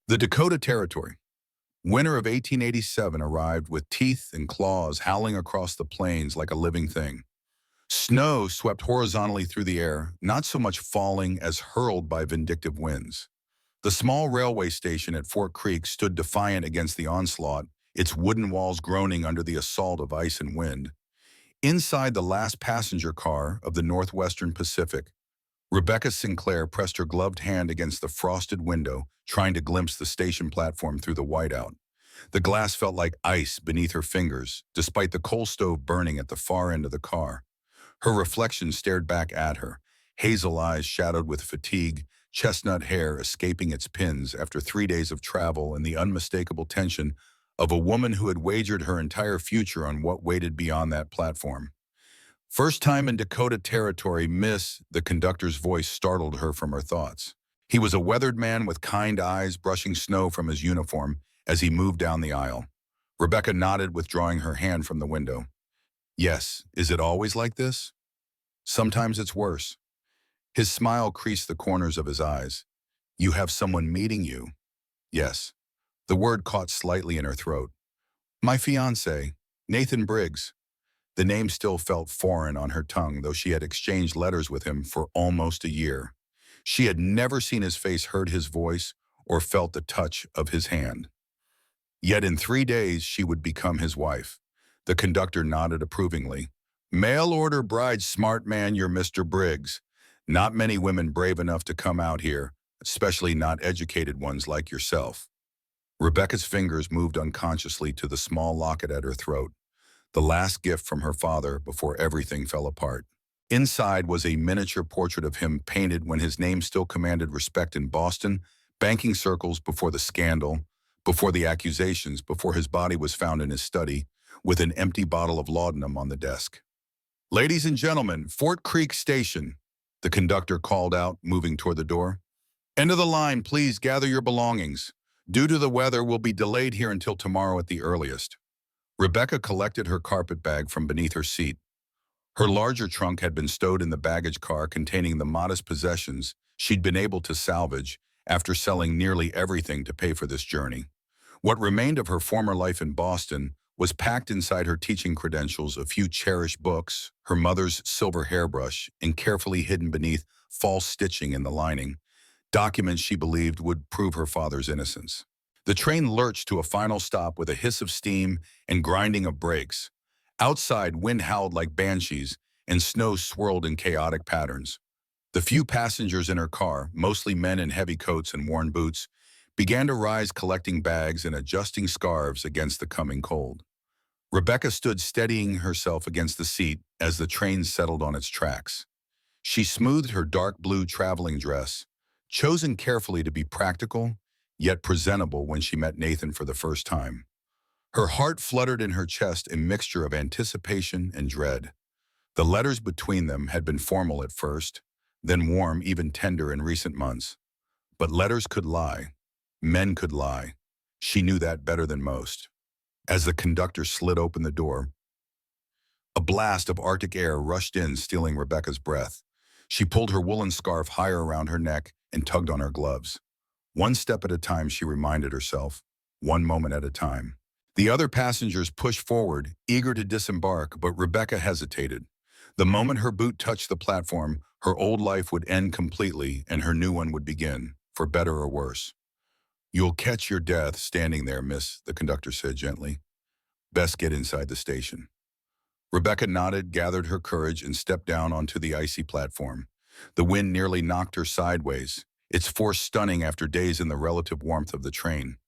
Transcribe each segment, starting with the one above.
The Dakota Territory. Winter of 1887 arrived with teeth and claws howling across the plains like a living thing. Snow swept horizontally through the air, not so much falling as hurled by vindictive winds. The small railway station at Fort Creek stood defiant against the onslaught, its wooden walls groaning under the assault of ice and wind. Inside the last passenger car of the Northwestern Pacific, Rebecca Sinclair pressed her gloved hand against the frosted window, trying to glimpse the station platform through the whiteout. The glass felt like ice beneath her fingers, despite the coal stove burning at the far end of the car. Her reflection stared back at her, hazel eyes shadowed with fatigue, chestnut hair escaping its pins after 3 days of travel and the unmistakable tension of a woman who had wagered her entire future on what waited beyond that platform. "First time in Dakota Territory, miss," the conductor's voice startled her from her thoughts. He was a weathered man with kind eyes brushing snow from his uniform as he moved down the aisle. Rebecca nodded, withdrawing her hand from the window. "Yes, is it always like this?" "Sometimes it's worse." His smile creased the corners of his eyes. "You have someone meeting you?" "Yes." The word caught slightly in her throat. "My fiancé, Nathan Briggs." The name still felt foreign on her tongue, though she had exchanged letters with him for almost a year. She had never seen his face, heard his voice, or felt the touch of his hand. Yet in 3 days she would become his wife. The conductor nodded approvingly. "Mail order bride, smart man, you're Mr. Briggs. Not many women brave enough to come out here, especially not educated ones like yourself." Rebecca's fingers moved unconsciously to the small locket at her throat, the last gift from her father before everything fell apart. Inside was a miniature portrait of him painted when his name still commanded respect in Boston, banking circles before the scandal, before the accusations, before his body was found in his study, with an empty bottle of laudanum on the desk. "Ladies and gentlemen, Fort Creek Station," the conductor called out, moving toward the door. "End of the line, please gather your belongings. Due to the weather, we'll be delayed here until tomorrow at the earliest." Rebecca collected her carpet bag from beneath her seat. Her larger trunk had been stowed in the baggage car containing the modest possessions she'd been able to salvage after selling nearly everything to pay for this journey. What remained of her former life in Boston was packed inside her teaching credentials, a few cherished books, her mother's silver hairbrush, and carefully hidden beneath false stitching in the lining, documents she believed would prove her father's innocence. The train lurched to a final stop with a hiss of steam and grinding of brakes. Outside, wind howled like banshees, and snow swirled in chaotic patterns. The few passengers in her car, mostly men in heavy coats and worn boots, began to rise, collecting bags and adjusting scarves against the coming cold. Rebecca stood steadying herself against the seat as the train settled on its tracks. She smoothed her dark blue traveling dress, chosen carefully to be practical, yet presentable when she met Nathan for the first time. Her heart fluttered in her chest, a mixture of anticipation and dread. The letters between them had been formal at first, then warm, even tender in recent months. But letters could lie. Men could lie. She knew that better than most. As the conductor slid open the door, a blast of Arctic air rushed in, stealing Rebecca's breath. She pulled her woolen scarf higher around her neck and tugged on her gloves. One step at a time, she reminded herself. One moment at a time. The other passengers pushed forward, eager to disembark, but Rebecca hesitated. The moment her boot touched the platform, her old life would end completely and her new one would begin, for better or worse. "You'll catch your death standing there, miss," the conductor said gently. "Best get inside the station." Rebecca nodded, gathered her courage, and stepped down onto the icy platform. The wind nearly knocked her sideways, its force stunning after days in the relative warmth of the train.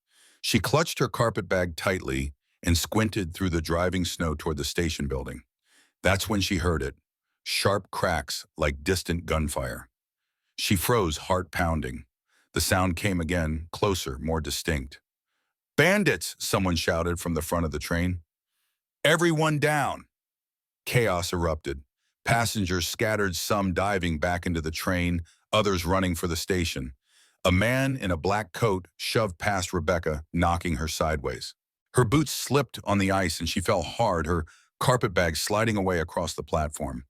She clutched her carpet bag tightly and squinted through the driving snow toward the station building. That's when she heard it, sharp cracks like distant gunfire. She froze, heart pounding. The sound came again, closer, more distinct. "Bandits!" someone shouted from the front of the train. "Everyone down!" Chaos erupted. Passengers scattered, some diving back into the train, others running for the station. A man in a black coat shoved past Rebecca, knocking her sideways. Her boots slipped on the ice and she fell hard, her carpet bag sliding away across the platform.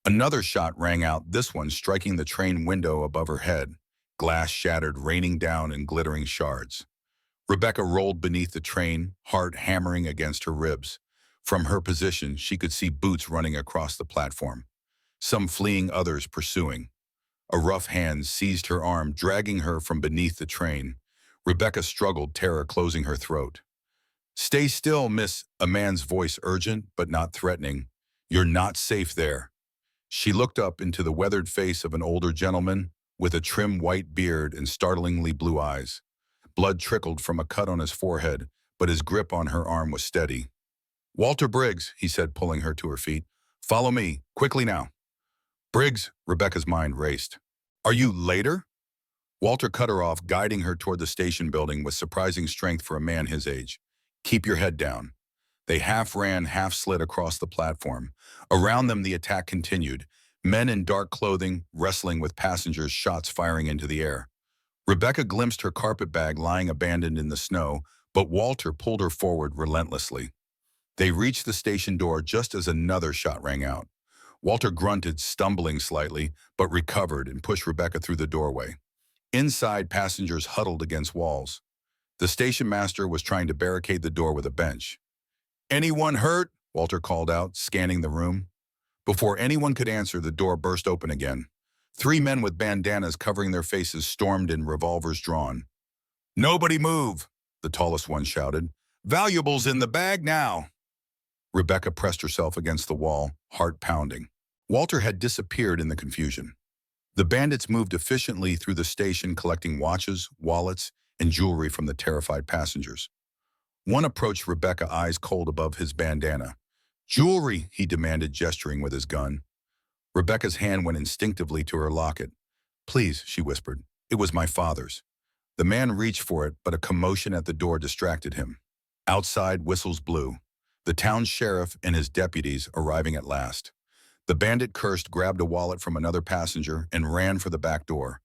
Another shot rang out, this one striking the train window above her head. glass shattered, raining down in glittering shards. Rebecca rolled beneath the train, heart hammering against her ribs. From her position, she could see boots running across the platform, some fleeing, others pursuing. A rough hand seized her arm, dragging her from beneath the train. Rebecca struggled, terror closing her throat. "Stay still, miss," a man's voice urgent but not threatening. "You're not safe there." She looked up into the weathered face of an older gentleman with a trim white beard and startlingly blue eyes. Blood trickled from a cut on his forehead, but his grip on her arm was steady. "Walter Briggs," he said, pulling her to her feet. "Follow me, quickly now." "Briggs," Rebecca's mind raced. "Are you later?" Walter cut her off, guiding her toward the station building with surprising strength for a man his age. "Keep your head down." They half ran, half slid across the platform. Around them, the attack continued. Men in dark clothing, wrestling with passengers, shots firing into the air. Rebecca glimpsed her carpet bag lying abandoned in the snow, but Walter pulled her forward relentlessly. They reached the station door just as another shot rang out. Walter grunted, stumbling slightly, but recovered and pushed Rebecca through the doorway. Inside, passengers huddled against walls. The station master was trying to barricade the door with a bench. "Anyone hurt?" Walter called out, scanning the room. Before anyone could answer, the door burst open again. 3 men with bandanas covering their faces stormed in, revolvers drawn. "Nobody move!" the tallest one shouted. "Valuables in the bag now!" Rebecca pressed herself against the wall, heart pounding. Walter had disappeared in the confusion. The bandits moved efficiently through the station, collecting watches, wallets, and jewelry from the terrified passengers. One approached Rebecca, eyes cold above his bandana. "Jewelry," he demanded, gesturing with his gun. Rebecca's hand went instinctively to her locket. "Please," she whispered. "It was my father's." The man reached for it, but a commotion at the door distracted him. Outside, whistles blew. The town sheriff and his deputies arriving at last. The bandit cursed, grabbed a wallet from another passenger, and ran for the back door.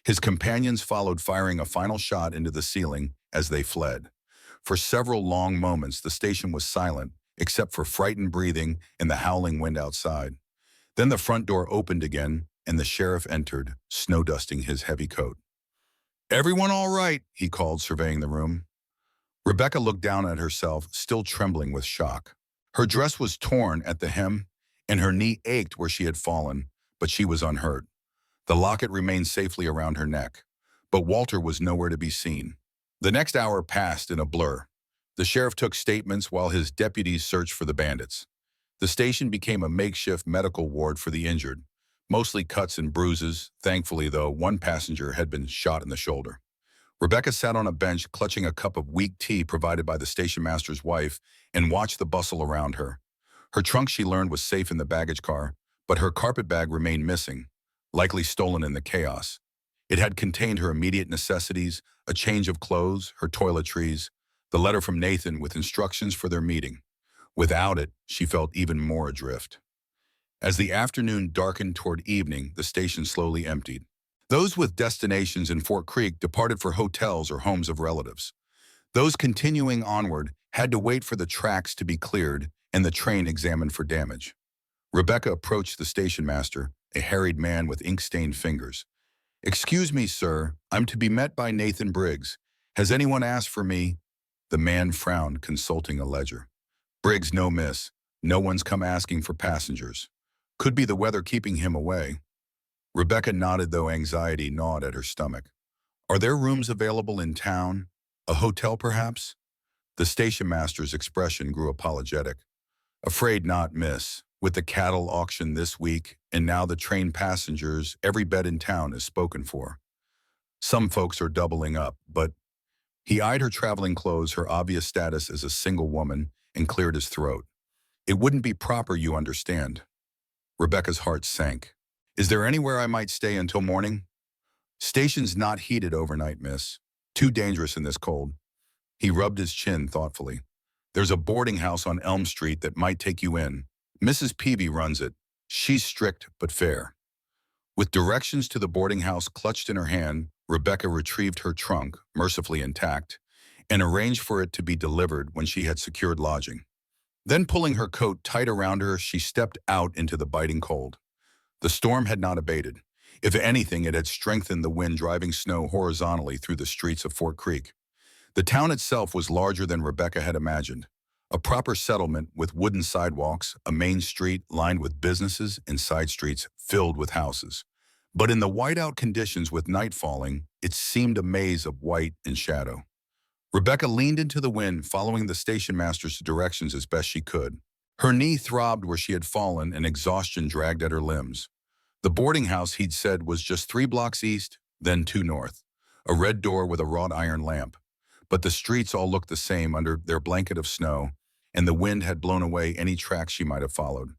His companions followed, firing a final shot into the ceiling as they fled. For several long moments, the station was silent, except for frightened breathing and the howling wind outside. Then the front door opened again, and the sheriff entered, snow dusting his heavy coat. "Everyone all right?" he called, surveying the room. Rebecca looked down at herself, still trembling with shock. Her dress was torn at the hem, and her knee ached where she had fallen, but she was unhurt. The locket remained safely around her neck, but Walter was nowhere to be seen. The next hour passed in a blur. The sheriff took statements while his deputies searched for the bandits. The station became a makeshift medical ward for the injured, mostly cuts and bruises. Thankfully, though, one passenger had been shot in the shoulder. Rebecca sat on a bench, clutching a cup of weak tea provided by the station master's wife, and watched the bustle around her. Her trunk, she learned, was safe in the baggage car, but her carpet bag remained missing, likely stolen in the chaos. It had contained her immediate necessities, a change of clothes, her toiletries, the letter from Nathan with instructions for their meeting. Without it, she felt even more adrift. As the afternoon darkened toward evening, the station slowly emptied. Those with destinations in Fort Creek departed for hotels or homes of relatives. Those continuing onward had to wait for the tracks to be cleared and the train examined for damage. Rebecca approached the station master, a harried man with ink-stained fingers. "Excuse me, sir. I'm to be met by Nathan Briggs. Has anyone asked for me?" The man frowned, consulting a ledger. "Briggs, no miss. No one's come asking for passengers. Could be the weather keeping him away." Rebecca nodded, though anxiety gnawed at her stomach. "Are there rooms available in town? A hotel, perhaps?" The station master's expression grew apologetic. "Afraid not, miss. With the cattle auction this week, and now the train passengers, every bed in town is spoken for. Some folks are doubling up, but—" He eyed her traveling clothes, her obvious status as a single woman, and cleared his throat. "It wouldn't be proper, you understand." Rebecca's heart sank. "Is there anywhere I might stay until morning?" "Station's not heated overnight, miss. Too dangerous in this cold." He rubbed his chin thoughtfully. "There's a boarding house on Elm Street that might take you in. Mrs. Peavy runs it. She's strict but fair." With directions to the boarding house clutched in her hand, Rebecca retrieved her trunk, mercifully intact, and arranged for it to be delivered when she had secured lodging. Then, pulling her coat tight around her, she stepped out into the biting cold. The storm had not abated. If anything, it had strengthened the wind driving snow horizontally through the streets of Fort Creek. The town itself was larger than Rebecca had imagined. A proper settlement with wooden sidewalks, a main street lined with businesses and side streets filled with houses. But in the whiteout conditions with night falling, it seemed a maze of white and shadow. Rebecca leaned into the wind, following the station master's directions as best she could. Her knee throbbed where she had fallen and exhaustion dragged at her limbs. The boarding house, he'd said, was just 3 blocks east, then 2 north. A red door with a wrought iron lamp. But the streets all looked the same under their blanket of snow, and the wind had blown away any tracks she might have followed.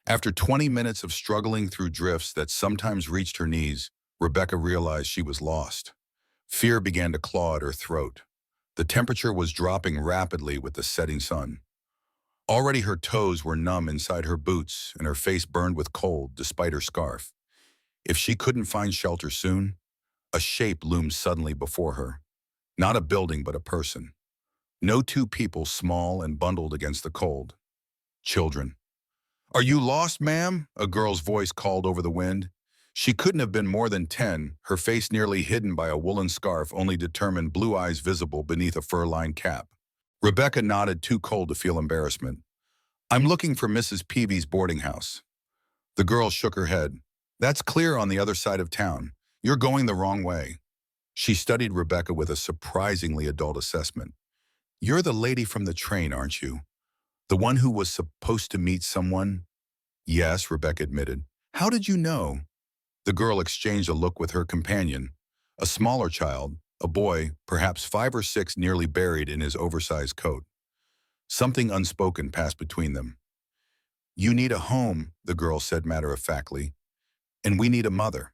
After 20 minutes of struggling through drifts that sometimes reached her knees, Rebecca realized she was lost. Fear began to claw at her throat. The temperature was dropping rapidly with the setting sun. Already her toes were numb inside her boots and her face burned with cold despite her scarf. If she couldn't find shelter soon, a shape loomed suddenly before her. Not a building, but a person. No two people small and bundled against the cold. Children. "Are you lost, ma'am?" a girl's voice called over the wind. She couldn't have been more than 10, her face nearly hidden by a woolen scarf, only determined blue eyes visible beneath a fur-lined cap. Rebecca nodded, too cold to feel embarrassment. "I'm looking for Mrs. Peavy's boarding house." The girl shook her head. "That's clear on the other side of town. You're going the wrong way." She studied Rebecca with a surprisingly adult assessment. "You're the lady from the train, aren't you? The one who was supposed to meet someone?" "Yes," Rebecca admitted. "How did you know?" The girl exchanged a look with her companion, a smaller child, a boy, perhaps 5 or 6, nearly buried in his oversized coat. Something unspoken passed between them. "You need a home," the girl said matter-of-factly, "and we need a mother."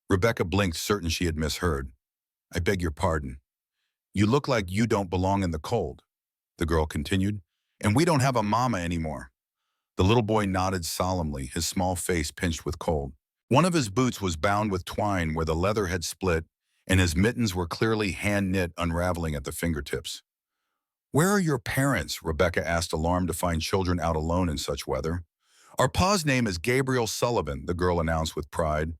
Rebecca blinked, certain she had misheard. "I beg your pardon. You look like you don't belong in the cold," the girl continued, "and we don't have a mama anymore." The little boy nodded solemnly, his small face pinched with cold. One of his boots was bound with twine where the leather had split, and his mittens were clearly hand-knit, unraveling at the fingertips. "Where are your parents?" Rebecca asked, alarmed to find children out alone in such weather. "Our pa's name is Gabriel Sullivan," the girl announced with pride.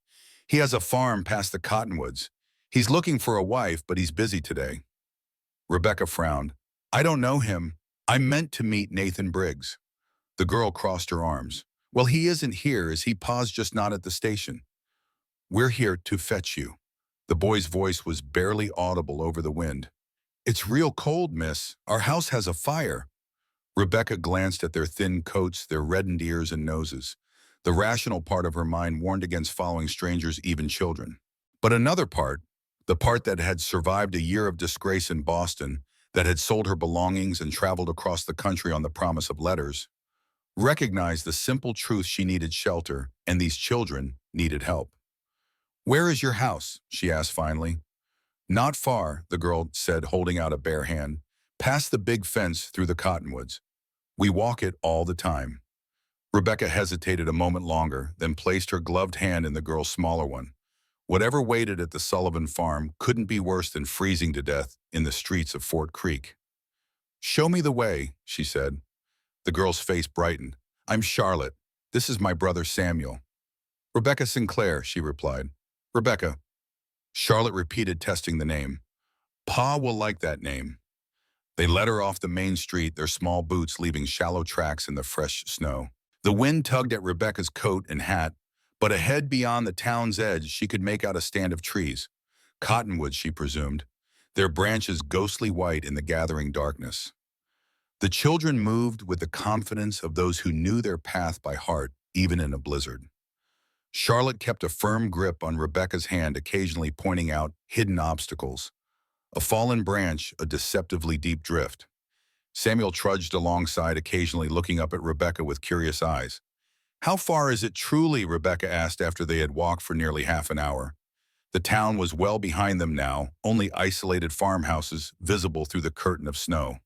"He has a farm past the cottonwoods. He's looking for a wife, but he's busy today." Rebecca frowned. "I don't know him. I meant to meet Nathan Briggs." The girl crossed her arms. "Well, he isn't here. Is he? Pa's just not at the station." "We're here to fetch you." The boy's voice was barely audible over the wind. "It's real cold, miss. Our house has a fire." Rebecca glanced at their thin coats, their reddened ears and noses. The rational part of her mind warned against following strangers, even children. But another part, the part that had survived a year of disgrace in Boston, that had sold her belongings and traveled across the country on the promise of letters, recognized the simple truth: she needed shelter, and these children needed help. "Where is your house?" she asked finally. "Not far," the girl said, holding out a bare hand. "Past the big fence through the cottonwoods. We walk it all the time." Rebecca hesitated a moment longer, then placed her gloved hand in the girl's smaller one. Whatever waited at the Sullivan farm couldn't be worse than freezing to death in the streets of Fort Creek. "Show me the way," she said. The girl's face brightened. "I'm Charlotte. This is my brother Samuel." "Rebecca Sinclair," she replied. "Rebecca." Charlotte repeated, testing the name. "Pa will like that name." They led her off the main street, their small boots leaving shallow tracks in the fresh snow. The wind tugged at Rebecca's coat and hat, but ahead beyond the town's edge she could make out a stand of trees. Cottonwoods, she presumed, their branches ghostly white in the gathering darkness. The children moved with the confidence of those who knew their path by heart, even in a blizzard. Charlotte kept a firm grip on Rebecca's hand, occasionally pointing out hidden obstacles. A fallen branch, a deceptively deep drift. Samuel trudged alongside, occasionally looking up at Rebecca with curious eyes. "How far is it truly?" Rebecca asked after they had walked for nearly half an hour. The town was well behind them now, only isolated farmhouses visible through the curtain of snow.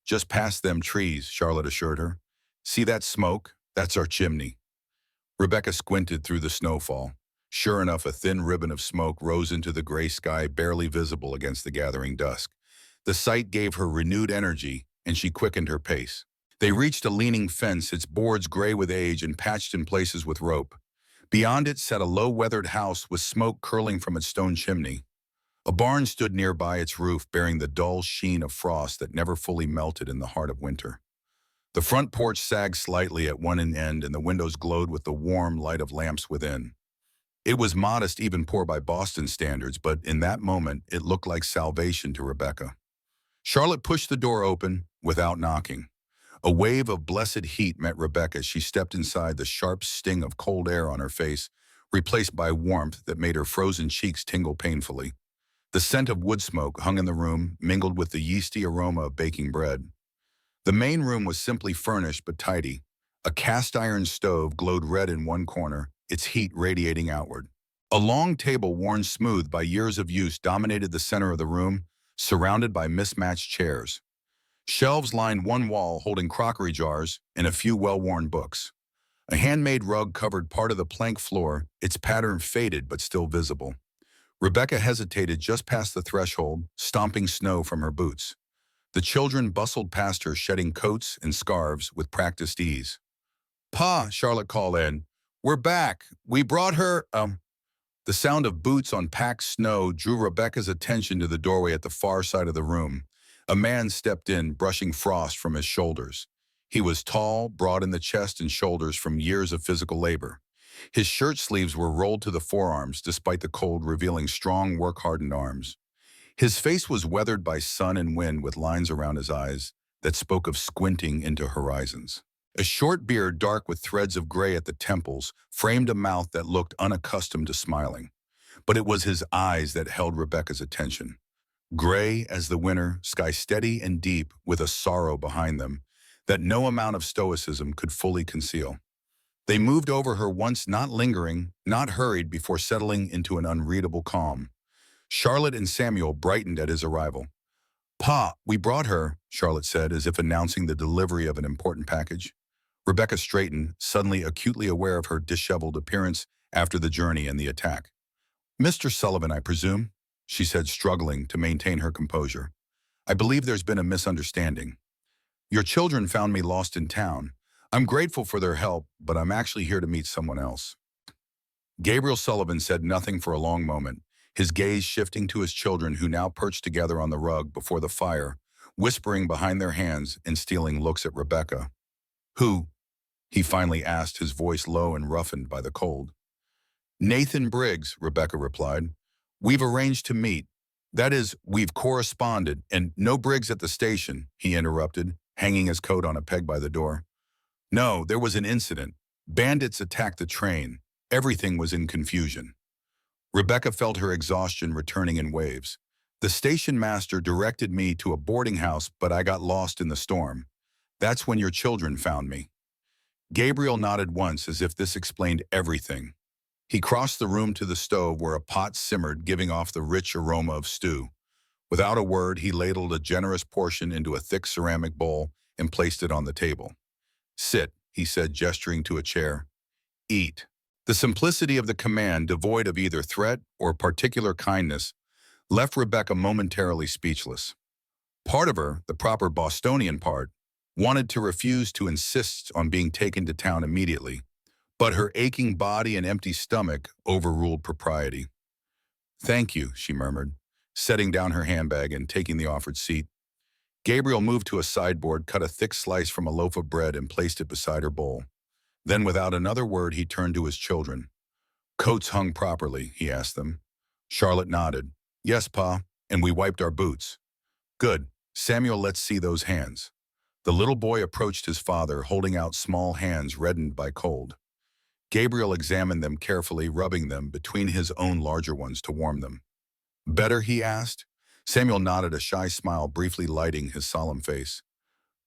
"Just past them trees," Charlotte assured her. "See that smoke? That's our chimney." Rebecca squinted through the snowfall. Sure enough, a thin ribbon of smoke rose into the gray sky, barely visible against the gathering dusk. The sight gave her renewed energy, and she quickened her pace. They reached a leaning fence, its boards gray with age and patched in places with rope. Beyond it sat a low-weathered house with smoke curling from its stone chimney. A barn stood nearby its roof, bearing the dull sheen of frost that never fully melted in the heart of winter. The front porch sagged slightly at one end, and the windows glowed with the warm light of lamps within. It was modest, even poor by Boston standards, but in that moment, it looked like salvation to Rebecca. Charlotte pushed the door open without knocking. A wave of blessed heat met Rebecca as she stepped inside, the sharp sting of cold air on her face, replaced by warmth that made her frozen cheeks tingle painfully. The scent of wood smoke hung in the room, mingled with the yeasty aroma of baking bread. The main room was simply furnished but tidy. A cast-iron stove glowed red in one corner, its heat radiating outward. A long table worn smooth by years of use dominated the center of the room, surrounded by mismatched chairs. Shelves lined one wall holding crockery jars and a few well-worn books. A handmade rug covered part of the plank floor, its pattern faded but still visible. Rebecca hesitated just past the threshold, stomping snow from her boots. The children bustled past her, shedding coats and scarves with practiced ease. "Pa," Charlotte called in. "We're back. We brought her, The sound of boots on packed snow drew Rebecca's attention to the doorway at the far side of the room. A man stepped in, brushing frost from his shoulders. He was tall, broad in the chest and shoulders from years of physical labor. His shirt sleeves were rolled to the forearms, despite the cold revealing strong, work-hardened arms. His face was weathered by sun and wind, with lines around his eyes that spoke of squinting into horizons. A short beard, dark with threads of gray at the temples, framed a mouth that looked unaccustomed to smiling. But it was his eyes that held Rebecca's attention. Gray as the winter, sky steady and deep, with a sorrow behind them that no amount of stoicism could fully conceal. They moved over her once, not lingering, not hurried, before settling into an unreadable calm. Charlotte and Samuel brightened at his arrival. "Pa, we brought her," Charlotte said, as if announcing the delivery of an important package. Rebecca straightened, suddenly acutely aware of her disheveled appearance after the journey and the attack. "Mr. Sullivan, I presume?" she said, struggling to maintain her composure. "I believe there's been a misunderstanding. Your children found me lost in town. I'm grateful for their help, but I'm actually here to meet someone else." Gabriel Sullivan said nothing for a long moment, his gaze shifting to his children, who now perched together on the rug before the fire, whispering behind their hands and stealing looks at Rebecca. "Who?" he finally asked, his voice low and roughened by the cold. "Nathan Briggs," Rebecca replied. "We've arranged to meet. That is, we've corresponded, and no Briggs at the station," he interrupted, hanging his coat on a peg by the door. "No, there was an incident. Bandits attacked the train. Everything was in confusion." Rebecca felt her exhaustion returning in waves. "The station master directed me to a boarding house, but I got lost in the storm. That's when your children found me." Gabriel nodded once, as if this explained everything. He crossed the room to the stove, where a pot simmered, giving off the rich aroma of stew. Without a word, he ladled a generous portion into a thick ceramic bowl and placed it on the table. "Sit," he said, gesturing to a chair. "Eat." The simplicity of the command, devoid of either threat or particular kindness, left Rebecca momentarily speechless. Part of her, the proper Bostonian part, wanted to refuse, to insist on being taken to town immediately, but her aching body and empty stomach overruled propriety. "Thank you," she murmured, setting down her handbag and taking the offered seat. Gabriel moved to a sideboard, cut a thick slice from a loaf of bread, and placed it beside her bowl. Then, without another word, he turned to his children. "Coats hung properly?" he asked them. Charlotte nodded. "Yes, Pa, and we wiped our boots." "Good. Samuel, let's see those hands." The little boy approached his father, holding out small hands reddened by cold. Gabriel examined them carefully, rubbing them between his own larger ones to warm them. "Better?" he asked. Samuel nodded, a shy smile briefly lighting his solemn face.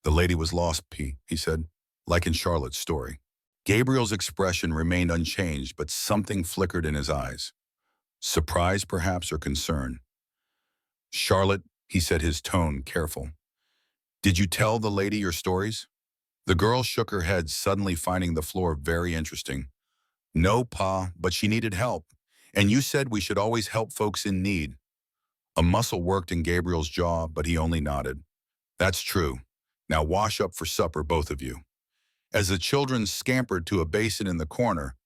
"The lady was lost, P," he said, like in Charlotte's story. Gabriel's expression remained unchanged, but something flickered in his eyes. Surprise, perhaps, or concern. "Charlotte," he said, his tone careful, "did you tell the lady your stories?" The girl shook her head, suddenly finding the floor very interesting. "No, Pa, but she needed help. And you said we should always help folks in need." A muscle worked in Gabriel's jaw, but he only nodded. "That's true. Now wash up for supper, both of you." As the children scampered to a basin in the corner,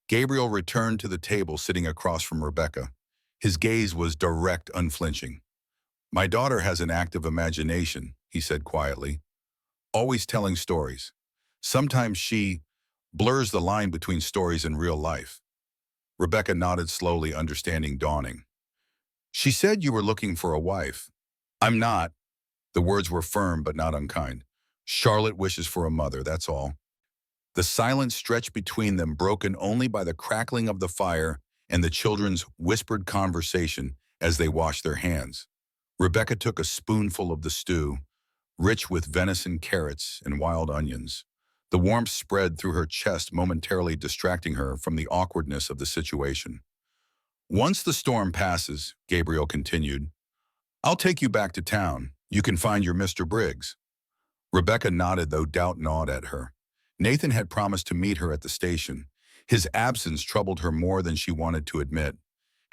Gabriel returned to the table sitting across from Rebecca. His gaze was direct, unflinching. "My daughter has an active imagination," he said quietly, "always telling stories. Sometimes she blurs the line between stories and real life." Rebecca nodded slowly, understanding dawning. "She said you were looking for a wife." "I'm not." The words were firm but not unkind. "Charlotte wishes for a mother, that's all." The silence stretched between them, broken only by the crackling of the fire and the children's whispered conversation as they washed their hands. Rebecca took a spoonful of the stew, rich with venison, carrots, and wild onions. The warmth spread through her chest, momentarily distracting her from the awkwardness of the situation. "Once the storm passes," Gabriel continued, "I'll take you back to town. You can find your Mr. Briggs." Rebecca nodded, though doubt gnawed at her. Nathan had promised to meet her at the station. His absence troubled her more than she wanted to admit.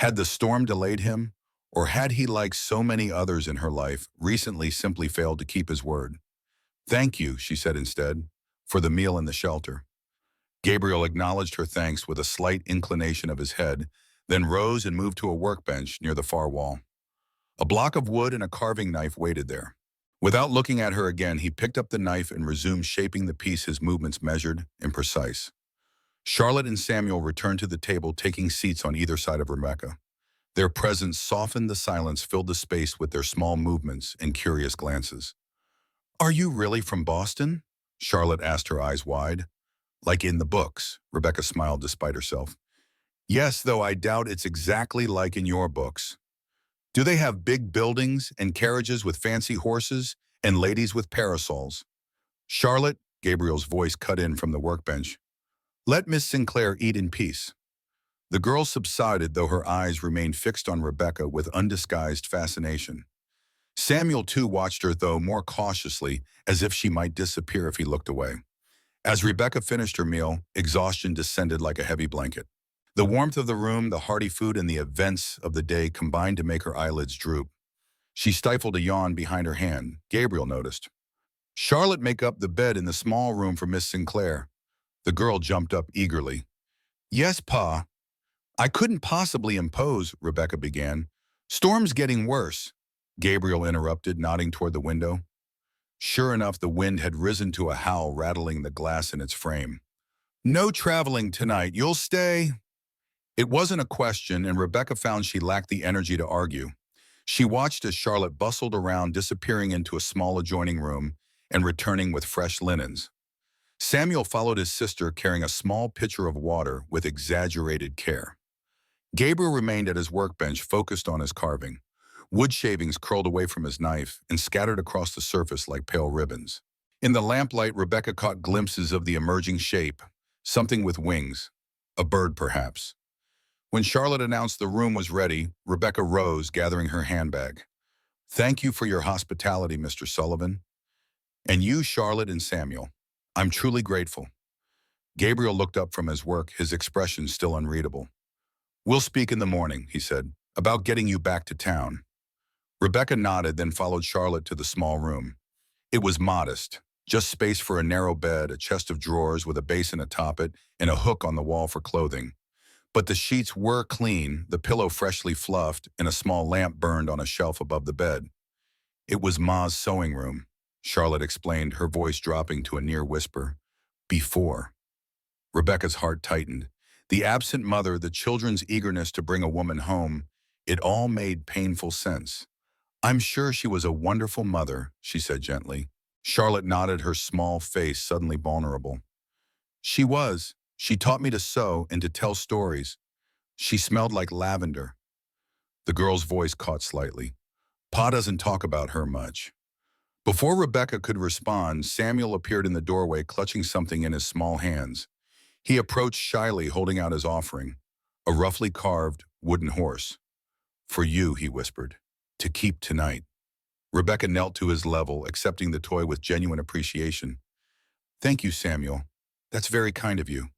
Had the storm delayed him, or had he, like so many others in her life, recently simply failed to keep his word? "Thank you," she said instead, "for the meal and the shelter." Gabriel acknowledged her thanks with a slight inclination of his head, then rose and moved to a workbench near the far wall. A block of wood and a carving knife waited there. Without looking at her again, he picked up the knife and resumed shaping the piece, his movements measured and precise. Charlotte and Samuel returned to the table, taking seats on either side of Rebecca. Their presence softened the silence, filled the space with their small movements and curious glances. "Are you really from Boston?" Charlotte asked, her eyes wide. "Like in the books," Rebecca smiled despite herself. "Yes, though I doubt it's exactly like in your books. Do they have big buildings and carriages with fancy horses and ladies with parasols?" "Charlotte," Gabriel's voice cut in from the workbench, "let Miss Sinclair eat in peace." The girl subsided, though her eyes remained fixed on Rebecca with undisguised fascination. Samuel too watched her, though more cautiously, as if she might disappear if he looked away. As Rebecca finished her meal, exhaustion descended like a heavy blanket. The warmth of the room, the hearty food, and the events of the day combined to make her eyelids droop. She stifled a yawn behind her hand, Gabriel noticed. "Charlotte, make up the bed in the small room for Miss Sinclair." The girl jumped up eagerly. "Yes, Pa." "I couldn't possibly impose," Rebecca began. "Storm's getting worse," Gabriel interrupted, nodding toward the window. Sure enough, the wind had risen to a howl, rattling the glass in its frame. "No traveling tonight. You'll stay?" It wasn't a question, and Rebecca found she lacked the energy to argue. She watched as Charlotte bustled around, disappearing into a small adjoining room and returning with fresh linens. Samuel followed his sister, carrying a small pitcher of water with exaggerated care. Gabriel remained at his workbench, focused on his carving. Wood shavings curled away from his knife and scattered across the surface like pale ribbons. In the lamplight, Rebecca caught glimpses of the emerging shape, something with wings, a bird perhaps. When Charlotte announced the room was ready, Rebecca rose, gathering her handbag. "Thank you for your hospitality, Mr. Sullivan. And you, Charlotte and Samuel. I'm truly grateful." Gabriel looked up from his work, his expression still unreadable. "We'll speak in the morning," he said, "about getting you back to town." Rebecca nodded, then followed Charlotte to the small room. It was modest, just space for a narrow bed, a chest of drawers with a basin atop it, and a hook on the wall for clothing. But the sheets were clean, the pillow freshly fluffed, and a small lamp burned on a shelf above the bed. "It was Ma's sewing room," Charlotte explained, her voice dropping to a near whisper. "Before." Rebecca's heart tightened. The absent mother, the children's eagerness to bring a woman home, it all made painful sense. "I'm sure she was a wonderful mother," she said gently. Charlotte nodded, her small face suddenly vulnerable. "She was. She taught me to sew and to tell stories. She smelled like lavender." The girl's voice caught slightly. "Pa doesn't talk about her much." Before Rebecca could respond, Samuel appeared in the doorway, clutching something in his small hands. He approached shyly, holding out his offering, a roughly carved wooden horse. "For you," he whispered, "to keep tonight." Rebecca knelt to his level, accepting the toy with genuine appreciation. "Thank you, Samuel. That's very kind of you."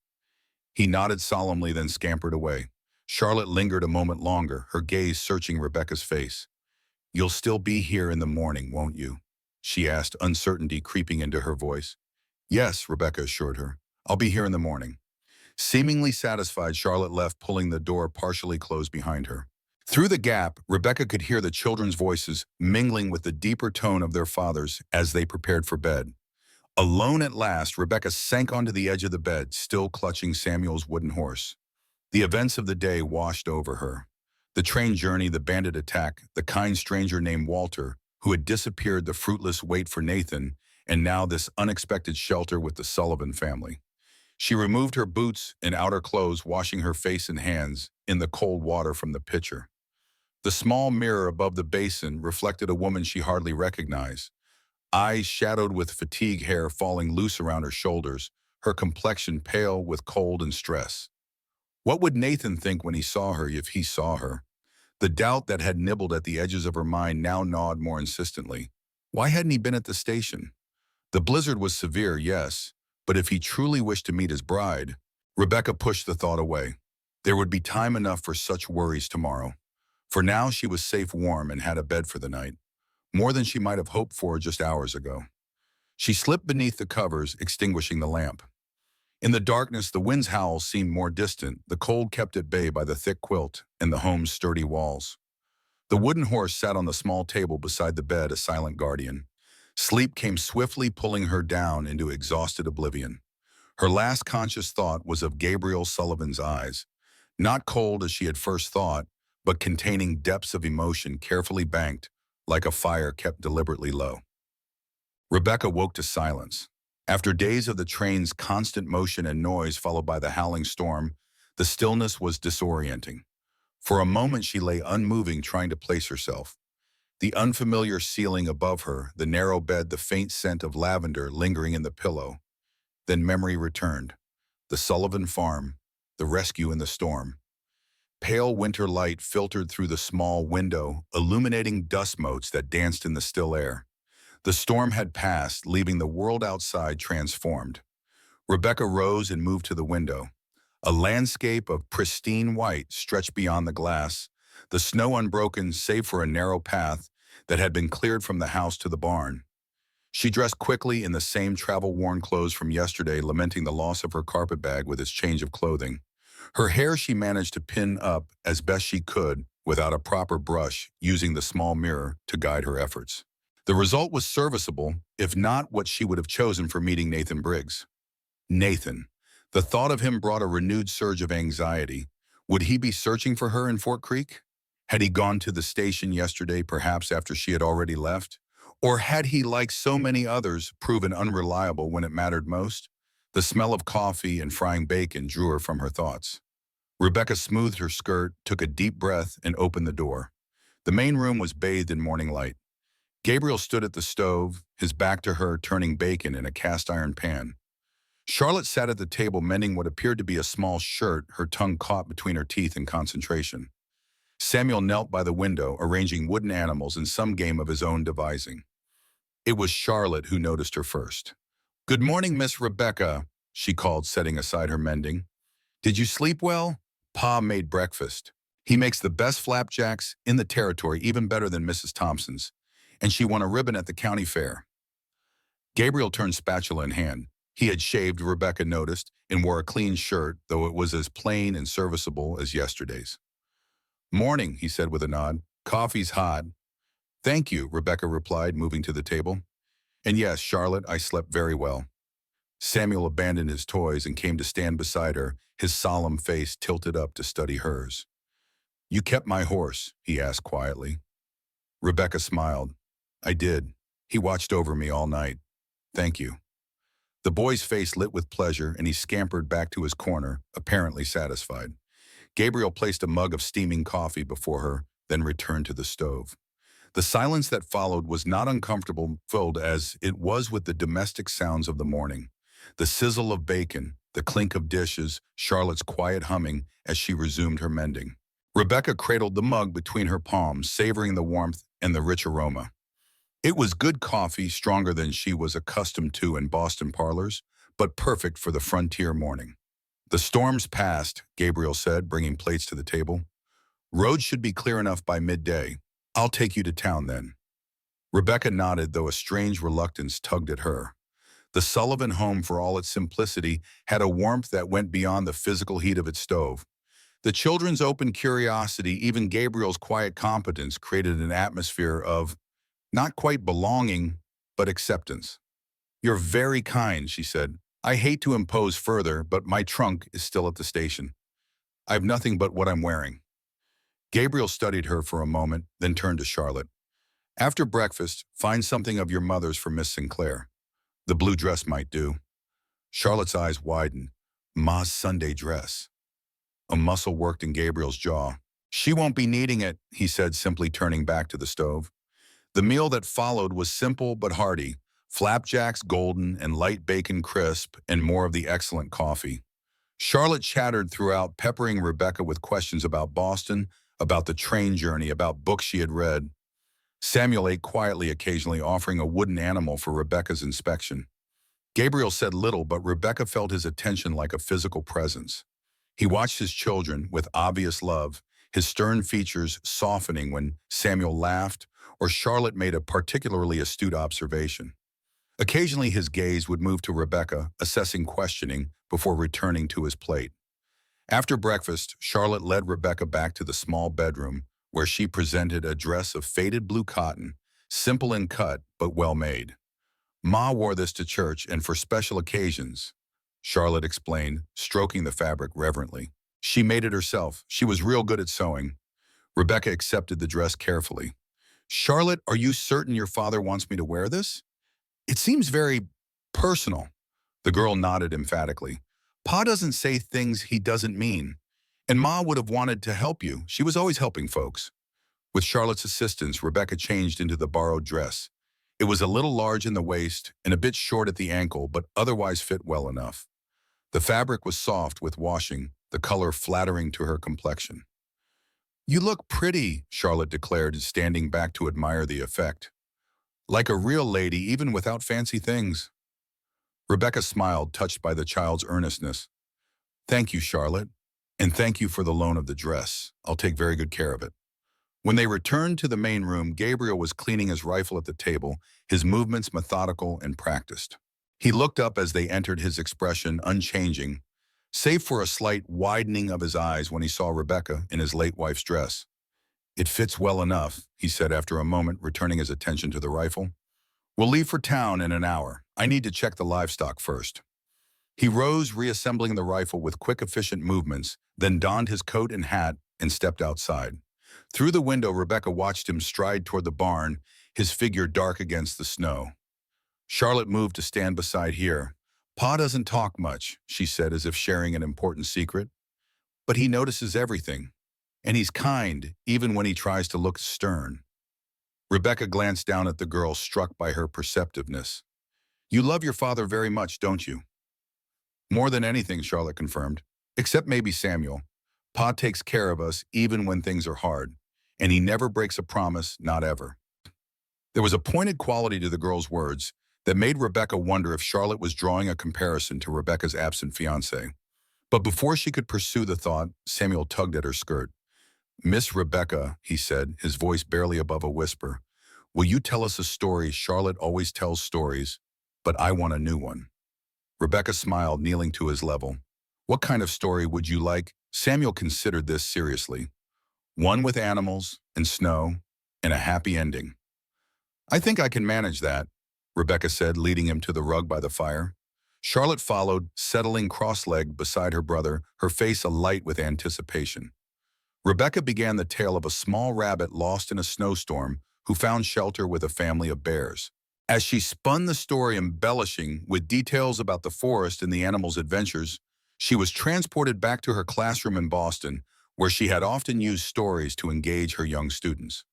He nodded solemnly, then scampered away. Charlotte lingered a moment longer, her gaze searching Rebecca's face. "You'll still be here in the morning, won't you?" she asked, uncertainty creeping into her voice. "Yes," Rebecca assured her. "I'll be here in the morning." Seemingly satisfied, Charlotte left, pulling the door partially closed behind her. Through the gap, Rebecca could hear the children's voices mingling with the deeper tone of their fathers as they prepared for bed. Alone at last, Rebecca sank onto the edge of the bed, still clutching Samuel's wooden horse. The events of the day washed over her. The train journey, the bandit attack, the kind stranger named Walter, who had disappeared, the fruitless wait for Nathan, and now this unexpected shelter with the Sullivan family. She removed her boots and outer clothes, washing her face and hands in the cold water from the pitcher. The small mirror above the basin reflected a woman she hardly recognized, eyes shadowed with fatigue, hair falling loose around her shoulders, her complexion pale with cold and stress. What would Nathan think when he saw her, if he saw her? The doubt that had nibbled at the edges of her mind now gnawed more insistently. Why hadn't he been at the station? The blizzard was severe, yes, but if he truly wished to meet his bride, Rebecca pushed the thought away. There would be time enough for such worries tomorrow. For now, she was safe, warm, and had a bed for the night, more than she might have hoped for just hours ago. She slipped beneath the covers, extinguishing the lamp. In the darkness, the wind's howl seemed more distant, the cold kept at bay by the thick quilt and the home's sturdy walls. The wooden horse sat on the small table beside the bed, a silent guardian. Sleep came swiftly, pulling her down into exhausted oblivion. Her last conscious thought was of Gabriel Sullivan's eyes, not cold as she had first thought, but containing depths of emotion carefully banked, like a fire kept deliberately low. Rebecca woke to silence. After days of the train's constant motion and noise followed by the howling storm, the stillness was disorienting. For a moment she lay unmoving, trying to place herself. The unfamiliar ceiling above her, the narrow bed, the faint scent of lavender lingering in the pillow. Then memory returned. The Sullivan farm, the rescue in the storm. Pale winter light filtered through the small window, illuminating dust motes that danced in the still air. The storm had passed, leaving the world outside transformed. Rebecca rose and moved to the window. A landscape of pristine white stretched beyond the glass, the snow unbroken save for a narrow path that had been cleared from the house to the barn. She dressed quickly in the same travel-worn clothes from yesterday, lamenting the loss of her carpet bag with its change of clothing. Her hair she managed to pin up as best she could without a proper brush, using the small mirror to guide her efforts. The result was serviceable, if not what she would have chosen for meeting Nathan Briggs. Nathan. The thought of him brought a renewed surge of anxiety. Would he be searching for her in Fort Creek? Had he gone to the station yesterday, perhaps after she had already left? Or had he, like so many others, proven unreliable when it mattered most? The smell of coffee and frying bacon drew her from her thoughts. Rebecca smoothed her skirt, took a deep breath, and opened the door. The main room was bathed in morning light. Gabriel stood at the stove, his back to her, turning bacon in a cast-iron pan. Charlotte sat at the table mending what appeared to be a small shirt, her tongue caught between her teeth in concentration. Samuel knelt by the window, arranging wooden animals in some game of his own devising. It was Charlotte who noticed her first. "Good morning, Miss Rebecca," she called, setting aside her mending. "Did you sleep well? Pa made breakfast. He makes the best flapjacks in the territory, even better than Mrs. Thompson's. And she won a ribbon at the county fair." Gabriel turned spatula in hand. He had shaved, Rebecca noticed, and wore a clean shirt, though it was as plain and serviceable as yesterday's. "Morning," he said with a nod. "Coffee's hot." "Thank you," Rebecca replied, moving to the table. "And yes, Charlotte, I slept very well." Samuel abandoned his toys and came to stand beside her, his solemn face tilted up to study hers. "You kept my horse?" he asked quietly. Rebecca smiled. "I did. He watched over me all night. Thank you." The boy's face lit with pleasure, and he scampered back to his corner, apparently satisfied. Gabriel placed a mug of steaming coffee before her, then returned to the stove. The silence that followed was not uncomfortable, filled as it was with the domestic sounds of the morning. The sizzle of bacon, the clink of dishes, Charlotte's quiet humming as she resumed her mending. Rebecca cradled the mug between her palms, savoring the warmth and the rich aroma. It was good coffee, stronger than she was accustomed to in Boston parlors, but perfect for the frontier morning. "The storm's passed," Gabriel said, bringing plates to the table. "Roads should be clear enough by midday. I'll take you to town then." Rebecca nodded, though a strange reluctance tugged at her. The Sullivan home, for all its simplicity, had a warmth that went beyond the physical heat of its stove. The children's open curiosity, even Gabriel's quiet competence, created an atmosphere of not quite belonging, but acceptance. "You're very kind," she said. "I hate to impose further, but my trunk is still at the station. I have nothing but what I'm wearing." Gabriel studied her for a moment, then turned to Charlotte. "After breakfast, find something of your mother's for Miss Sinclair. The blue dress might do." Charlotte's eyes widened. "Ma's Sunday dress." A muscle worked in Gabriel's jaw. "She won't be needing it," he said, simply turning back to the stove. The meal that followed was simple but hearty: flapjacks golden and light bacon crisp, and more of the excellent coffee. Charlotte chattered throughout, peppering Rebecca with questions about Boston, about the train journey, about books she had read. Samuel ate quietly, occasionally offering a wooden animal for Rebecca's inspection. Gabriel said little, but Rebecca felt his attention like a physical presence. He watched his children with obvious love, his stern features softening when Samuel laughed or Charlotte made a particularly astute observation. Occasionally his gaze would move to Rebecca, assessing questioning, before returning to his plate. After breakfast, Charlotte led Rebecca back to the small bedroom, where she presented a dress of faded blue cotton, simple in cut but well made. "Ma wore this to church and for special occasions," Charlotte explained, stroking the fabric reverently. "She made it herself. She was real good at sewing." Rebecca accepted the dress carefully. "Charlotte, are you certain your father wants me to wear this? It seems very personal." The girl nodded emphatically. "Pa doesn't say things he doesn't mean. And Ma would have wanted to help you. She was always helping folks." With Charlotte's assistance, Rebecca changed into the borrowed dress. It was a little large in the waist and a bit short at the ankle, but otherwise fit well enough. The fabric was soft with washing, the color flattering to her complexion. "You look pretty," Charlotte declared, standing back to admire the effect. "Like a real lady, even without fancy things." Rebecca smiled, touched by the child's earnestness. "Thank you, Charlotte. And thank you for the loan of the dress. I'll take very good care of it." When they returned to the main room, Gabriel was cleaning his rifle at the table, his movements methodical and practiced. He looked up as they entered, his expression unchanging, save for a slight widening of his eyes when he saw Rebecca in his late wife's dress. "It fits well enough," he said after a moment, returning his attention to the rifle. "We'll leave for town in an hour. I need to check the livestock first." He rose, reassembling the rifle with quick, efficient movements, then donned his coat and hat and stepped outside. Through the window, Rebecca watched him stride toward the barn, his figure dark against the snow. Charlotte moved to stand beside here. "Pa doesn't talk much," she said, as if sharing an important secret. "But he notices everything. And he's kind, even when he tries to look stern." Rebecca glanced down at the girl, struck by her perceptiveness. "You love your father very much, don't you?" "More than anything," Charlotte confirmed. "Except maybe Samuel. Pa takes care of us even when things are hard. And he never breaks a promise, not ever." There was a pointed quality to the girl's words that made Rebecca wonder if Charlotte was drawing a comparison to Rebecca's absent fiancé. But before she could pursue the thought, Samuel tugged at her skirt. "Miss Rebecca," he said, his voice barely above a whisper, "will you tell us a story? Charlotte always tells stories, but I want a new one." Rebecca smiled, kneeling to his level. "What kind of story would you like?" Samuel considered this seriously. "One with animals and snow and a happy ending." "I think I can manage that," Rebecca said, leading him to the rug by the fire. Charlotte followed, settling cross-legged beside her brother, her face alight with anticipation. Rebecca began the tale of a small rabbit lost in a snowstorm who found shelter with a family of bears. As she spun the story, embellishing with details about the forest and the animal's adventures, she was transported back to her classroom in Boston, where she had often used stories to engage her young students.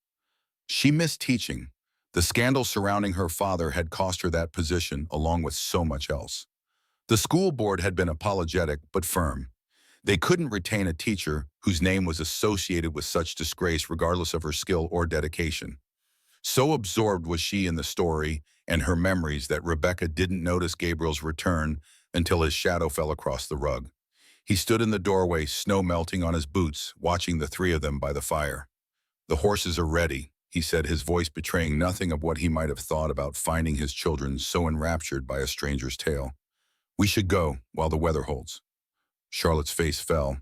She missed teaching. The scandal surrounding her father had cost her that position, along with so much else. The school board had been apologetic but firm. They couldn't retain a teacher whose name was associated with such disgrace, regardless of her skill or dedication. So absorbed was she in the story and her memories that Rebecca didn't notice Gabriel's return until his shadow fell across the rug. He stood in the doorway, snow melting on his boots, watching the three of them by the fire. "The horses are ready," he said, his voice betraying nothing of what he might have thought about finding his children so enraptured by a stranger's tale. We should go while the weather holds. Charlotte's face fell.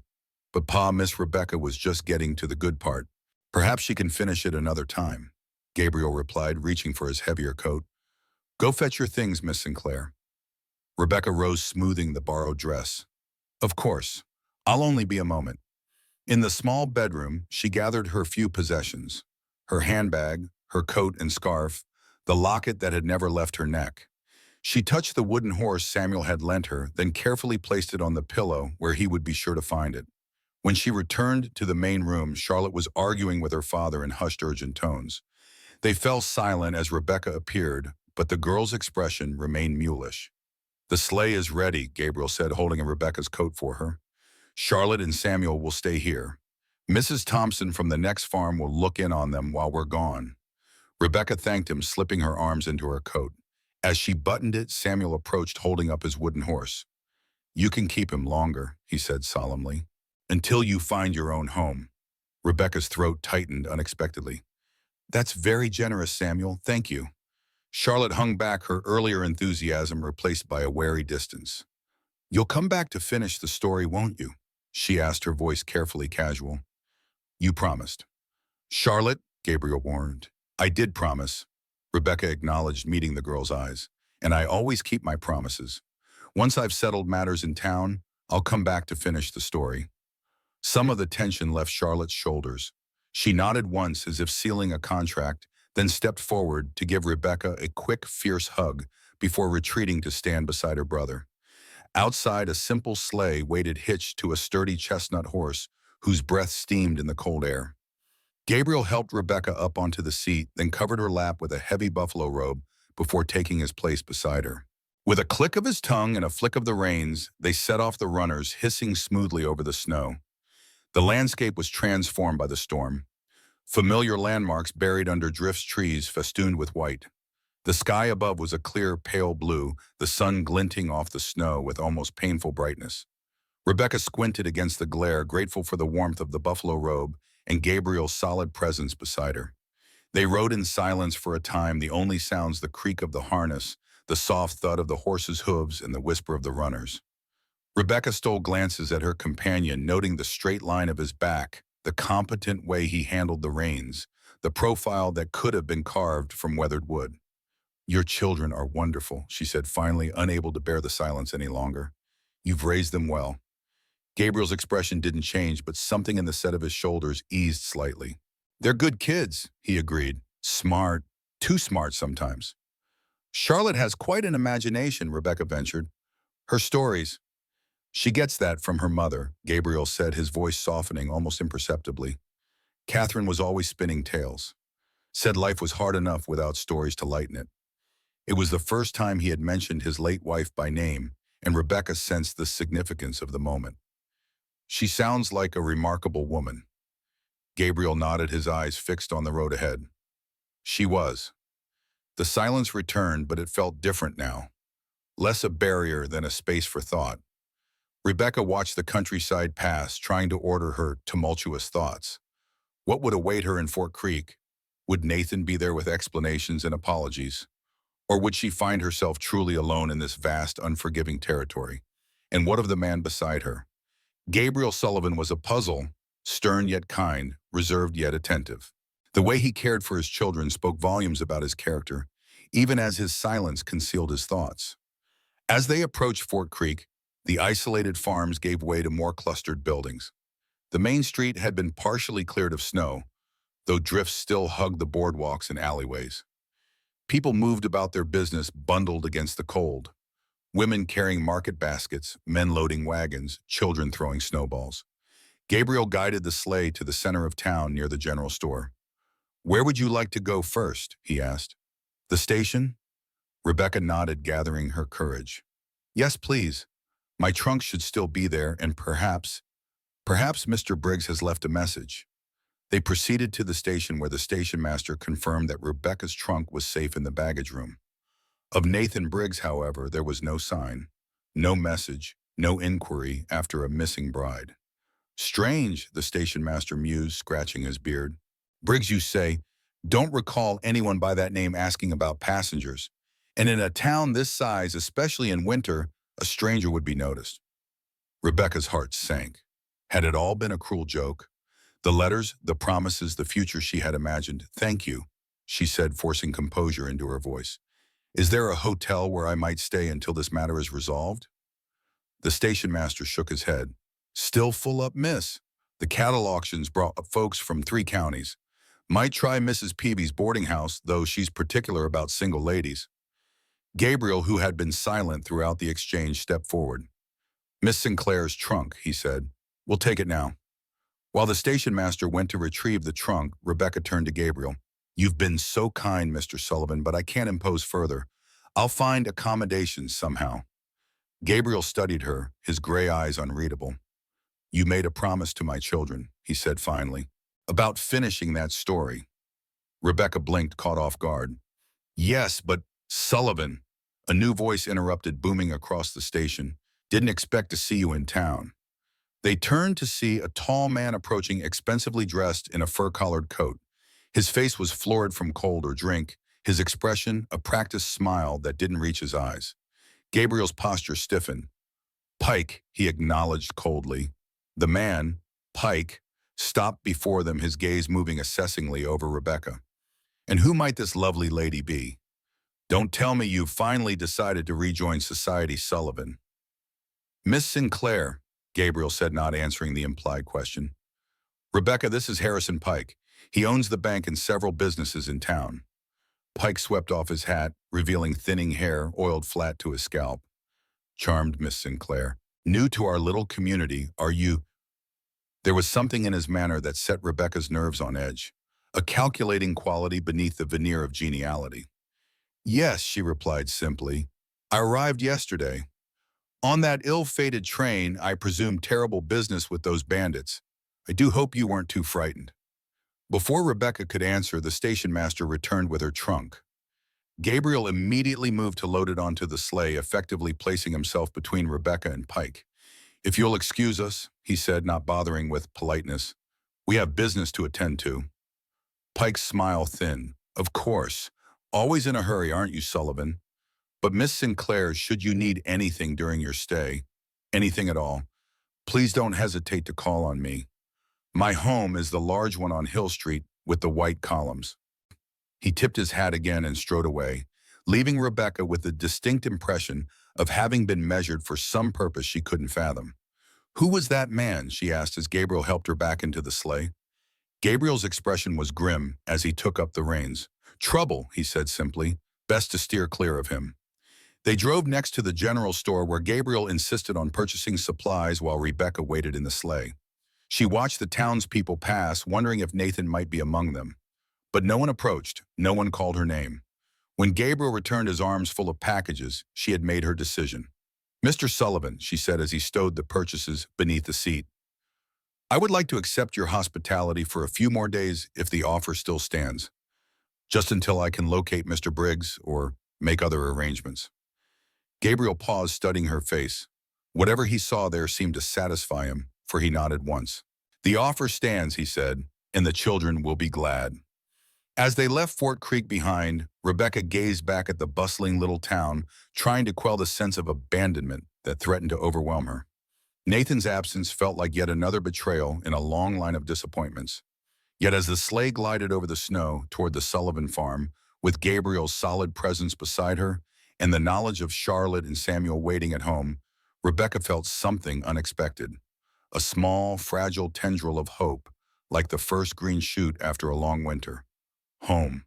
But Pa, Miss Rebecca was just getting to the good part. Perhaps she can finish it another time, Gabriel replied, reaching for his heavier coat. Go fetch your things, Miss Sinclair. Rebecca rose, smoothing the borrowed dress. Of course. I'll only be a moment. In the small bedroom, she gathered her few possessions. Her handbag, her coat and scarf, the locket that had never left her neck. She touched the wooden horse Samuel had lent her, then carefully placed it on the pillow where he would be sure to find it. When she returned to the main room, Charlotte was arguing with her father in hushed, urgent tones. They fell silent as Rebecca appeared, but the girl's expression remained mulish. The sleigh is ready, Gabriel said, holding Rebecca's coat for her. Charlotte and Samuel will stay here. Mrs. Thompson from the next farm will look in on them while we're gone. Rebecca thanked him, slipping her arms into her coat. As she buttoned it, Samuel approached, holding up his wooden horse. You can keep him longer, he said solemnly, until you find your own home. Rebecca's throat tightened unexpectedly. That's very generous, Samuel. Thank you. Charlotte hung back, her earlier enthusiasm replaced by a wary distance. You'll come back to finish the story, won't you? She asked, her voice carefully casual. You promised. Charlotte, Gabriel warned. I did promise. Rebecca acknowledged, meeting the girl's eyes. And I always keep my promises. Once I've settled matters in town, I'll come back to finish the story. Some of the tension left Charlotte's shoulders. She nodded once as if sealing a contract, then stepped forward to give Rebecca a quick, fierce hug before retreating to stand beside her brother. Outside, a simple sleigh waited hitched to a sturdy chestnut horse whose breath steamed in the cold air. Gabriel helped Rebecca up onto the seat, then covered her lap with a heavy buffalo robe before taking his place beside her. With a click of his tongue and a flick of the reins, they set off the runners, hissing smoothly over the snow. The landscape was transformed by the storm. Familiar landmarks buried under drifts, trees festooned with white. The sky above was a clear, pale blue, the sun glinting off the snow with almost painful brightness. Rebecca squinted against the glare, grateful for the warmth of the buffalo robe and Gabriel's solid presence beside her. They rode in silence for a time, the only sounds the creak of the harness, the soft thud of the horse's hooves, and the whisper of the runners. Rebecca stole glances at her companion, noting the straight line of his back, the competent way he handled the reins, the profile that could have been carved from weathered wood. Your children are wonderful, she said, finally, unable to bear the silence any longer. You've raised them well. Gabriel's expression didn't change, but something in the set of his shoulders eased slightly. They're good kids, he agreed. Smart, too smart sometimes. Charlotte has quite an imagination, Rebecca ventured. Her stories. She gets that from her mother, Gabriel said, his voice softening almost imperceptibly. Catherine was always spinning tales. Said life was hard enough without stories to lighten it. It was the first time he had mentioned his late wife by name, and Rebecca sensed the significance of the moment. She sounds like a remarkable woman. Gabriel nodded, his eyes fixed on the road ahead. She was. The silence returned, but it felt different now. Less a barrier than a space for thought. Rebecca watched the countryside pass, trying to order her tumultuous thoughts. What would await her in Fort Creek? Would Nathan be there with explanations and apologies? Or would she find herself truly alone in this vast, unforgiving territory? And what of the man beside her? Gabriel Sullivan was a puzzle, stern yet kind, reserved yet attentive. The way he cared for his children spoke volumes about his character, even as his silence concealed his thoughts. As they approached Fort Creek, the isolated farms gave way to more clustered buildings. The main street had been partially cleared of snow, though drifts still hugged the boardwalks and alleyways. People moved about their business, bundled against the cold. Women carrying market baskets, men loading wagons, children throwing snowballs. Gabriel guided the sleigh to the center of town near the general store. Where would you like to go first? He asked. The station? Rebecca nodded, gathering her courage. Yes, please. My trunk should still be there, and perhaps Mr. Briggs has left a message. They proceeded to the station, where the station master confirmed that Rebecca's trunk was safe in the baggage room. Of Nathan Briggs, however, there was no sign, no message, no inquiry after a missing bride. Strange, the station master mused, scratching his beard. Briggs, you say? Don't recall anyone by that name asking about passengers. And in a town this size, especially in winter, a stranger would be noticed. Rebecca's heart sank. Had it all been a cruel joke? The letters, the promises, the future she had imagined. Thank you, she said, forcing composure into her voice. Is there a hotel where I might stay until this matter is resolved? The station master shook his head. Still full up, miss. The cattle auctions brought up folks from 3 counties. Might try Mrs. Peavy's boarding house, though she's particular about single ladies. Gabriel, who had been silent throughout the exchange, stepped forward. Miss Sinclair's trunk, he said. We'll take it now. While the station master went to retrieve the trunk, Rebecca turned to Gabriel. You've been so kind, Mr. Sullivan, but I can't impose further. I'll find accommodations somehow. Gabriel studied her, his gray eyes unreadable. You made a promise to my children, he said finally, about finishing that story. Rebecca blinked, caught off guard. Yes, but Sullivan, a new voice interrupted, booming across the station. Didn't expect to see you in town. They turned to see a tall man approaching, expensively dressed in a fur-collared coat. His face was florid from cold or drink, his expression a practiced smile that didn't reach his eyes. Gabriel's posture stiffened. Pike, he acknowledged coldly. The man, Pike, stopped before them, his gaze moving assessingly over Rebecca. And who might this lovely lady be? Don't tell me you've finally decided to rejoin society, Sullivan. Miss Sinclair, Gabriel said, not answering the implied question. Rebecca, this is Harrison Pike. He owns the bank and several businesses in town. Pike swept off his hat, revealing thinning hair oiled flat to his scalp. Charmed Miss Sinclair. New to our little community, are you? There was something in his manner that set Rebecca's nerves on edge, a calculating quality beneath the veneer of geniality. Yes, she replied simply. I arrived yesterday. On that ill-fated train, I presume terrible business with those bandits. I do hope you weren't too frightened. Before Rebecca could answer, the station master returned with her trunk. Gabriel immediately moved to load it onto the sleigh, effectively placing himself between Rebecca and Pike. If you'll excuse us, he said, not bothering with politeness. We have business to attend to. Pike's smile thinned. Of course. Always in a hurry, aren't you, Sullivan? But Miss Sinclair, should you need anything during your stay, anything at all, please don't hesitate to call on me. My home is the large one on Hill Street with the white columns. He tipped his hat again and strode away, leaving Rebecca with the distinct impression of having been measured for some purpose she couldn't fathom. Who was that man, she asked as Gabriel helped her back into the sleigh. Gabriel's expression was grim as he took up the reins. Trouble, he said simply. Best to steer clear of him. They drove next to the general store where Gabriel insisted on purchasing supplies while Rebecca waited in the sleigh. She watched the townspeople pass, wondering if Nathan might be among them. But no one approached, no one called her name. When Gabriel returned, his arms full of packages, she had made her decision. Mr. Sullivan, she said as he stowed the purchases beneath the seat. I would like to accept your hospitality for a few more days if the offer still stands. Just until I can locate Mr. Briggs or make other arrangements. Gabriel paused, studying her face. Whatever he saw there seemed to satisfy him, for he nodded once. The offer stands, he said, and the children will be glad. As they left Fort Creek behind, Rebecca gazed back at the bustling little town, trying to quell the sense of abandonment that threatened to overwhelm her. Nathan's absence felt like yet another betrayal in a long line of disappointments. Yet as the sleigh glided over the snow toward the Sullivan farm, with Gabriel's solid presence beside her, and the knowledge of Charlotte and Samuel waiting at home, Rebecca felt something unexpected. A small, fragile tendril of hope, like the first green shoot after a long winter. Home.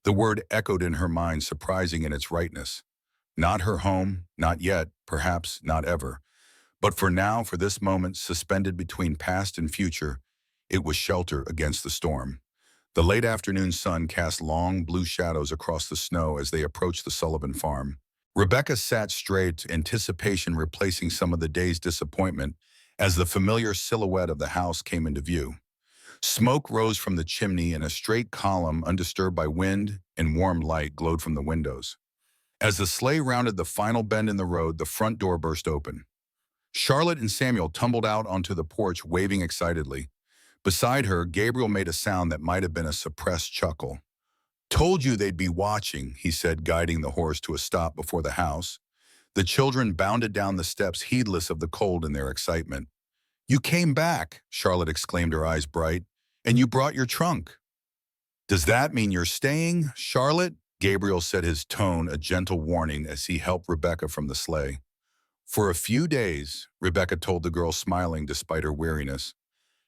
The word echoed in her mind, surprising in its rightness. Not her home, not yet, perhaps not ever. But for now, for this moment, suspended between past and future, it was shelter against the storm. The late afternoon sun cast long blue shadows across the snow as they approached the Sullivan farm. Rebecca sat straight, anticipation replacing some of the day's disappointment as the familiar silhouette of the house came into view. Smoke rose from the chimney in a straight column, undisturbed by wind, and warm light glowed from the windows. As the sleigh rounded the final bend in the road, the front door burst open. Charlotte and Samuel tumbled out onto the porch, waving excitedly. Beside her, Gabriel made a sound that might have been a suppressed chuckle. Told you they'd be watching, he said, guiding the horse to a stop before the house. The children bounded down the steps, heedless of the cold in their excitement. You came back, Charlotte exclaimed, her eyes bright, and you brought your trunk. Does that mean you're staying, Charlotte? Gabriel said, his tone a gentle warning as he helped Rebecca from the sleigh. For a few days, Rebecca told the girl, smiling despite her weariness.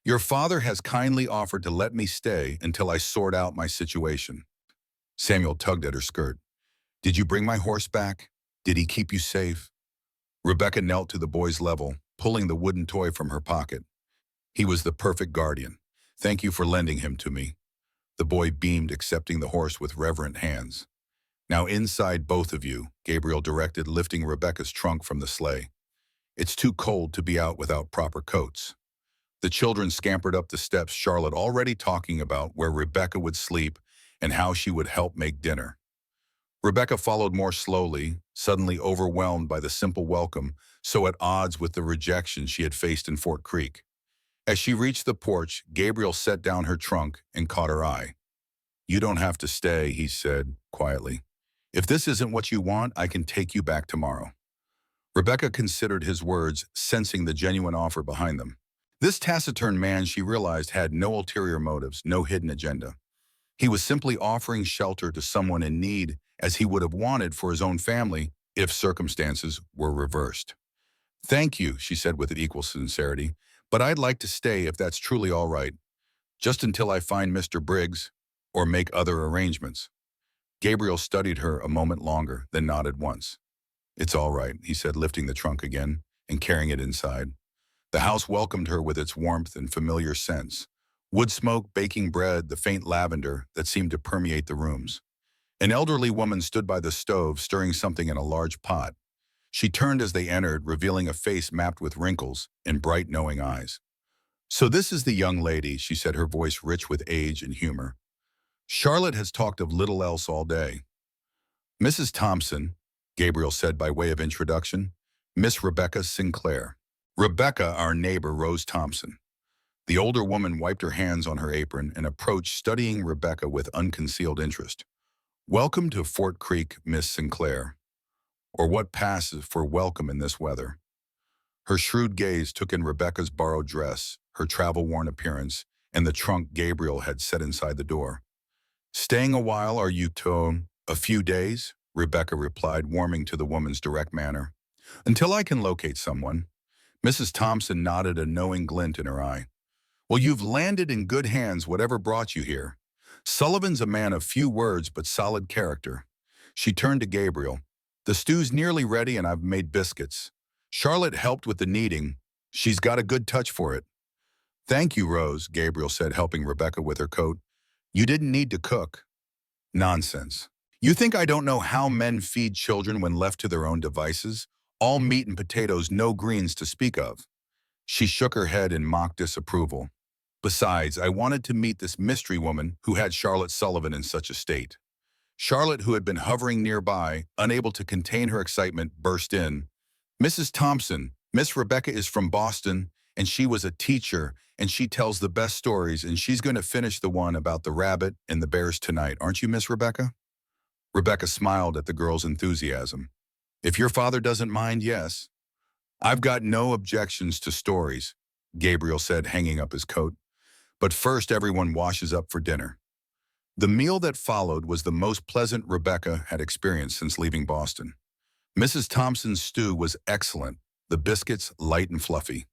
Your father has kindly offered to let me stay until I sort out my situation. Samuel tugged at her skirt. Did you bring my horse back? Did he keep you safe? Rebecca knelt to the boy's level, pulling the wooden toy from her pocket. He was the perfect guardian. Thank you for lending him to me. The boy beamed, accepting the horse with reverent hands. Now inside, both of you, Gabriel directed, lifting Rebecca's trunk from the sleigh. It's too cold to be out without proper coats. The children scampered up the steps, Charlotte already talking about where Rebecca would sleep and how she would help make dinner. Rebecca followed more slowly, suddenly overwhelmed by the simple welcome, so at odds with the rejection she had faced in Fort Creek. As she reached the porch, Gabriel set down her trunk and caught her eye. You don't have to stay, he said quietly. If this isn't what you want, I can take you back tomorrow. Rebecca considered his words, sensing the genuine offer behind them. This taciturn man, she realized, had no ulterior motives, no hidden agenda. He was simply offering shelter to someone in need, as he would have wanted for his own family if circumstances were reversed. Thank you, she said with equal sincerity, but I'd like to stay if that's truly all right, just until I find Mr. Briggs or make other arrangements. Gabriel studied her a moment longer, then nodded once. It's all right, he said, lifting the trunk again and carrying it inside. The house welcomed her with its warmth and familiar scents. Wood smoke, baking bread, the faint lavender that seemed to permeate the rooms. An elderly woman stood by the stove, stirring something in a large pot. She turned as they entered, revealing a face mapped with wrinkles and bright, knowing eyes. So this is the young lady, she said, her voice rich with age and humor. Charlotte has talked of little else all day. Mrs. Thompson, Gabriel said by way of introduction, Miss Rebecca Sinclair. Rebecca, our neighbor, Rose Thompson. The older woman wiped her hands on her apron and approached, studying Rebecca with unconcealed interest. Welcome to Fort Creek, Miss Sinclair. Or what passes for welcome in this weather? Her shrewd gaze took in Rebecca's borrowed dress, her travel-worn appearance, and the trunk Gabriel had set inside the door. Staying a while, are you, Tone? A few days? Rebecca replied, warming to the woman's direct manner. Until I can locate someone. Mrs. Thompson nodded, a knowing glint in her eye. Well, you've landed in good hands, whatever brought you here. Sullivan's a man of few words but solid character. She turned to Gabriel. The stew's nearly ready and I've made biscuits. Charlotte helped with the kneading. She's got a good touch for it. Thank you, Rose, Gabriel said, helping Rebecca with her coat. You didn't need to cook. Nonsense. You think I don't know how men feed children when left to their own devices? All meat and potatoes, no greens to speak of. She shook her head in mock disapproval. Besides, I wanted to meet this mystery woman who had Charlotte Sullivan in such a state. Charlotte, who had been hovering nearby, unable to contain her excitement, burst in. Mrs. Thompson, Miss Rebecca is from Boston, and she was a teacher, and she tells the best stories, and she's going to finish the one about the rabbit and the bears tonight. Aren't you, Miss Rebecca? Rebecca smiled at the girl's enthusiasm. If your father doesn't mind, yes. I've got no objections to stories, Gabriel said, hanging up his coat. But first, everyone washes up for dinner. The meal that followed was the most pleasant Rebecca had experienced since leaving Boston. Mrs. Thompson's stew was excellent, the biscuits light and fluffy.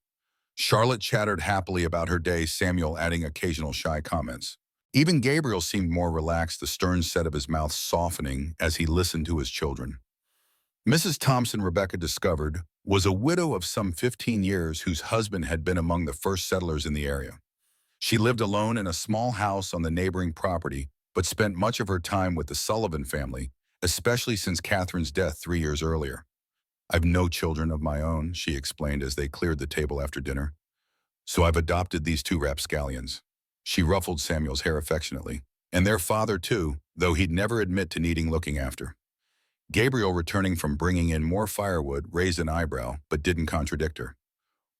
Charlotte chattered happily about her day, Samuel adding occasional shy comments. Even Gabriel seemed more relaxed, the stern set of his mouth softening as he listened to his children. Mrs. Thompson, Rebecca discovered, was a widow of some 15 years whose husband had been among the first settlers in the area. She lived alone in a small house on the neighboring property, but spent much of her time with the Sullivan family, especially since Catherine's death 3 years earlier. I've no children of my own, she explained as they cleared the table after dinner. So I've adopted these 2 rapscallions. She ruffled Samuel's hair affectionately. And their father, too, though he'd never admit to needing looking after. Gabriel, returning from bringing in more firewood, raised an eyebrow, but didn't contradict her.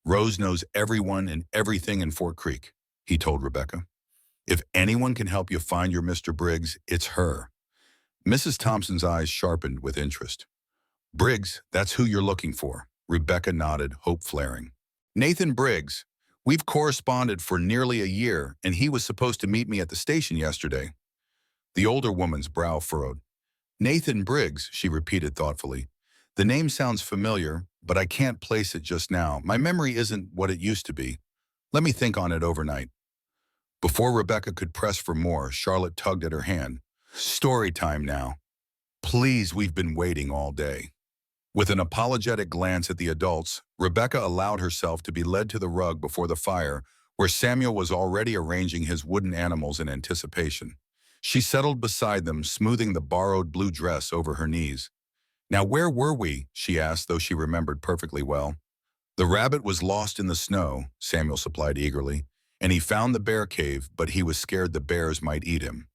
Rose knows everyone and everything in Fort Creek, he told Rebecca. If anyone can help you find your Mr. Briggs, it's her. Mrs. Thompson's eyes sharpened with interest. Briggs, that's who you're looking for. Rebecca nodded, hope flaring. Nathan Briggs. We've corresponded for nearly a year, and he was supposed to meet me at the station yesterday. The older woman's brow furrowed. Nathan Briggs, she repeated thoughtfully. The name sounds familiar, but I can't place it just now. My memory isn't what it used to be. Let me think on it overnight. Before Rebecca could press for more, Charlotte tugged at her hand. Story time now. Please, we've been waiting all day. With an apologetic glance at the adults, Rebecca allowed herself to be led to the rug before the fire, where Samuel was already arranging his wooden animals in anticipation. She settled beside them, smoothing the borrowed blue dress over her knees. Now where were we? She asked, though she remembered perfectly well. The rabbit was lost in the snow, Samuel supplied eagerly, and he found the bear cave, but he was scared the bears might eat him.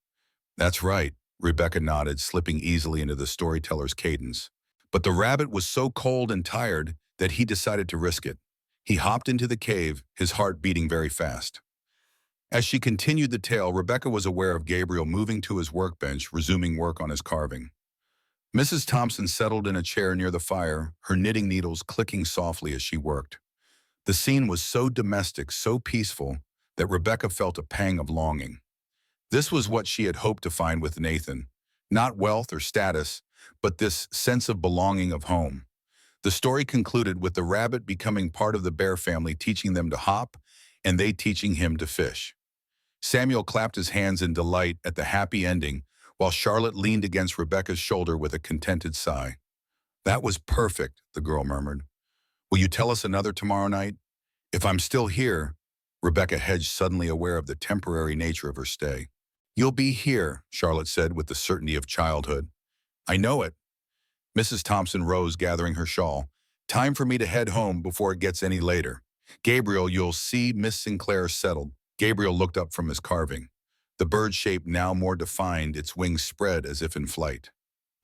That's right, Rebecca nodded, slipping easily into the storyteller's cadence. But the rabbit was so cold and tired that he decided to risk it. He hopped into the cave, his heart beating very fast. As she continued the tale, Rebecca was aware of Gabriel moving to his workbench, resuming work on his carving. Mrs. Thompson settled in a chair near the fire, her knitting needles clicking softly as she worked. The scene was so domestic, so peaceful, that Rebecca felt a pang of longing. This was what she had hoped to find with Nathan. Not wealth or status, but this sense of belonging of home. The story concluded with the rabbit becoming part of the bear family, teaching them to hop, and they teaching him to fish. Samuel clapped his hands in delight at the happy ending, while Charlotte leaned against Rebecca's shoulder with a contented sigh. That was perfect, the girl murmured. Will you tell us another tomorrow night? If I'm still here, Rebecca hedged, suddenly aware of the temporary nature of her stay. You'll be here, Charlotte said with the certainty of childhood. I know it. Mrs. Thompson rose, gathering her shawl. Time for me to head home before it gets any later. Gabriel, you'll see Miss Sinclair settled. Gabriel looked up from his carving. The bird shape now more defined, its wings spread as if in flight.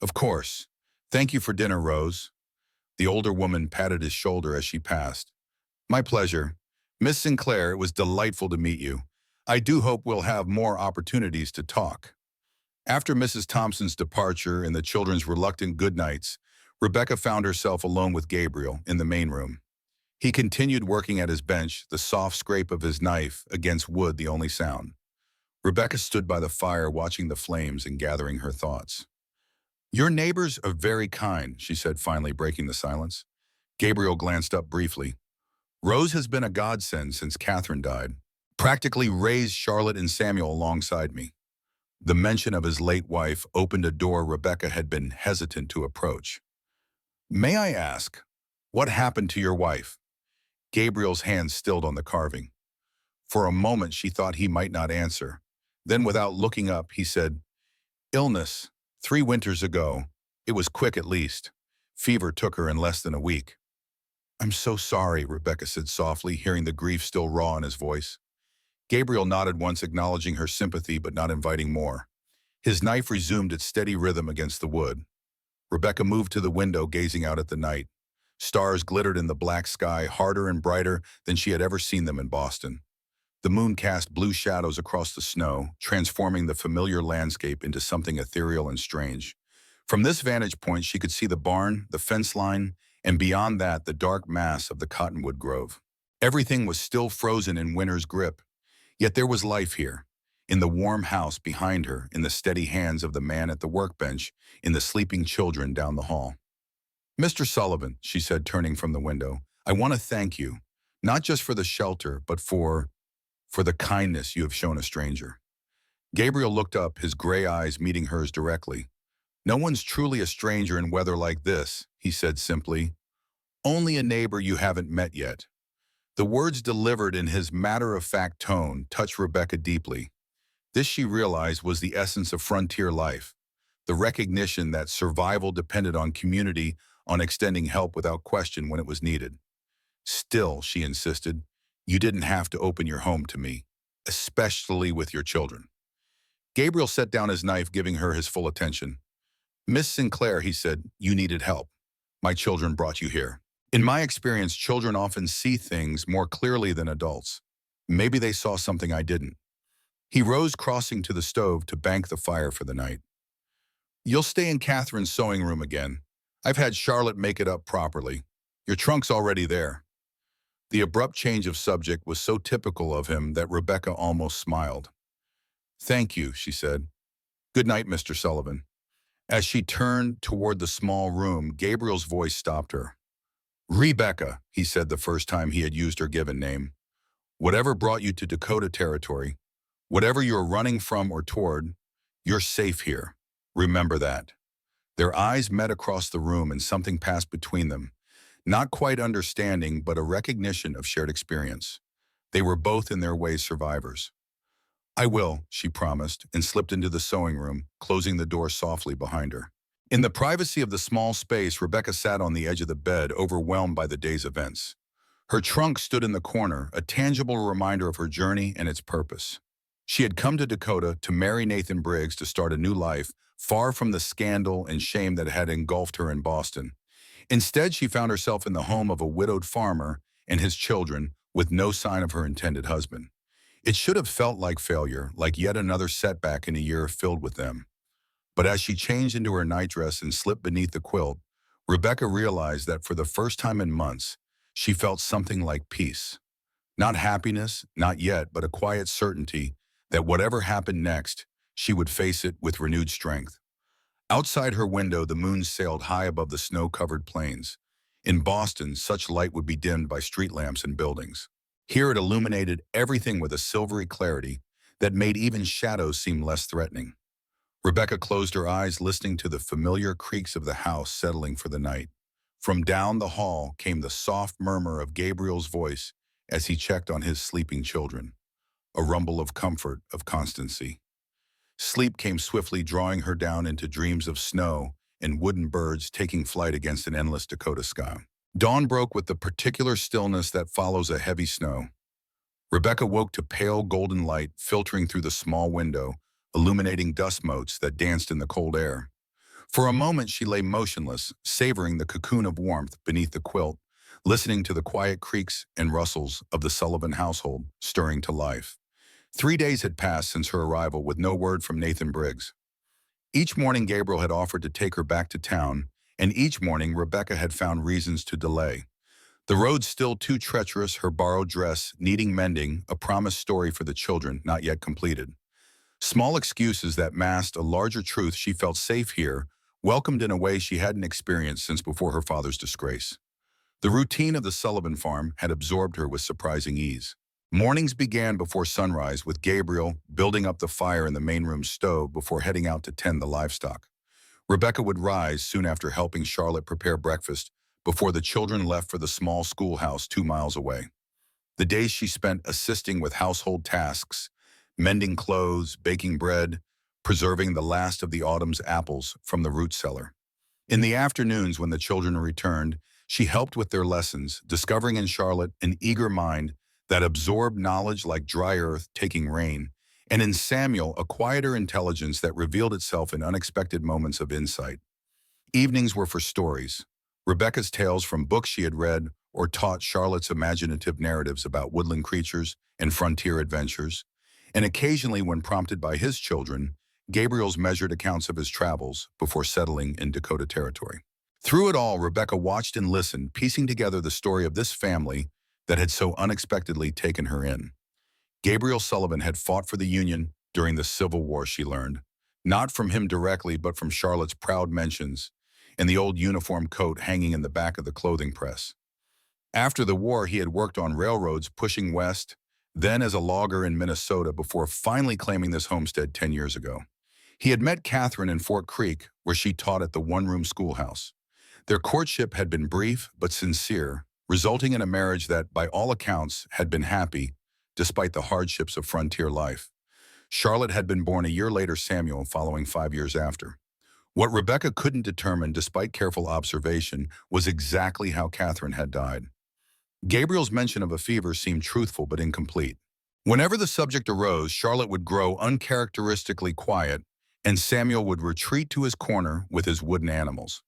Of course. Thank you for dinner, Rose. The older woman patted his shoulder as she passed. My pleasure. Miss Sinclair, it was delightful to meet you. I do hope we'll have more opportunities to talk. After Mrs. Thompson's departure and the children's reluctant goodnights, Rebecca found herself alone with Gabriel in the main room. He continued working at his bench, the soft scrape of his knife against wood the only sound. Rebecca stood by the fire watching the flames and gathering her thoughts. Your neighbors are very kind, she said, finally breaking the silence. Gabriel glanced up briefly. Rose has been a godsend since Catherine died. Practically raised Charlotte and Samuel alongside me. The mention of his late wife opened a door Rebecca had been hesitant to approach. May I ask, what happened to your wife? Gabriel's hand stilled on the carving. For a moment she thought he might not answer. Then without looking up, he said, Illness. 3 winters ago. It was quick at least. Fever took her in less than a week. I'm so sorry, Rebecca said softly, hearing the grief still raw in his voice. Gabriel nodded once, acknowledging her sympathy but not inviting more. His knife resumed its steady rhythm against the wood. Rebecca moved to the window, gazing out at the night. Stars glittered in the black sky, harder and brighter than she had ever seen them in Boston. The moon cast blue shadows across the snow, transforming the familiar landscape into something ethereal and strange. From this vantage point, she could see the barn, the fence line, and beyond that, the dark mass of the cottonwood grove. Everything was still frozen in winter's grip. Yet there was life here, in the warm house behind her, in the steady hands of the man at the workbench, in the sleeping children down the hall. Mr. Sullivan, she said, turning from the window, I want to thank you, not just for the shelter, but for the kindness you have shown a stranger. Gabriel looked up, his gray eyes meeting hers directly. No one's truly a stranger in weather like this, he said simply. Only a neighbor you haven't met yet. The words delivered in his matter-of-fact tone touched Rebecca deeply. This, she realized, was the essence of frontier life, the recognition that survival depended on community, on extending help without question when it was needed. Still, she insisted, you didn't have to open your home to me, especially with your children. Gabriel set down his knife, giving her his full attention. Miss Sinclair, he said, you needed help. My children brought you here. In my experience, children often see things more clearly than adults. Maybe they saw something I didn't. He rose, crossing to the stove to bank the fire for the night. "You'll stay in Catherine's sewing room again. I've had Charlotte make it up properly. Your trunk's already there." The abrupt change of subject was so typical of him that Rebecca almost smiled. "Thank you," she said. "Good night, Mr. Sullivan." As she turned toward the small room, Gabriel's voice stopped her. "Rebecca," he said the first time he had used her given name. "Whatever brought you to Dakota territory, whatever you're running from or toward, you're safe here. Remember that." Their eyes met across the room and something passed between them. Not quite understanding, but a recognition of shared experience. They were both in their ways survivors. "I will," she promised, and slipped into the sewing room, closing the door softly behind her. In the privacy of the small space, Rebecca sat on the edge of the bed, overwhelmed by the day's events. Her trunk stood in the corner, a tangible reminder of her journey and its purpose. She had come to Dakota to marry Nathan Briggs to start a new life, far from the scandal and shame that had engulfed her in Boston. Instead, she found herself in the home of a widowed farmer and his children, with no sign of her intended husband. It should have felt like failure, like yet another setback in a year filled with them. But as she changed into her nightdress and slipped beneath the quilt, Rebecca realized that for the first time in months, she felt something like peace. Not happiness, not yet, but a quiet certainty that whatever happened next, she would face it with renewed strength. Outside her window, the moon sailed high above the snow-covered plains. In Boston, such light would be dimmed by street lamps and buildings. Here it illuminated everything with a silvery clarity that made even shadows seem less threatening. Rebecca closed her eyes, listening to the familiar creaks of the house settling for the night. From down the hall came the soft murmur of Gabriel's voice as he checked on his sleeping children, a rumble of comfort, of constancy. Sleep came swiftly, drawing her down into dreams of snow and wooden birds taking flight against an endless Dakota sky. Dawn broke with the particular stillness that follows a heavy snow. Rebecca woke to pale golden light filtering through the small window, illuminating dust motes that danced in the cold air. For a moment she lay motionless, savoring the cocoon of warmth beneath the quilt, listening to the quiet creaks and rustles of the Sullivan household stirring to life. 3 days had passed since her arrival with no word from Nathan Briggs. Each morning Gabriel had offered to take her back to town, and each morning Rebecca had found reasons to delay. The road still too treacherous, her borrowed dress needing mending, a promised story for the children not yet completed. Small excuses that masked a larger truth: she felt safe here, welcomed in a way she hadn't experienced since before her father's disgrace. The routine of the Sullivan farm had absorbed her with surprising ease. Mornings began before sunrise, with Gabriel building up the fire in the main room stove before heading out to tend the livestock. Rebecca would rise soon after, helping Charlotte prepare breakfast before the children left for the small schoolhouse 2 miles away. The days she spent assisting with household tasks, mending clothes, baking bread, preserving the last of the autumn's apples from the root cellar. In the afternoons, when the children returned, she helped with their lessons, discovering in Charlotte an eager mind that absorbed knowledge like dry earth taking rain, and in Samuel a quieter intelligence that revealed itself in unexpected moments of insight. Evenings were for stories, Rebecca's tales from books she had read, or taught Charlotte's imaginative narratives about woodland creatures and frontier adventures, and occasionally, when prompted by his children, Gabriel's measured accounts of his travels before settling in Dakota territory. Through it all, Rebecca watched and listened, piecing together the story of this family that had so unexpectedly taken her in. Gabriel Sullivan had fought for the Union during the Civil War, she learned, not from him directly, but from Charlotte's proud mentions and the old uniform coat hanging in the back of the clothing press. After the war, he had worked on railroads pushing west, then as a logger in Minnesota, before finally claiming this homestead 10 years ago. He had met Catherine in Fort Creek, where she taught at the one-room schoolhouse. Their courtship had been brief but sincere, resulting in a marriage that, by all accounts, had been happy, despite the hardships of frontier life. Charlotte had been born a year later, Samuel following 5 years after. What Rebecca couldn't determine, despite careful observation, was exactly how Catherine had died. Gabriel's mention of a fever seemed truthful but incomplete. Whenever the subject arose, Charlotte would grow uncharacteristically quiet, and Samuel would retreat to his corner with his wooden animals.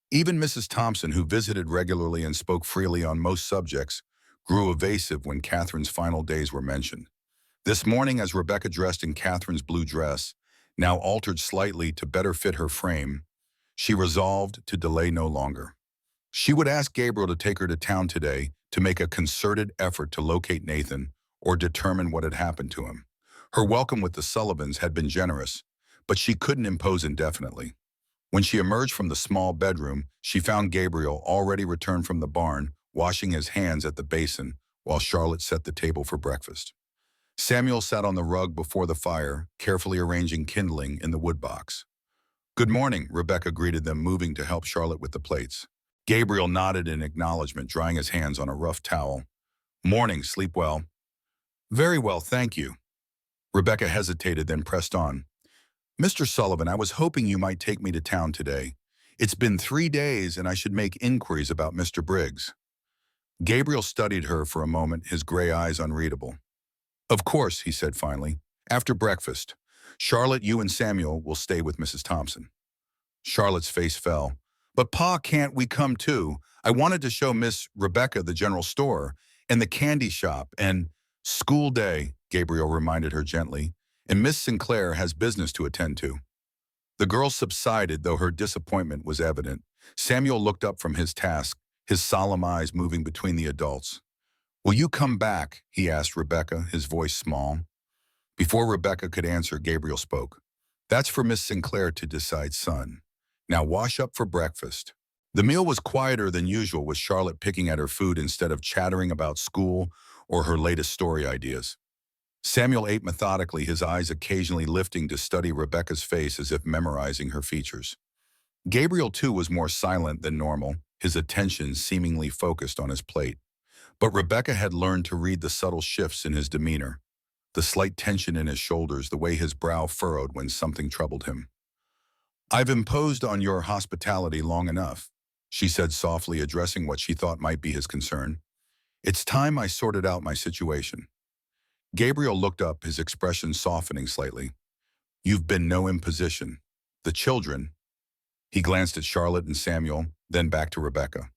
Even Mrs. Thompson, who visited regularly and spoke freely on most subjects, grew evasive when Catherine's final days were mentioned. This morning, as Rebecca dressed in Catherine's blue dress, now altered slightly to better fit her frame, she resolved to delay no longer. She would ask Gabriel to take her to town today to make a concerted effort to locate Nathan or determine what had happened to him. Her welcome with the Sullivans had been generous, but she couldn't impose indefinitely. When she emerged from the small bedroom, she found Gabriel already returned from the barn, washing his hands at the basin while Charlotte set the table for breakfast. Samuel sat on the rug before the fire, carefully arranging kindling in the wood box. "Good morning," Rebecca greeted them, moving to help Charlotte with the plates. Gabriel nodded in acknowledgement, drying his hands on a rough towel. "Morning, sleep well?" "Very well, thank you." Rebecca hesitated, then pressed on. "Mr. Sullivan, I was hoping you might take me to town today. It's been 3 days and I should make inquiries about Mr. Briggs." Gabriel studied her for a moment, his gray eyes unreadable. "Of course," he said finally. "After breakfast. Charlotte, you and Samuel will stay with Mrs. Thompson." Charlotte's face fell. "But Pa, can't we come too? I wanted to show Miss Rebecca the general store and the candy shop and—" "School day," Gabriel reminded her gently, "and Miss Sinclair has business to attend to." The girl subsided, though her disappointment was evident. Samuel looked up from his task, his solemn eyes moving between the adults. "Will you come back?" he asked Rebecca, his voice small. Before Rebecca could answer, Gabriel spoke. "That's for Miss Sinclair to decide, son. Now wash up for breakfast." The meal was quieter than usual, with Charlotte picking at her food instead of chattering about school or her latest story ideas. Samuel ate methodically, his eyes occasionally lifting to study Rebecca's face as if memorizing her features. Gabriel, too, was more silent than normal, his attention seemingly focused on his plate. But Rebecca had learned to read the subtle shifts in his demeanor, the slight tension in his shoulders, the way his brow furrowed when something troubled him. "I've imposed on your hospitality long enough," she said softly, addressing what she thought might be his concern. "It's time I sorted out my situation." Gabriel looked up, his expression softening slightly. "You've been no imposition. The children—" He glanced at Charlotte and Samuel, then back to Rebecca.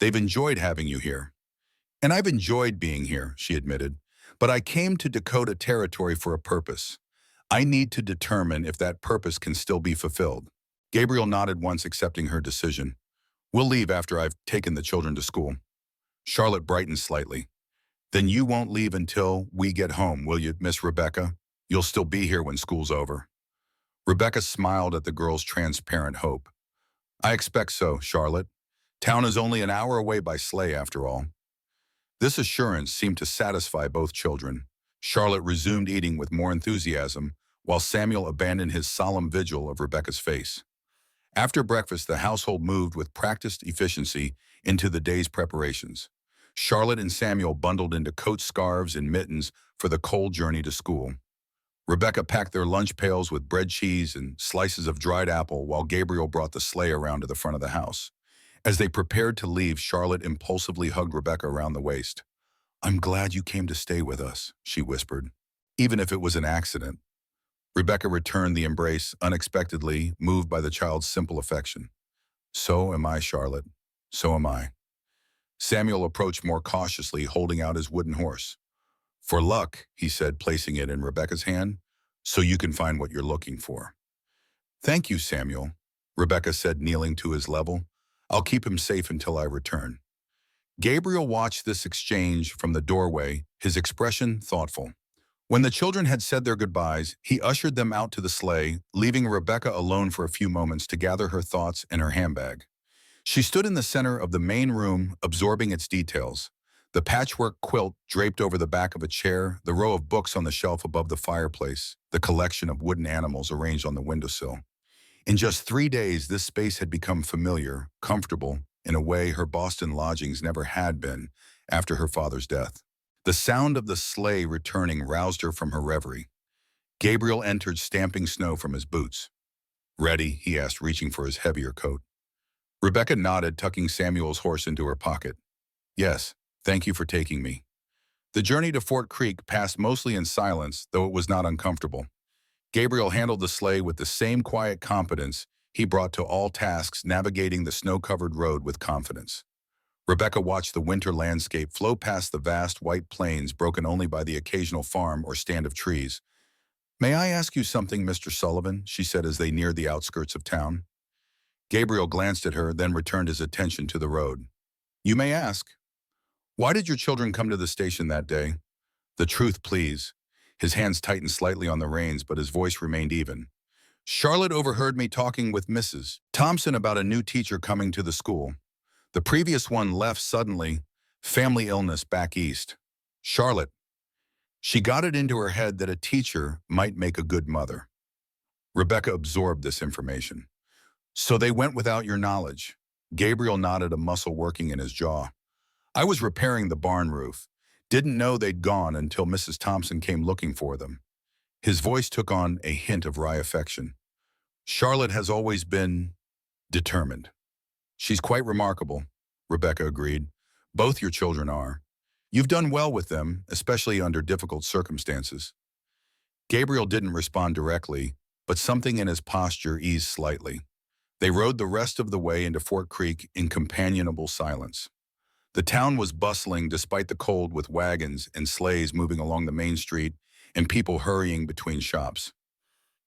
"They've enjoyed having you here." "And I've enjoyed being here," she admitted. "But I came to Dakota Territory for a purpose. I need to determine if that purpose can still be fulfilled." Gabriel nodded once, accepting her decision. "We'll leave after I've taken the children to school." Charlotte brightened slightly. "Then you won't leave until we get home, will you, Miss Rebecca? You'll still be here when school's over." Rebecca smiled at the girl's transparent hope. "I expect so, Charlotte. Town is only an hour away by sleigh, after all." This assurance seemed to satisfy both children. Charlotte resumed eating with more enthusiasm, while Samuel abandoned his solemn vigil of Rebecca's face. After breakfast, the household moved with practiced efficiency into the day's preparations. Charlotte and Samuel bundled into coats, scarves, and mittens for the cold journey to school. Rebecca packed their lunch pails with bread, cheese, and slices of dried apple, while Gabriel brought the sleigh around to the front of the house. As they prepared to leave, Charlotte impulsively hugged Rebecca around the waist. "I'm glad you came to stay with us," she whispered, "even if it was an accident." Rebecca returned the embrace unexpectedly, moved by the child's simple affection. "So am I, Charlotte. So am I." Samuel approached more cautiously, holding out his wooden horse. "For luck," he said, placing it in Rebecca's hand, "so you can find what you're looking for." "Thank you, Samuel," Rebecca said, kneeling to his level. "I'll keep him safe until I return." Gabriel watched this exchange from the doorway, his expression thoughtful. When the children had said their goodbyes, he ushered them out to the sleigh, leaving Rebecca alone for a few moments to gather her thoughts and her handbag. She stood in the center of the main room, absorbing its details. The patchwork quilt draped over the back of a chair, the row of books on the shelf above the fireplace, the collection of wooden animals arranged on the windowsill. In just 3 days, this space had become familiar, comfortable, in a way her Boston lodgings never had been after her father's death. The sound of the sleigh returning roused her from her reverie. Gabriel entered, stamping snow from his boots. "Ready?" he asked, reaching for his heavier coat. Rebecca nodded, tucking Samuel's horse into her pocket. "Yes, thank you for taking me." The journey to Fort Creek passed mostly in silence, though it was not uncomfortable. Gabriel handled the sleigh with the same quiet competence he brought to all tasks, navigating the snow-covered road with confidence. Rebecca watched the winter landscape flow past the vast white plains broken only by the occasional farm or stand of trees. "May I ask you something, Mr. Sullivan?" she said as they neared the outskirts of town. Gabriel glanced at her, then returned his attention to the road. "You may ask. Why did your children come to the station that day?" "The truth, please." His hands tightened slightly on the reins, but his voice remained even. "Charlotte overheard me talking with Mrs. Thompson about a new teacher coming to the school. The previous one left suddenly, family illness back east. Charlotte, she got it into her head that a teacher might make a good mother." Rebecca absorbed this information. "So they went without your knowledge?" Gabriel nodded, a muscle working in his jaw. "I was repairing the barn roof. Didn't know they'd gone until Mrs. Thompson came looking for them." His voice took on a hint of wry affection. "Charlotte has always been determined." "She's quite remarkable," Rebecca agreed. "Both your children are. You've done well with them, especially under difficult circumstances." Gabriel didn't respond directly, but something in his posture eased slightly. They rode the rest of the way into Fort Creek in companionable silence. The town was bustling despite the cold, with wagons and sleighs moving along the main street and people hurrying between shops.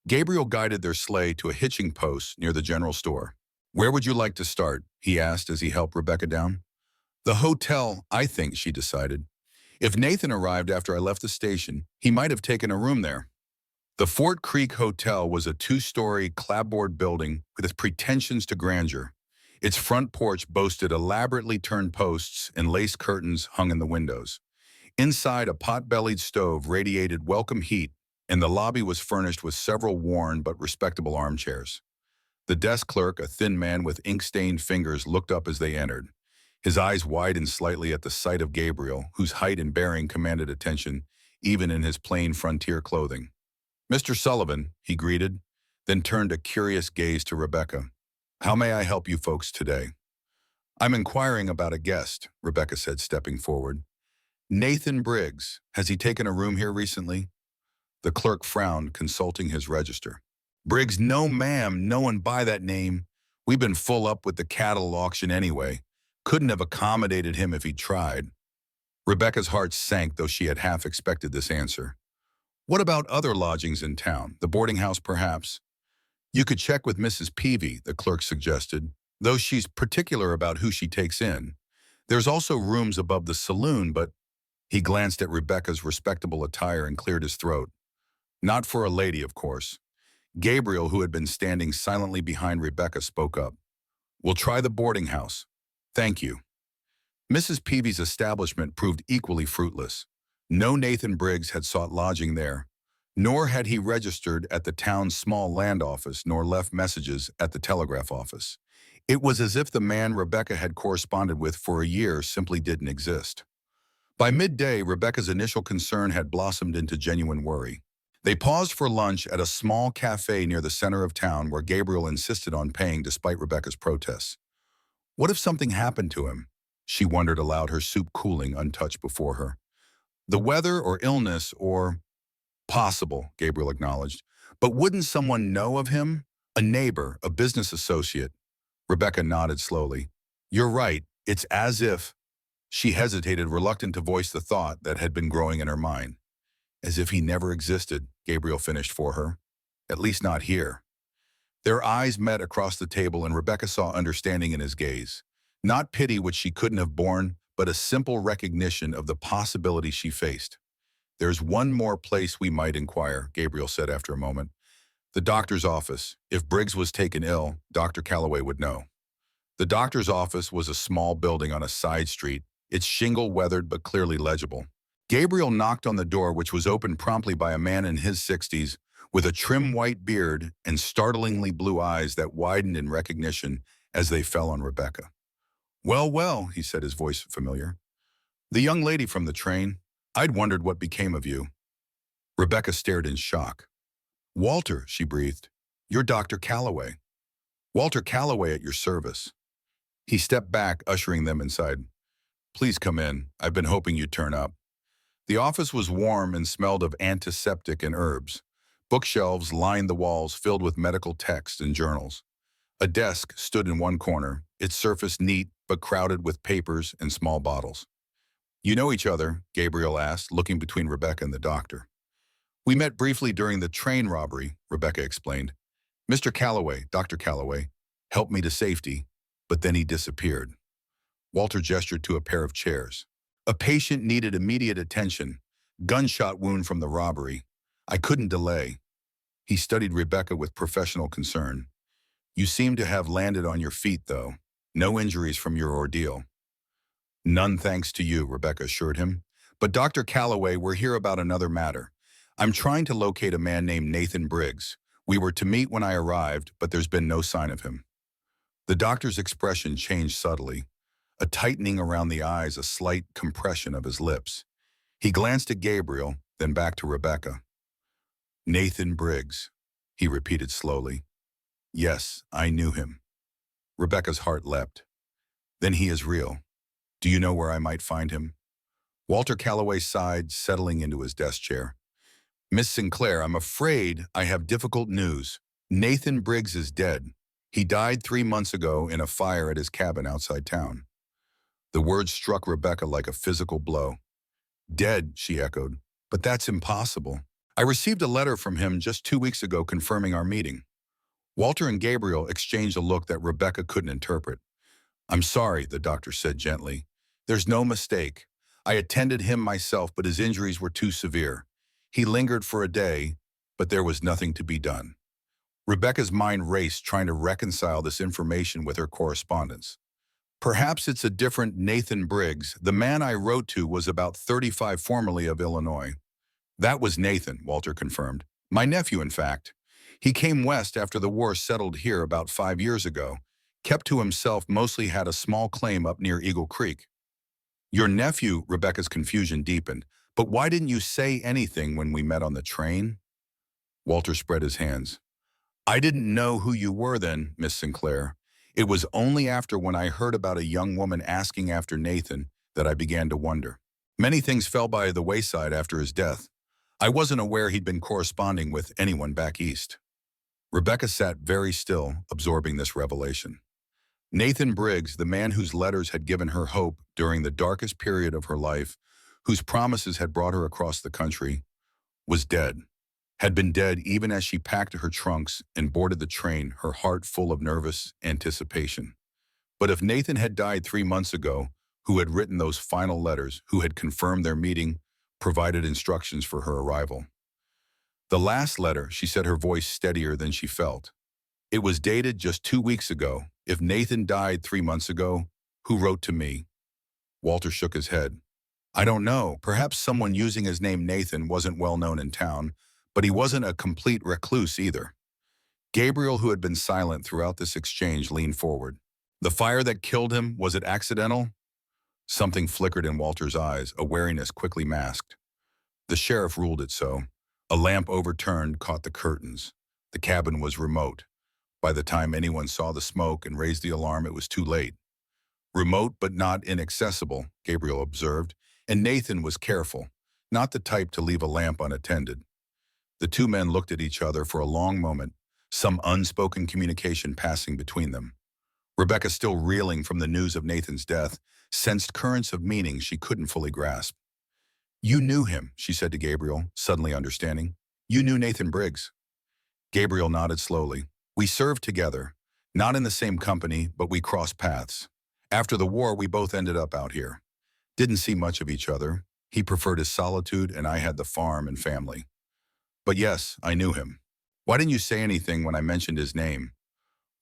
Gabriel guided their sleigh to a hitching post near the general store. "Where would you like to start?" he asked as he helped Rebecca down. "The hotel, I think," she decided. "If Nathan arrived after I left the station, he might have taken a room there." The Fort Creek Hotel was a two-story clapboard building with pretensions to grandeur. Its front porch boasted elaborately turned posts and lace curtains hung in the windows. Inside, a pot-bellied stove radiated welcome heat, and the lobby was furnished with several worn but respectable armchairs. The desk clerk, a thin man with ink-stained fingers, looked up as they entered. His eyes widened slightly at the sight of Gabriel, whose height and bearing commanded attention, even in his plain frontier clothing. "Mr. Sullivan," he greeted, then turned a curious gaze to Rebecca. "How may I help you folks today?" "I'm inquiring about a guest," Rebecca said, stepping forward. "Nathan Briggs. Has he taken a room here recently?" The clerk frowned, consulting his register. "Briggs, no ma'am, no one by that name. We've been full up with the cattle auction anyway. Couldn't have accommodated him if he tried." Rebecca's heart sank, though she had half expected this answer. "What about other lodgings in town? The boarding house, perhaps?" "You could check with Mrs. Peavy," the clerk suggested, "though she's particular about who she takes in. There's also rooms above the saloon, but—" He glanced at Rebecca's respectable attire and cleared his throat. "Not for a lady, of course." Gabriel, who had been standing silently behind Rebecca, spoke up. "We'll try the boarding house. Thank you." Mrs. Peavy's establishment proved equally fruitless. No Nathan Briggs had sought lodging there, nor had he registered at the town's small land office nor left messages at the telegraph office. It was as if the man Rebecca had corresponded with for a year simply didn't exist. By midday, Rebecca's initial concern had blossomed into genuine worry. They paused for lunch at a small cafe near the center of town where Gabriel insisted on paying despite Rebecca's protests. What if something happened to him? She wondered aloud, her soup cooling untouched before her. The weather or illness or... Possible, Gabriel acknowledged. But wouldn't someone know of him? A neighbor, a business associate. Rebecca nodded slowly. "You're right. It's as if..." She hesitated, reluctant to voice the thought that had been growing in her mind. "As if he never existed," Gabriel finished for her. "At least not here." Their eyes met across the table, and Rebecca saw understanding in his gaze. Not pity, which she couldn't have borne, but a simple recognition of the possibility she faced. "There's one more place we might inquire," Gabriel said after a moment. "The doctor's office. If Briggs was taken ill, Dr. Calloway would know." The doctor's office was a small building on a side street, its shingle weathered but clearly legible. Gabriel knocked on the door, which was opened promptly by a man in his 60s, with a trim white beard and startlingly blue eyes that widened in recognition as they fell on Rebecca. "Well, well," he said, his voice familiar. "The young lady from the train. I'd wondered what became of you." Rebecca stared in shock. "Walter," she breathed. "You're Dr. Calloway." "Walter Calloway, at your service." He stepped back, ushering them inside. "Please come in. I've been hoping you'd turn up." The office was warm and smelled of antiseptic and herbs. Bookshelves lined the walls, filled with medical texts and journals. A desk stood in one corner, its surface neat but crowded with papers and small bottles. "You know each other?" Gabriel asked, looking between Rebecca and the doctor. "We met briefly during the train robbery," Rebecca explained. "Mr. Calloway, Dr. Calloway, helped me to safety, but then he disappeared." Walter gestured to a pair of chairs. "A patient needed immediate attention. Gunshot wound from the robbery. I couldn't delay." He studied Rebecca with professional concern. "You seem to have landed on your feet, though. No injuries from your ordeal." "None thanks to you," Rebecca assured him. "But Dr. Calloway, we're here about another matter. I'm trying to locate a man named Nathan Briggs. We were to meet when I arrived, but there's been no sign of him." The doctor's expression changed subtly, a tightening around the eyes, a slight compression of his lips. He glanced at Gabriel, then back to Rebecca. "Nathan Briggs," he repeated slowly. "Yes, I knew him." Rebecca's heart leapt. "Then he is real. Do you know where I might find him?" Walter Calloway sighed, settling into his desk chair. "Miss Sinclair, I'm afraid I have difficult news. Nathan Briggs is dead. He died 3 months ago in a fire at his cabin outside town." The words struck Rebecca like a physical blow. "Dead," she echoed. "But that's impossible. I received a letter from him just 2 weeks ago confirming our meeting." Walter and Gabriel exchanged a look that Rebecca couldn't interpret. "I'm sorry," the doctor said gently. "There's no mistake. I attended him myself, but his injuries were too severe. He lingered for a day, but there was nothing to be done." Rebecca's mind raced, trying to reconcile this information with her correspondence. "Perhaps it's a different Nathan Briggs. The man I wrote to was about 35, formerly of Illinois." "That was Nathan," Walter confirmed. "My nephew, in fact. He came west after the war settled here about 5 years ago. Kept to himself, mostly had a small claim up near Eagle Creek." "Your nephew," Rebecca's confusion deepened. "But why didn't you say anything when we met on the train?" Walter spread his hands. "I didn't know who you were then, Miss Sinclair. It was only after when I heard about a young woman asking after Nathan that I began to wonder. Many things fell by the wayside after his death. I wasn't aware he'd been corresponding with anyone back east." Rebecca sat very still, absorbing this revelation. Nathan Briggs, the man whose letters had given her hope during the darkest period of her life, whose promises had brought her across the country, was dead. Had been dead even as she packed her trunks and boarded the train, her heart full of nervous anticipation. But if Nathan had died 3 months ago, who had written those final letters, who had confirmed their meeting, provided instructions for her arrival? The last letter, she said, her voice steadier than she felt. It was dated just 2 weeks ago. If Nathan died 3 months ago, who wrote to me? Walter shook his head. "I don't know. Perhaps someone using his name Nathan wasn't well known in town, but he wasn't a complete recluse either." Gabriel, who had been silent throughout this exchange, leaned forward. "The fire that killed him, was it accidental?" Something flickered in Walter's eyes, a wariness quickly masked. "The sheriff ruled it so." A lamp overturned caught the curtains. The cabin was remote. By the time anyone saw the smoke and raised the alarm, it was too late. "Remote but not inaccessible," Gabriel observed, and Nathan was careful, not the type to leave a lamp unattended. The two men looked at each other for a long moment, some unspoken communication passing between them. Rebecca, still reeling from the news of Nathan's death, sensed currents of meaning she couldn't fully grasp. "You knew him," she said to Gabriel, suddenly understanding. "You knew Nathan Briggs." Gabriel nodded slowly. "We served together, not in the same company, but we crossed paths. After the war, we both ended up out here. Didn't see much of each other. He preferred his solitude, and I had the farm and family. But yes, I knew him." "Why didn't you say anything when I mentioned his name?"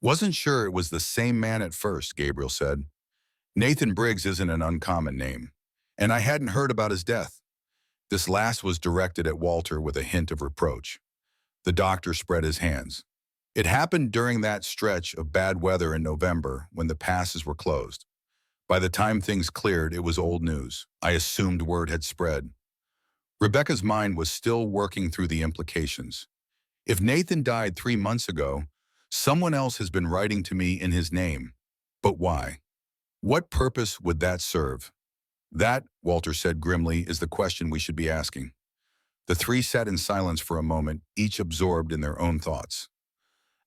"Wasn't sure it was the same man at first," Gabriel said. "Nathan Briggs isn't an uncommon name, and I hadn't heard about his death." This last was directed at Walter with a hint of reproach. The doctor spread his hands. "It happened during that stretch of bad weather in November when the passes were closed. By the time things cleared, it was old news. I assumed word had spread." Rebecca's mind was still working through the implications. If Nathan died 3 months ago, someone else has been writing to me in his name. But why? What purpose would that serve? "That," Walter said grimly, "is the question we should be asking." The three sat in silence for a moment, each absorbed in their own thoughts.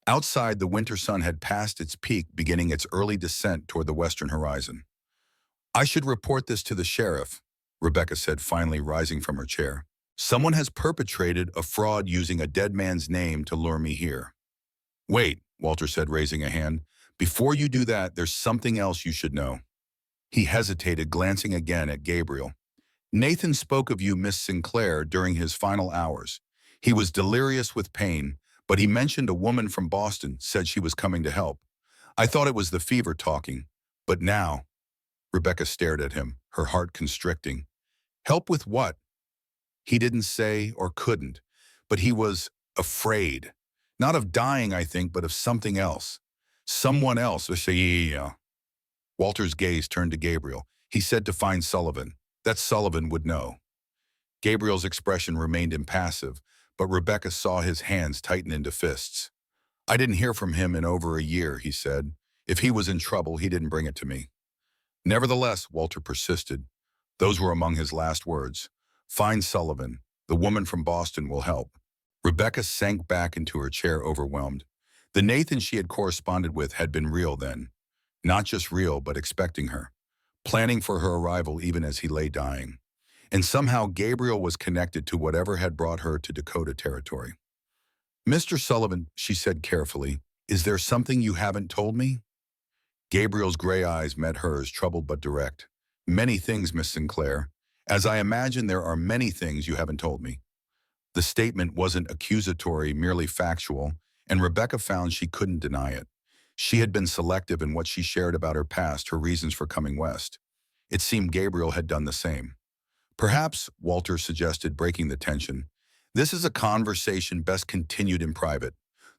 Outside, the winter sun had passed its peak, beginning its early descent toward the western horizon. I should report this to the sheriff, Rebecca said, finally rising from her chair. Someone has perpetrated a fraud using a dead man's name to lure me here. Wait, Walter said, raising a hand. Before you do that, there's something else you should know. He hesitated, glancing again at Gabriel. Nathan spoke of you, Miss Sinclair, during his final hours. He was delirious with pain, but he mentioned a woman from Boston said she was coming to help. I thought it was the fever talking, but now... Rebecca stared at him, her heart constricting. Help with what? He didn't say or couldn't, but he was afraid. Not of dying, I think, but of something else. Someone else. Walter's gaze turned to Gabriel. He said to find Sullivan. That Sullivan would know. Gabriel's expression remained impassive, but Rebecca saw his hands tighten into fists. I didn't hear from him in over a year, he said. If he was in trouble, he didn't bring it to me. Nevertheless, Walter persisted. Those were among his last words. Find Sullivan. The woman from Boston will help. Rebecca sank back into her chair, overwhelmed. The Nathan she had corresponded with had been real then. Not just real, but expecting her. Planning for her arrival even as he lay dying. And somehow Gabriel was connected to whatever had brought her to Dakota territory. Mr. Sullivan, she said carefully, is there something you haven't told me? Gabriel's gray eyes met hers, troubled but direct. Many things, Miss Sinclair. As I imagine, there are many things you haven't told me. The statement wasn't accusatory, merely factual, and Rebecca found she couldn't deny it. She had been selective in what she shared about her past, her reasons for coming west. It seemed Gabriel had done the same. Perhaps, Walter suggested, breaking the tension, this is a conversation best continued in private.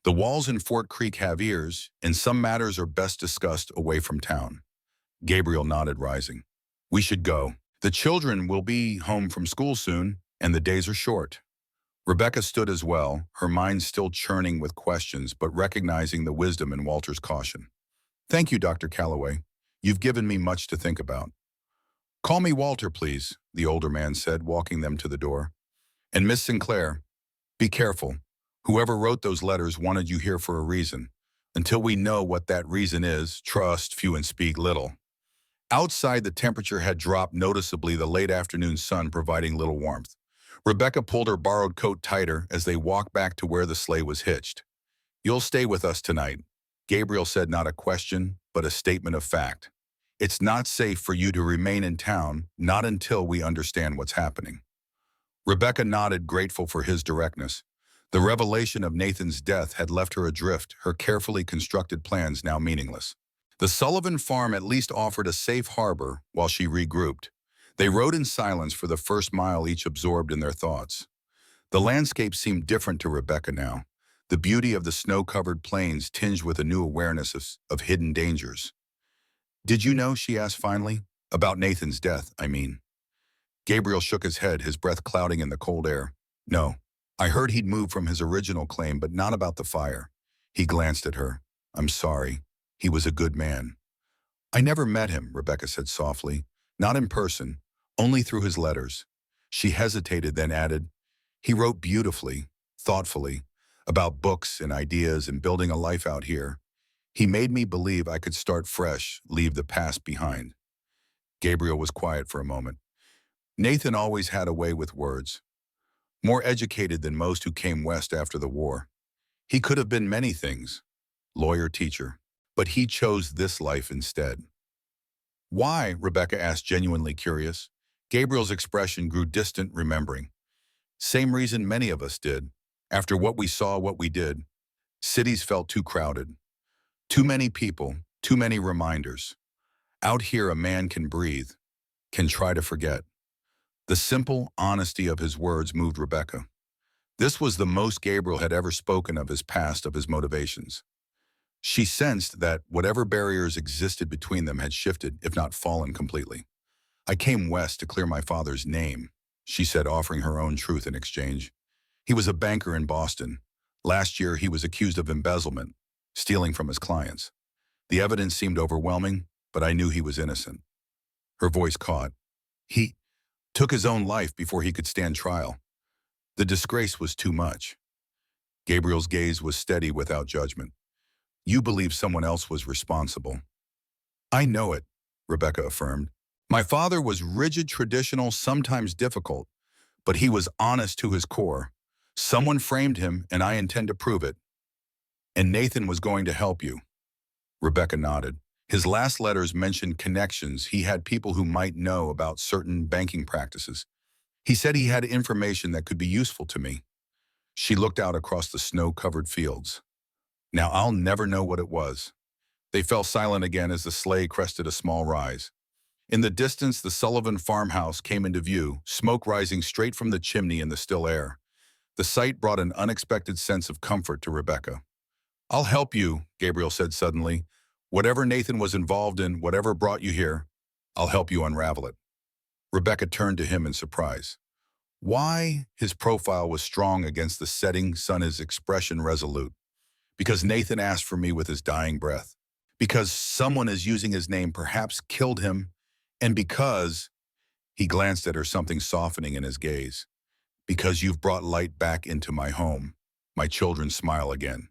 The walls in Fort Creek have ears, and some matters are best discussed away from town. Gabriel nodded, rising. We should go. The children will be home from school soon, and the days are short. Rebecca stood as well, her mind still churning with questions, but recognizing the wisdom in Walter's caution. Thank you, Dr. Calloway. You've given me much to think about. Call me Walter, please, the older man said, walking them to the door. And Miss Sinclair, be careful. Whoever wrote those letters wanted you here for a reason. Until we know what that reason is, trust few and speak little. Outside, the temperature had dropped noticeably, the late afternoon sun providing little warmth. Rebecca pulled her borrowed coat tighter as they walked back to where the sleigh was hitched. You'll stay with us tonight, Gabriel said, not a question, but a statement of fact. It's not safe for you to remain in town, not until we understand what's happening. Rebecca nodded, grateful for his directness. The revelation of Nathan's death had left her adrift, her carefully constructed plans now meaningless. The Sullivan farm at least offered a safe harbor while she regrouped. They rode in silence for the first mile, each absorbed in their thoughts. The landscape seemed different to Rebecca now, the beauty of the snow-covered plains tinged with a new awareness of hidden dangers. Did you know, she asked finally, about Nathan's death, I mean? Gabriel shook his head, his breath clouding in the cold air. No. I heard he'd moved from his original claim, but not about the fire. He glanced at her. I'm sorry. He was a good man. I never met him, Rebecca said softly. Not in person, only through his letters. She hesitated, then added, he wrote beautifully, thoughtfully, about books and ideas and building a life out here. He made me believe I could start fresh, leave the past behind. Gabriel was quiet for a moment. Nathan always had a way with words. More educated than most who came west after the war. He could have been many things, lawyer, teacher, but he chose this life instead. Why? Rebecca asked, genuinely curious. Gabriel's expression grew distant, remembering. Same reason many of us did. After what we saw, what we did, cities felt too crowded. Too many people, too many reminders. Out here a man can breathe, can try to forget. The simple honesty of his words moved Rebecca. This was the most Gabriel had ever spoken of his past, of his motivations. She sensed that whatever barriers existed between them had shifted, if not fallen completely. I came west to clear my father's name, she said, offering her own truth in exchange. He was a banker in Boston. Last year, he was accused of embezzlement, stealing from his clients. The evidence seemed overwhelming, but I knew he was innocent. Her voice caught. He took his own life before he could stand trial. The disgrace was too much. Gabriel's gaze was steady without judgment. You believe someone else was responsible. I know it, Rebecca affirmed. My father was rigid, traditional, sometimes difficult, but he was honest to his core. Someone framed him, and I intend to prove it. And Nathan was going to help you. Rebecca nodded. His last letters mentioned connections. He had people who might know about certain banking practices. He said he had information that could be useful to me. She looked out across the snow-covered fields. Now I'll never know what it was. They fell silent again as the sleigh crested a small rise. In the distance, the Sullivan farmhouse came into view, smoke rising straight from the chimney in the still air. The sight brought an unexpected sense of comfort to Rebecca. I'll help you, Gabriel said suddenly. Whatever Nathan was involved in, whatever brought you here, I'll help you unravel it. Rebecca turned to him in surprise. Why? His profile was strong against the setting sun, his expression resolute. Because Nathan asked for me with his dying breath. Because someone is using his name, perhaps killed him. And because, he glanced at her, something softening in his gaze. Because you've brought light back into my home. My children smile again.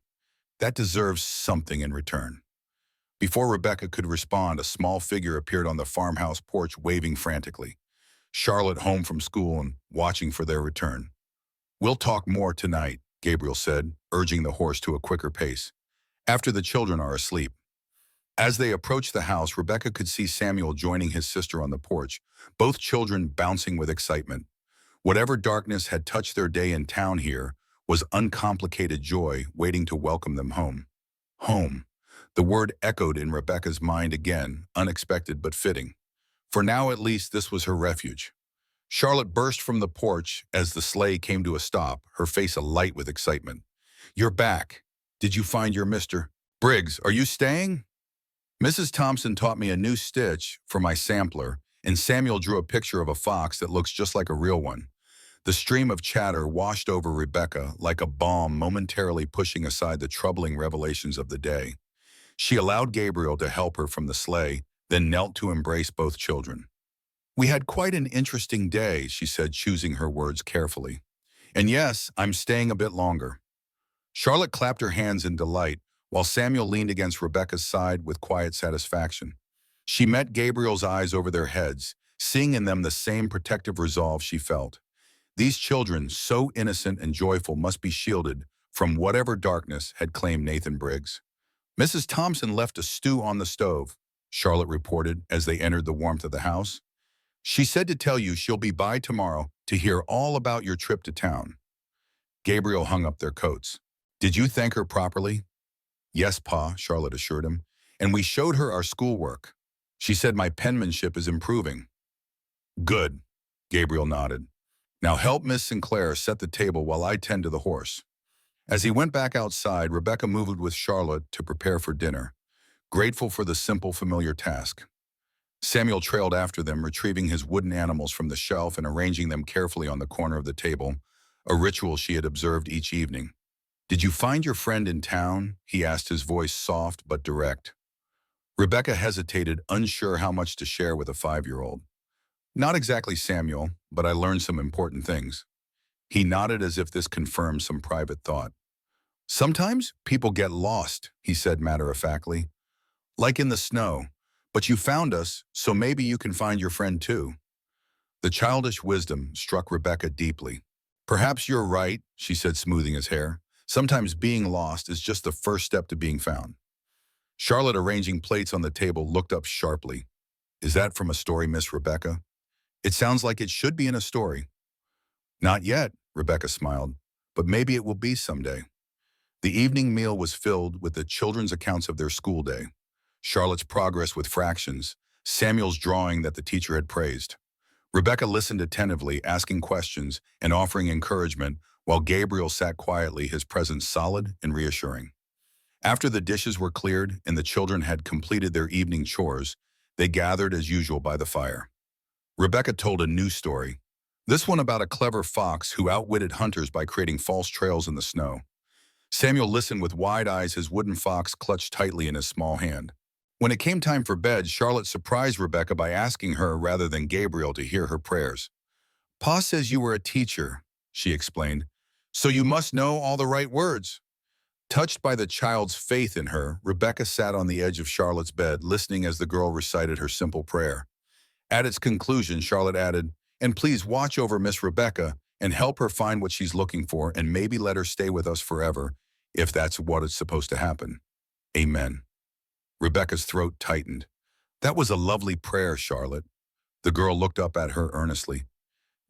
That deserves something in return. Before Rebecca could respond, a small figure appeared on the farmhouse porch, waving frantically. Charlotte home from school and watching for their return. We'll talk more tonight, Gabriel said, urging the horse to a quicker pace. After the children are asleep. As they approached the house, Rebecca could see Samuel joining his sister on the porch, both children bouncing with excitement. Whatever darkness had touched their day in town here was uncomplicated joy waiting to welcome them home. Home. The word echoed in Rebecca's mind again, unexpected but fitting. For now at least this was her refuge. Charlotte burst from the porch as the sleigh came to a stop, her face alight with excitement. You're back. Did you find your Mr. Briggs? Are you staying? Mrs. Thompson taught me a new stitch for my sampler, and Samuel drew a picture of a fox that looks just like a real one. The stream of chatter washed over Rebecca like a balm, momentarily pushing aside the troubling revelations of the day. She allowed Gabriel to help her from the sleigh, then knelt to embrace both children. We had quite an interesting day, she said, choosing her words carefully. And yes, I'm staying a bit longer. Charlotte clapped her hands in delight, while Samuel leaned against Rebecca's side with quiet satisfaction. She met Gabriel's eyes over their heads, seeing in them the same protective resolve she felt. These children, so innocent and joyful, must be shielded from whatever darkness had claimed Nathan Briggs. Mrs. Thompson left a stew on the stove, Charlotte reported as they entered the warmth of the house. She said to tell you she'll be by tomorrow to hear all about your trip to town. Gabriel hung up their coats. Did you thank her properly? Yes, Pa, Charlotte assured him, and we showed her our schoolwork. She said my penmanship is improving. Good, Gabriel nodded. Now help Miss Sinclair set the table while I tend to the horse. As he went back outside, Rebecca moved with Charlotte to prepare for dinner, grateful for the simple, familiar task. Samuel trailed after them, retrieving his wooden animals from the shelf and arranging them carefully on the corner of the table, a ritual she had observed each evening. Did you find your friend in town? He asked, his voice soft but direct. Rebecca hesitated, unsure how much to share with a 5-year-old. Not exactly, Samuel, but I learned some important things. He nodded as if this confirmed some private thought. Sometimes people get lost, he said matter-of-factly. Like in the snow. But you found us, so maybe you can find your friend too. The childish wisdom struck Rebecca deeply. Perhaps you're right, she said, smoothing his hair. Sometimes being lost is just the first step to being found. Charlotte, arranging plates on the table, looked up sharply. Is that from a story, Miss Rebecca? It sounds like it should be in a story. Not yet, Rebecca smiled, but maybe it will be someday. The evening meal was filled with the children's accounts of their school day. Charlotte's progress with fractions, Samuel's drawing that the teacher had praised. Rebecca listened attentively, asking questions and offering encouragement, while Gabriel sat quietly, his presence solid and reassuring. After the dishes were cleared and the children had completed their evening chores, they gathered as usual by the fire. Rebecca told a new story, this one about a clever fox who outwitted hunters by creating false trails in the snow. Samuel listened with wide eyes, his wooden fox clutched tightly in his small hand. When it came time for bed, Charlotte surprised Rebecca by asking her rather than Gabriel to hear her prayers. Pa says you were a teacher, she explained, so you must know all the right words. Touched by the child's faith in her, Rebecca sat on the edge of Charlotte's bed, listening as the girl recited her simple prayer. At its conclusion, Charlotte added, "And please watch over Miss Rebecca and help her find what she's looking for and maybe let her stay with us forever, if that's what is supposed to happen. Amen." Rebecca's throat tightened. "That was a lovely prayer, Charlotte." The girl looked up at her earnestly.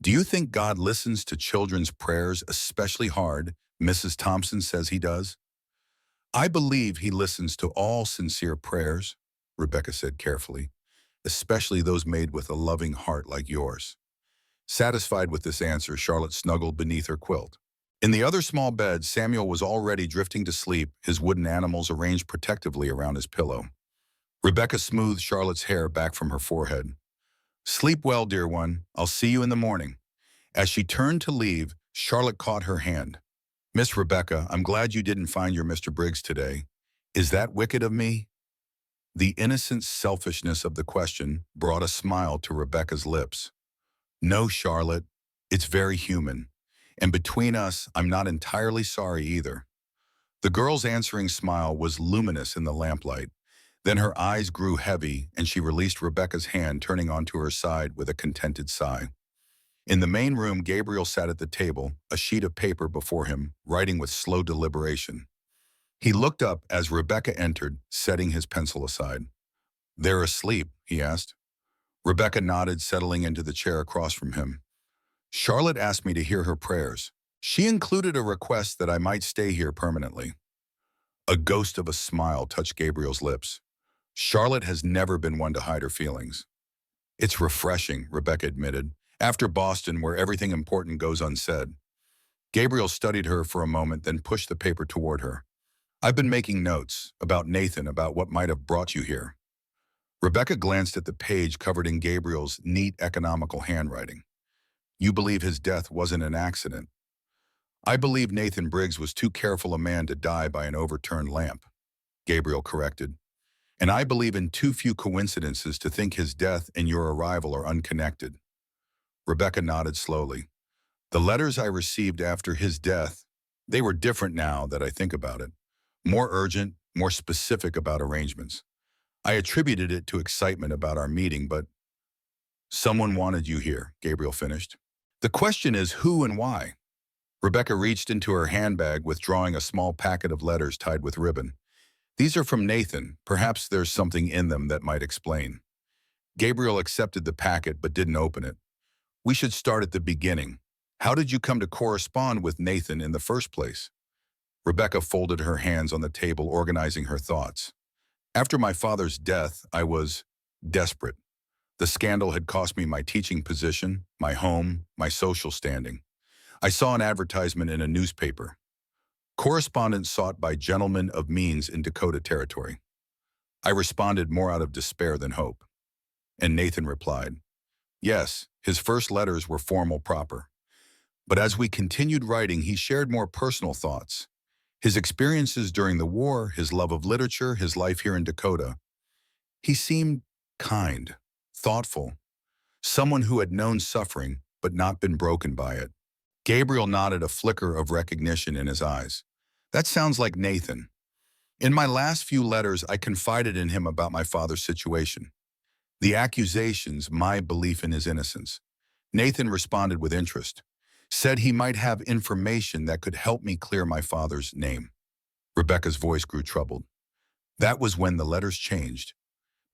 "Do you think God listens to children's prayers especially hard? Mrs. Thompson says he does." "I believe he listens to all sincere prayers," Rebecca said carefully, "especially those made with a loving heart like yours." Satisfied with this answer, Charlotte snuggled beneath her quilt. In the other small bed, Samuel was already drifting to sleep, his wooden animals arranged protectively around his pillow. Rebecca smoothed Charlotte's hair back from her forehead. "Sleep well, dear one. I'll see you in the morning." As she turned to leave, Charlotte caught her hand. "Miss Rebecca, I'm glad you didn't find your Mr. Briggs today. Is that wicked of me?" The innocent selfishness of the question brought a smile to Rebecca's lips. "No, Charlotte, it's very human. And between us, I'm not entirely sorry either." The girl's answering smile was luminous in the lamplight. Then her eyes grew heavy, and she released Rebecca's hand, turning onto her side with a contented sigh. In the main room, Gabriel sat at the table, a sheet of paper before him, writing with slow deliberation. He looked up as Rebecca entered, setting his pencil aside. "They're asleep?" he asked. Rebecca nodded, settling into the chair across from him. "Charlotte asked me to hear her prayers. She included a request that I might stay here permanently." A ghost of a smile touched Gabriel's lips. Charlotte has never been one to hide her feelings. "It's refreshing," Rebecca admitted, "after Boston, where everything important goes unsaid." Gabriel studied her for a moment, then pushed the paper toward her. "I've been making notes about Nathan, about what might have brought you here." Rebecca glanced at the page covered in Gabriel's neat, economical handwriting. "You believe his death wasn't an accident." "I believe Nathan Briggs was too careful a man to die by an overturned lamp," Gabriel corrected. "And I believe in too few coincidences to think his death and your arrival are unconnected." Rebecca nodded slowly. "The letters I received after his death, they were different now that I think about it. More urgent, more specific about arrangements. I attributed it to excitement about our meeting, but someone wanted you here," Gabriel finished. "The question is who and why?" Rebecca reached into her handbag, withdrawing a small packet of letters tied with ribbon. "These are from Nathan. Perhaps there's something in them that might explain." Gabriel accepted the packet but didn't open it. "We should start at the beginning. How did you come to correspond with Nathan in the first place?" Rebecca folded her hands on the table, organizing her thoughts. "After my father's death, I was desperate. The scandal had cost me my teaching position, my home, my social standing. I saw an advertisement in a newspaper. Correspondence sought by gentlemen of means in Dakota Territory. I responded more out of despair than hope." And Nathan replied, "Yes, his first letters were formal proper. But as we continued writing, he shared more personal thoughts. His experiences during the war, his love of literature, his life here in Dakota. He seemed kind, thoughtful, someone who had known suffering but not been broken by it." Gabriel nodded, a flicker of recognition in his eyes. "That sounds like Nathan. In my last few letters, I confided in him about my father's situation. The accusations, my belief in his innocence. Nathan responded with interest, said he might have information that could help me clear my father's name." Rebecca's voice grew troubled. "That was when the letters changed,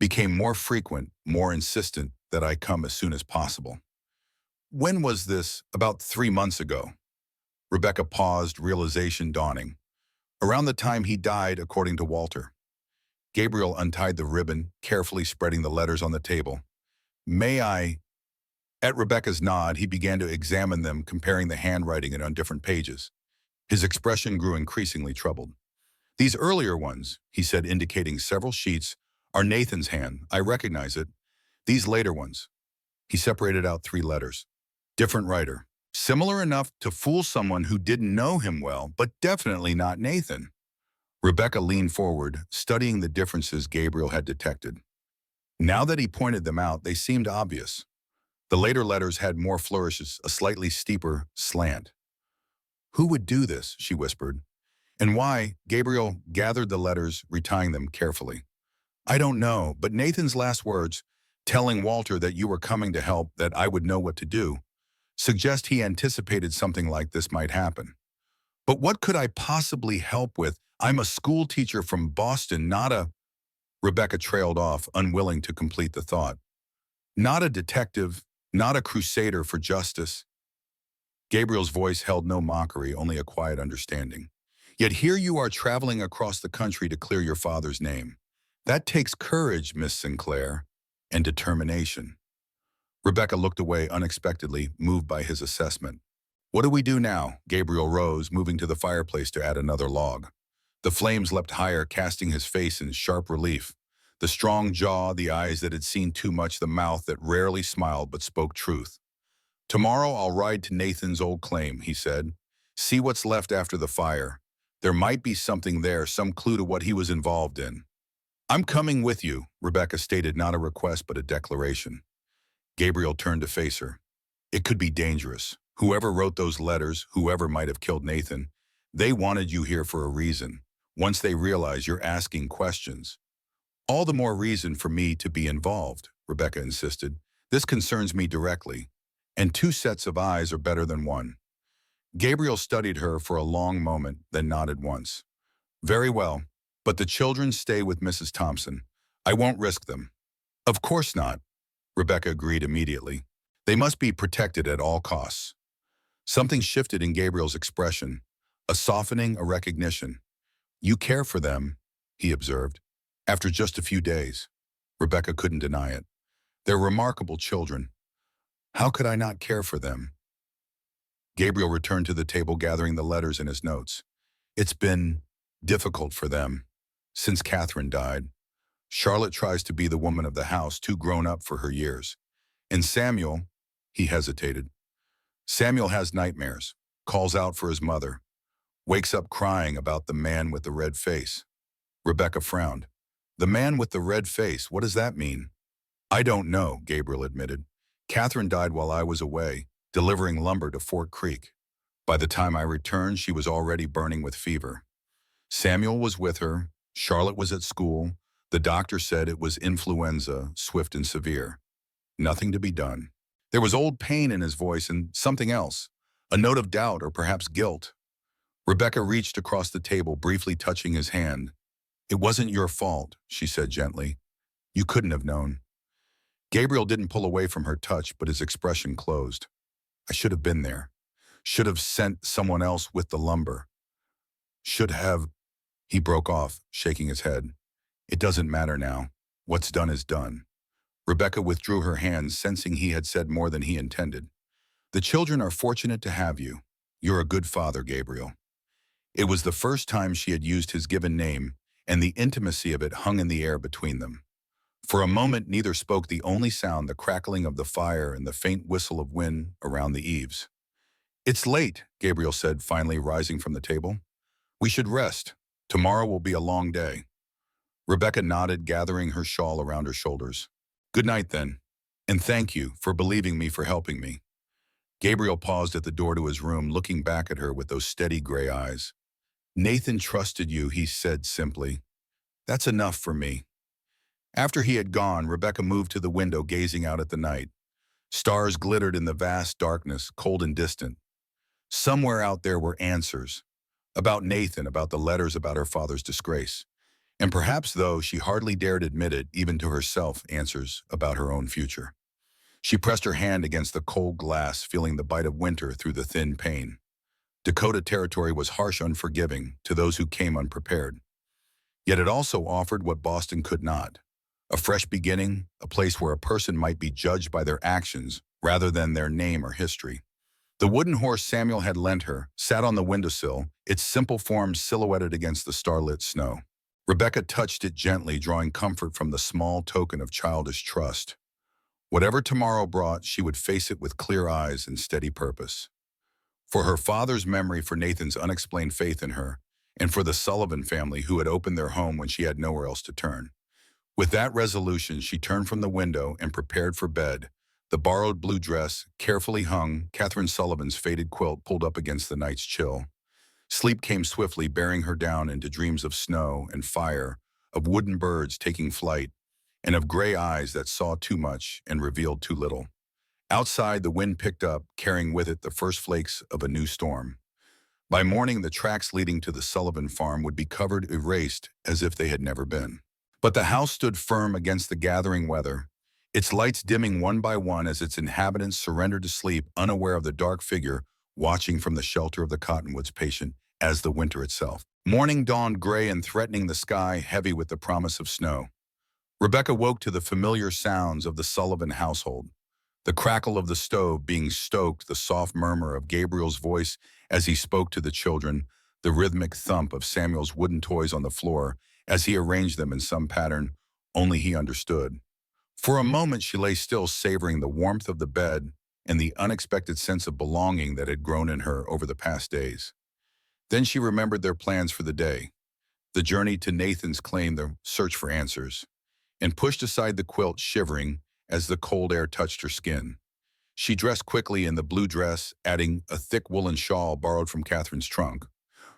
became more frequent, more insistent that I come as soon as possible." "When was this?" "About 3 months ago." Rebecca paused, realization dawning. "Around the time he died, according to Walter." Gabriel untied the ribbon, carefully spreading the letters on the table. "May I?" At Rebecca's nod, he began to examine them, comparing the handwriting on different pages. His expression grew increasingly troubled. "These earlier ones," he said, indicating several sheets, "are Nathan's hand. I recognize it. These later ones." He separated out 3 letters. "Different writer. Similar enough to fool someone who didn't know him well, but definitely not Nathan." Rebecca leaned forward, studying the differences Gabriel had detected. Now that he pointed them out, they seemed obvious. The later letters had more flourishes, a slightly steeper slant. "Who would do this?" she whispered. And why? Gabriel gathered the letters, retying them carefully. I don't know, but Nathan's last words, telling Walter that you were coming to help, that I would know what to do, suggest he anticipated something like this might happen. But what could I possibly help with? I'm a school teacher from Boston, not a... Rebecca trailed off, unwilling to complete the thought. Not a detective, not a crusader for justice. Gabriel's voice held no mockery, only a quiet understanding. Yet here you are traveling across the country to clear your father's name. That takes courage, Miss Sinclair, and determination. Rebecca looked away unexpectedly, moved by his assessment. What do we do now? Gabriel rose, moving to the fireplace to add another log. The flames leapt higher, casting his face in sharp relief. The strong jaw, the eyes that had seen too much, the mouth that rarely smiled but spoke truth. Tomorrow I'll ride to Nathan's old claim, he said. See what's left after the fire. There might be something there, some clue to what he was involved in. I'm coming with you, Rebecca stated, not a request but a declaration. Gabriel turned to face her. It could be dangerous. Whoever wrote those letters, whoever might have killed Nathan, they wanted you here for a reason. Once they realize you're asking questions. All the more reason for me to be involved, Rebecca insisted. This concerns me directly, and two sets of eyes are better than one. Gabriel studied her for a long moment, then nodded once. Very well, but the children stay with Mrs. Thompson. I won't risk them. Of course not, Rebecca agreed immediately. They must be protected at all costs. Something shifted in Gabriel's expression, a softening, a recognition. You care for them, he observed, after just a few days. Rebecca couldn't deny it. They're remarkable children. How could I not care for them? Gabriel returned to the table, gathering the letters in his notes. It's been difficult for them since Catherine died. Charlotte tries to be the woman of the house, too grown up for her years. And Samuel, he hesitated. Samuel has nightmares, calls out for his mother, wakes up crying about the man with the red face. Rebecca frowned. The man with the red face, what does that mean? I don't know, Gabriel admitted. Catherine died while I was away, delivering lumber to Fort Creek. By the time I returned, she was already burning with fever. Samuel was with her. Charlotte was at school. The doctor said it was influenza, swift and severe. Nothing to be done. There was old pain in his voice and something else, a note of doubt or perhaps guilt. Rebecca reached across the table, briefly touching his hand. It wasn't your fault, she said gently. You couldn't have known. Gabriel didn't pull away from her touch, but his expression closed. I should have been there. Should have sent someone else with the lumber. Should have... He broke off, shaking his head. It doesn't matter now. What's done is done. Rebecca withdrew her hands, sensing he had said more than he intended. The children are fortunate to have you. You're a good father, Gabriel. It was the first time she had used his given name, and the intimacy of it hung in the air between them. For a moment, neither spoke, the only sound the crackling of the fire and the faint whistle of wind around the eaves. It's late, Gabriel said, finally rising from the table. We should rest. Tomorrow will be a long day. Rebecca nodded, gathering her shawl around her shoulders. Good night, then, and thank you for believing me, for helping me. Gabriel paused at the door to his room, looking back at her with those steady gray eyes. Nathan trusted you, he said simply. That's enough for me. After he had gone, Rebecca moved to the window, gazing out at the night. Stars glittered in the vast darkness, cold and distant. Somewhere out there were answers. About Nathan, about the letters, about her father's disgrace. And perhaps, though she hardly dared admit it, even to herself, answers about her own future. She pressed her hand against the cold glass, feeling the bite of winter through the thin pane. Dakota Territory was harsh, unforgiving to those who came unprepared. Yet it also offered what Boston could not. A fresh beginning, a place where a person might be judged by their actions rather than their name or history. The wooden horse Samuel had lent her sat on the windowsill, its simple form silhouetted against the starlit snow. Rebecca touched it gently, drawing comfort from the small token of childish trust. Whatever tomorrow brought, she would face it with clear eyes and steady purpose. For her father's memory, for Nathan's unexplained faith in her, and for the Sullivan family who had opened their home when she had nowhere else to turn. With that resolution, she turned from the window and prepared for bed. The borrowed blue dress, carefully hung, Catherine Sullivan's faded quilt pulled up against the night's chill. Sleep came swiftly, bearing her down into dreams of snow and fire, of wooden birds taking flight, and of gray eyes that saw too much and revealed too little. Outside, the wind picked up, carrying with it the first flakes of a new storm. By morning, the tracks leading to the Sullivan farm would be covered, erased, as if they had never been. But the house stood firm against the gathering weather, its lights dimming one by one as its inhabitants surrendered to sleep, unaware of the dark figure watching from the shelter of the cottonwoods, patient as the winter itself. Morning dawned gray and threatening, the sky heavy with the promise of snow. Rebecca woke to the familiar sounds of the Sullivan household. The crackle of the stove being stoked, the soft murmur of Gabriel's voice as he spoke to the children, the rhythmic thump of Samuel's wooden toys on the floor as he arranged them in some pattern only he understood. For a moment she lay still, savoring the warmth of the bed and the unexpected sense of belonging that had grown in her over the past days. Then she remembered their plans for the day, the journey to Nathan's claim, the search for answers, and pushed aside the quilt, shivering as the cold air touched her skin. She dressed quickly in the blue dress, adding a thick woolen shawl borrowed from Catherine's trunk.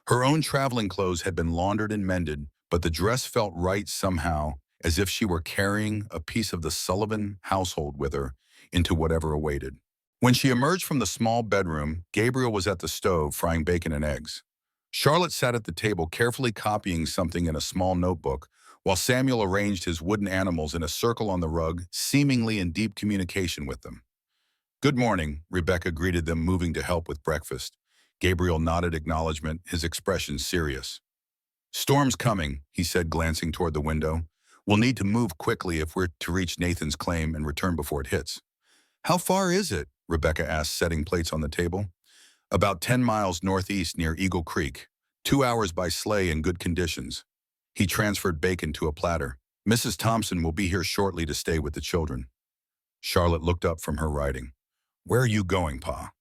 Her own traveling clothes had been laundered and mended, but the dress felt right somehow, as if she were carrying a piece of the Sullivan household with her into whatever awaited. When she emerged from the small bedroom, Gabriel was at the stove frying bacon and eggs. Charlotte sat at the table carefully copying something in a small notebook, while Samuel arranged his wooden animals in a circle on the rug, seemingly in deep communication with them. "Good morning," Rebecca greeted them, moving to help with breakfast. Gabriel nodded acknowledgement, his expression serious. "Storm's coming," he said, glancing toward the window. "We'll need to move quickly if we're to reach Nathan's claim and return before it hits." "How far is it?" Rebecca asked, setting plates on the table. "About 10 miles northeast near Eagle Creek. 2 hours by sleigh in good conditions." He transferred bacon to a platter. "Mrs. Thompson will be here shortly to stay with the children." Charlotte looked up from her writing. "Where are you going, Pa?"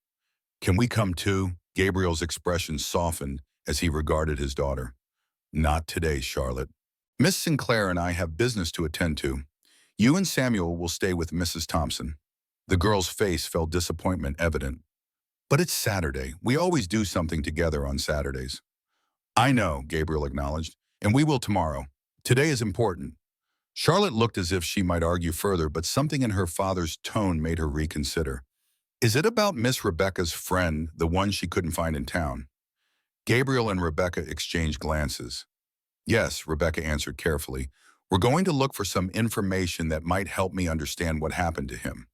"Can we come too?" Gabriel's expression softened as he regarded his daughter. "Not today, Charlotte. Miss Sinclair and I have business to attend to. You and Samuel will stay with Mrs. Thompson." The girl's face felt disappointment evident. "But it's Saturday. We always do something together on Saturdays." "I know," Gabriel acknowledged, "and we will tomorrow. Today is important." Charlotte looked as if she might argue further, but something in her father's tone made her reconsider. "Is it about Miss Rebecca's friend, the one she couldn't find in town?" Gabriel and Rebecca exchanged glances. "Yes," Rebecca answered carefully. "We're going to look for some information that might help me understand what happened to him."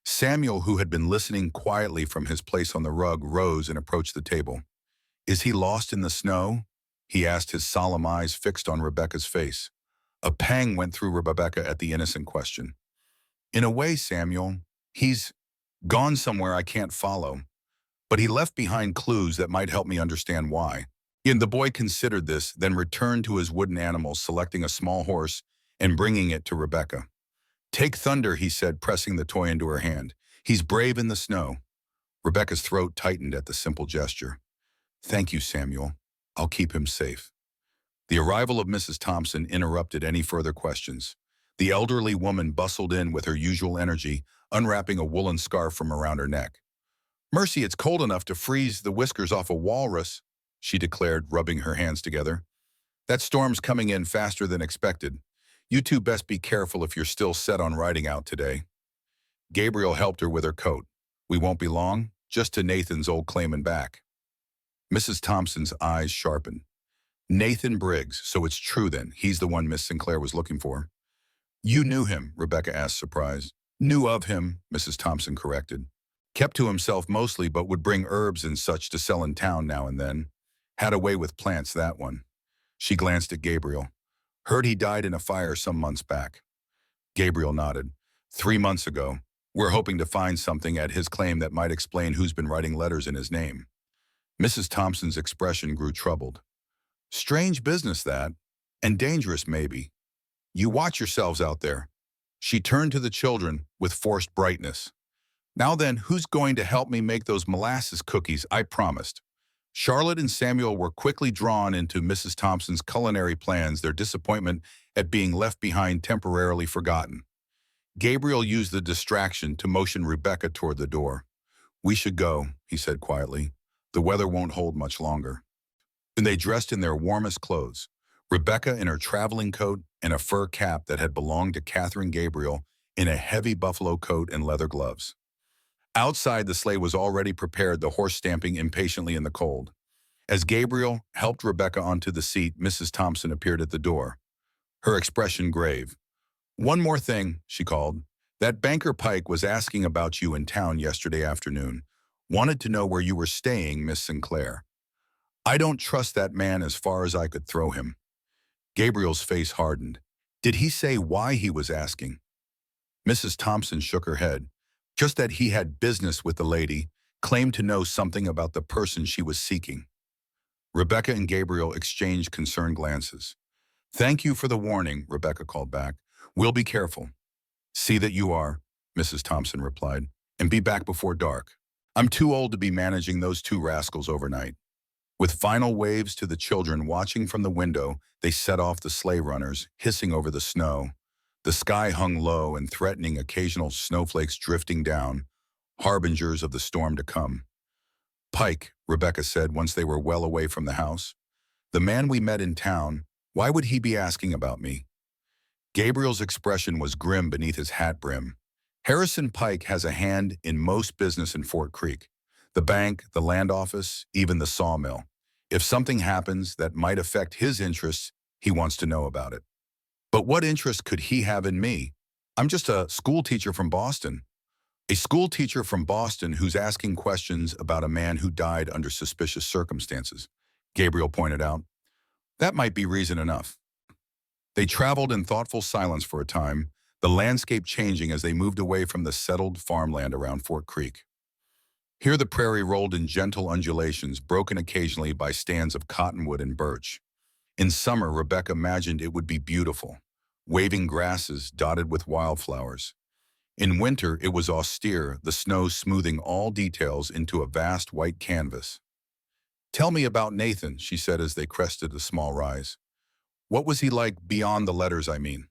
Samuel, who had been listening quietly from his place on the rug, rose and approached the table. "Is he lost in the snow?" he asked, his solemn eyes fixed on Rebecca's face. A pang went through Rebecca at the innocent question. "In a way, Samuel, he's gone somewhere I can't follow, but he left behind clues that might help me understand why." And the boy considered this, then returned to his wooden animals, selecting a small horse and bringing it to Rebecca. "Take Thunder," he said, pressing the toy into her hand. "He's brave in the snow." Rebecca's throat tightened at the simple gesture. "Thank you, Samuel. I'll keep him safe." The arrival of Mrs. Thompson interrupted any further questions. The elderly woman bustled in with her usual energy, unwrapping a woolen scarf from around her neck. "Mercy, it's cold enough to freeze the whiskers off a walrus," she declared, rubbing her hands together. "That storm's coming in faster than expected. You two best be careful if you're still set on riding out today." Gabriel helped her with her coat. "We won't be long, just to Nathan's old claim and back." Mrs. Thompson's eyes sharpened. "Nathan Briggs, so it's true then. He's the one Miss Sinclair was looking for." "You knew him?" Rebecca asked, surprised. "Knew of him," Mrs. Thompson corrected. "Kept to himself mostly, but would bring herbs and such to sell in town now and then. Had a way with plants, that one." She glanced at Gabriel. "Heard he died in a fire some months back." Gabriel nodded. 3 months ago. We're hoping to find something at his claim that might explain who's been writing letters in his name." Mrs. Thompson's expression grew troubled. "Strange business that, and dangerous maybe. You watch yourselves out there." She turned to the children with forced brightness. "Now then, who's going to help me make those molasses cookies I promised?" Charlotte and Samuel were quickly drawn into Mrs. Thompson's culinary plans, their disappointment at being left behind temporarily forgotten. Gabriel used the distraction to motion Rebecca toward the door. "We should go," he said quietly. "The weather won't hold much longer." and they dressed in their warmest clothes. Rebecca in her traveling coat and a fur cap that had belonged to Catherine Gabriel in a heavy buffalo coat and leather gloves. Outside, the sleigh was already prepared, the horse stamping impatiently in the cold. As Gabriel helped Rebecca onto the seat, Mrs. Thompson appeared at the door, her expression grave. "One more thing," she called. "That banker Pike was asking about you in town yesterday afternoon. Wanted to know where you were staying, Miss Sinclair. I don't trust that man as far as I could throw him." Gabriel's face hardened. Did he say why he was asking? Mrs. Thompson shook her head. Just that he had business with the lady, claimed to know something about the person she was seeking. Rebecca and Gabriel exchanged concerned glances. "Thank you for the warning," Rebecca called back. "We'll be careful." "See that you are," Mrs. Thompson replied, "and be back before dark. I'm too old to be managing those two rascals overnight." With final waves to the children watching from the window, they set off the sleigh runners, hissing over the snow. The sky hung low and threatening, occasional snowflakes drifting down, harbingers of the storm to come. "Pike," Rebecca said once they were well away from the house. "The man we met in town, why would he be asking about me?" Gabriel's expression was grim beneath his hat brim. "Harrison Pike has a hand in most business in Fort Creek. The bank, the land office, even the sawmill. If something happens that might affect his interests, he wants to know about it." "But what interest could he have in me? I'm just a school teacher from Boston." "A school teacher from Boston who's asking questions about a man who died under suspicious circumstances," Gabriel pointed out. "That might be reason enough." They traveled in thoughtful silence for a time, the landscape changing as they moved away from the settled farmland around Fort Creek. Here the prairie rolled in gentle undulations, broken occasionally by stands of cottonwood and birch. In summer, Rebecca imagined it would be beautiful, waving grasses dotted with wildflowers. In winter, it was austere, the snow smoothing all details into a vast white canvas. "Tell me about Nathan," she said as they crested a small rise. "What was he like beyond the letters, I mean?"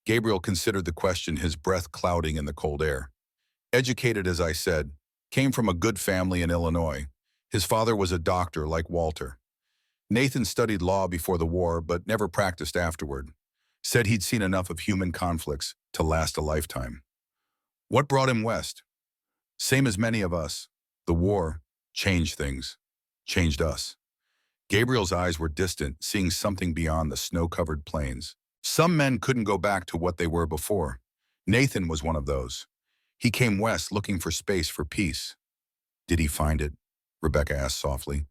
Gabriel considered the question, his breath clouding in the cold air. "Educated, as I said, came from a good family in Illinois. His father was a doctor like Walter. Nathan studied law before the war, but never practiced afterward. Said he'd seen enough of human conflicts to last a lifetime." "What brought him west?" "Same as many of us. The war changed things, changed us." Gabriel's eyes were distant, seeing something beyond the snow-covered plains. Some men couldn't go back to what they were before. Nathan was one of those. He came west looking for space for peace. "Did he find it?" Rebecca asked softly.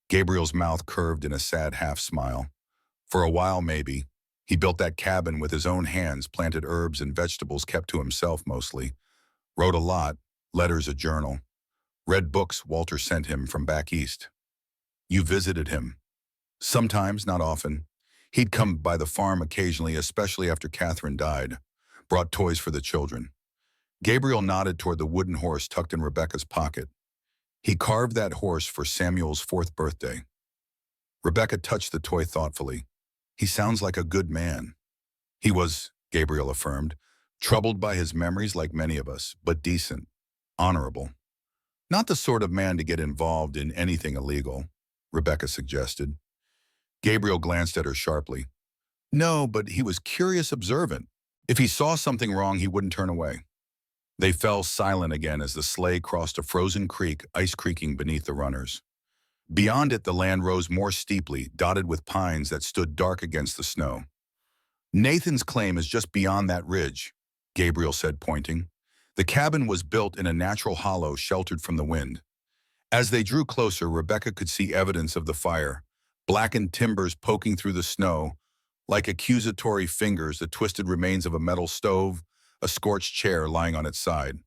Gabriel's mouth curved in a sad half-smile. "For a while, maybe. He built that cabin with his own hands, planted herbs and vegetables, kept to himself mostly. Wrote a lot, letters, a journal. Read books Walter sent him from back east." "You visited him?" "Sometimes, not often. He'd come by the farm occasionally, especially after Catherine died. Brought toys for the children." Gabriel nodded toward the wooden horse tucked in Rebecca's pocket. "He carved that horse for Samuel's 4th birthday." Rebecca touched the toy thoughtfully. "He sounds like a good man." "He was," Gabriel affirmed, "troubled by his memories like many of us, but decent, honorable. Not the sort of man to get involved in anything illegal," Rebecca suggested. Gabriel glanced at her sharply. "No, but he was curious, observant. If he saw something wrong, he wouldn't turn away." They fell silent again as the sleigh crossed a frozen creek, ice creaking beneath the runners. Beyond it, the land rose more steeply, dotted with pines that stood dark against the snow. "Nathan's claim is just beyond that ridge," Gabriel said, pointing. The cabin was built in a natural hollow sheltered from the wind. As they drew closer, Rebecca could see evidence of the fire, blackened timbers poking through the snow, like accusatory fingers, the twisted remains of a metal stove, a scorched chair lying on its side.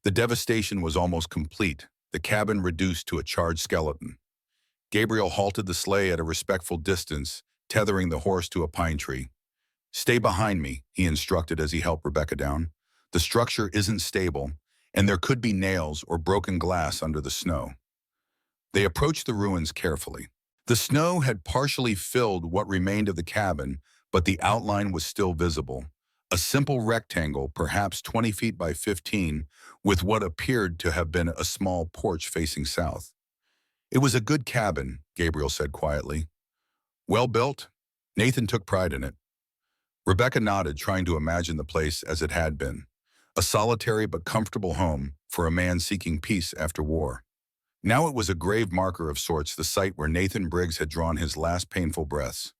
The devastation was almost complete, the cabin reduced to a charred skeleton. Gabriel halted the sleigh at a respectful distance, tethering the horse to a pine tree. "Stay behind me," he instructed as he helped Rebecca down. "The structure isn't stable, and there could be nails or broken glass under the snow." They approached the ruins carefully. The snow had partially filled what remained of the cabin, but the outline was still visible. A simple rectangle, perhaps 20 feet by 15, with what appeared to have been a small porch facing south. It was a good cabin, Gabriel said quietly. Well built? Nathan took pride in it. Rebecca nodded, trying to imagine the place as it had been. A solitary but comfortable home for a man seeking peace after war. Now it was a grave marker of sorts, the site where Nathan Briggs had drawn his last painful breaths.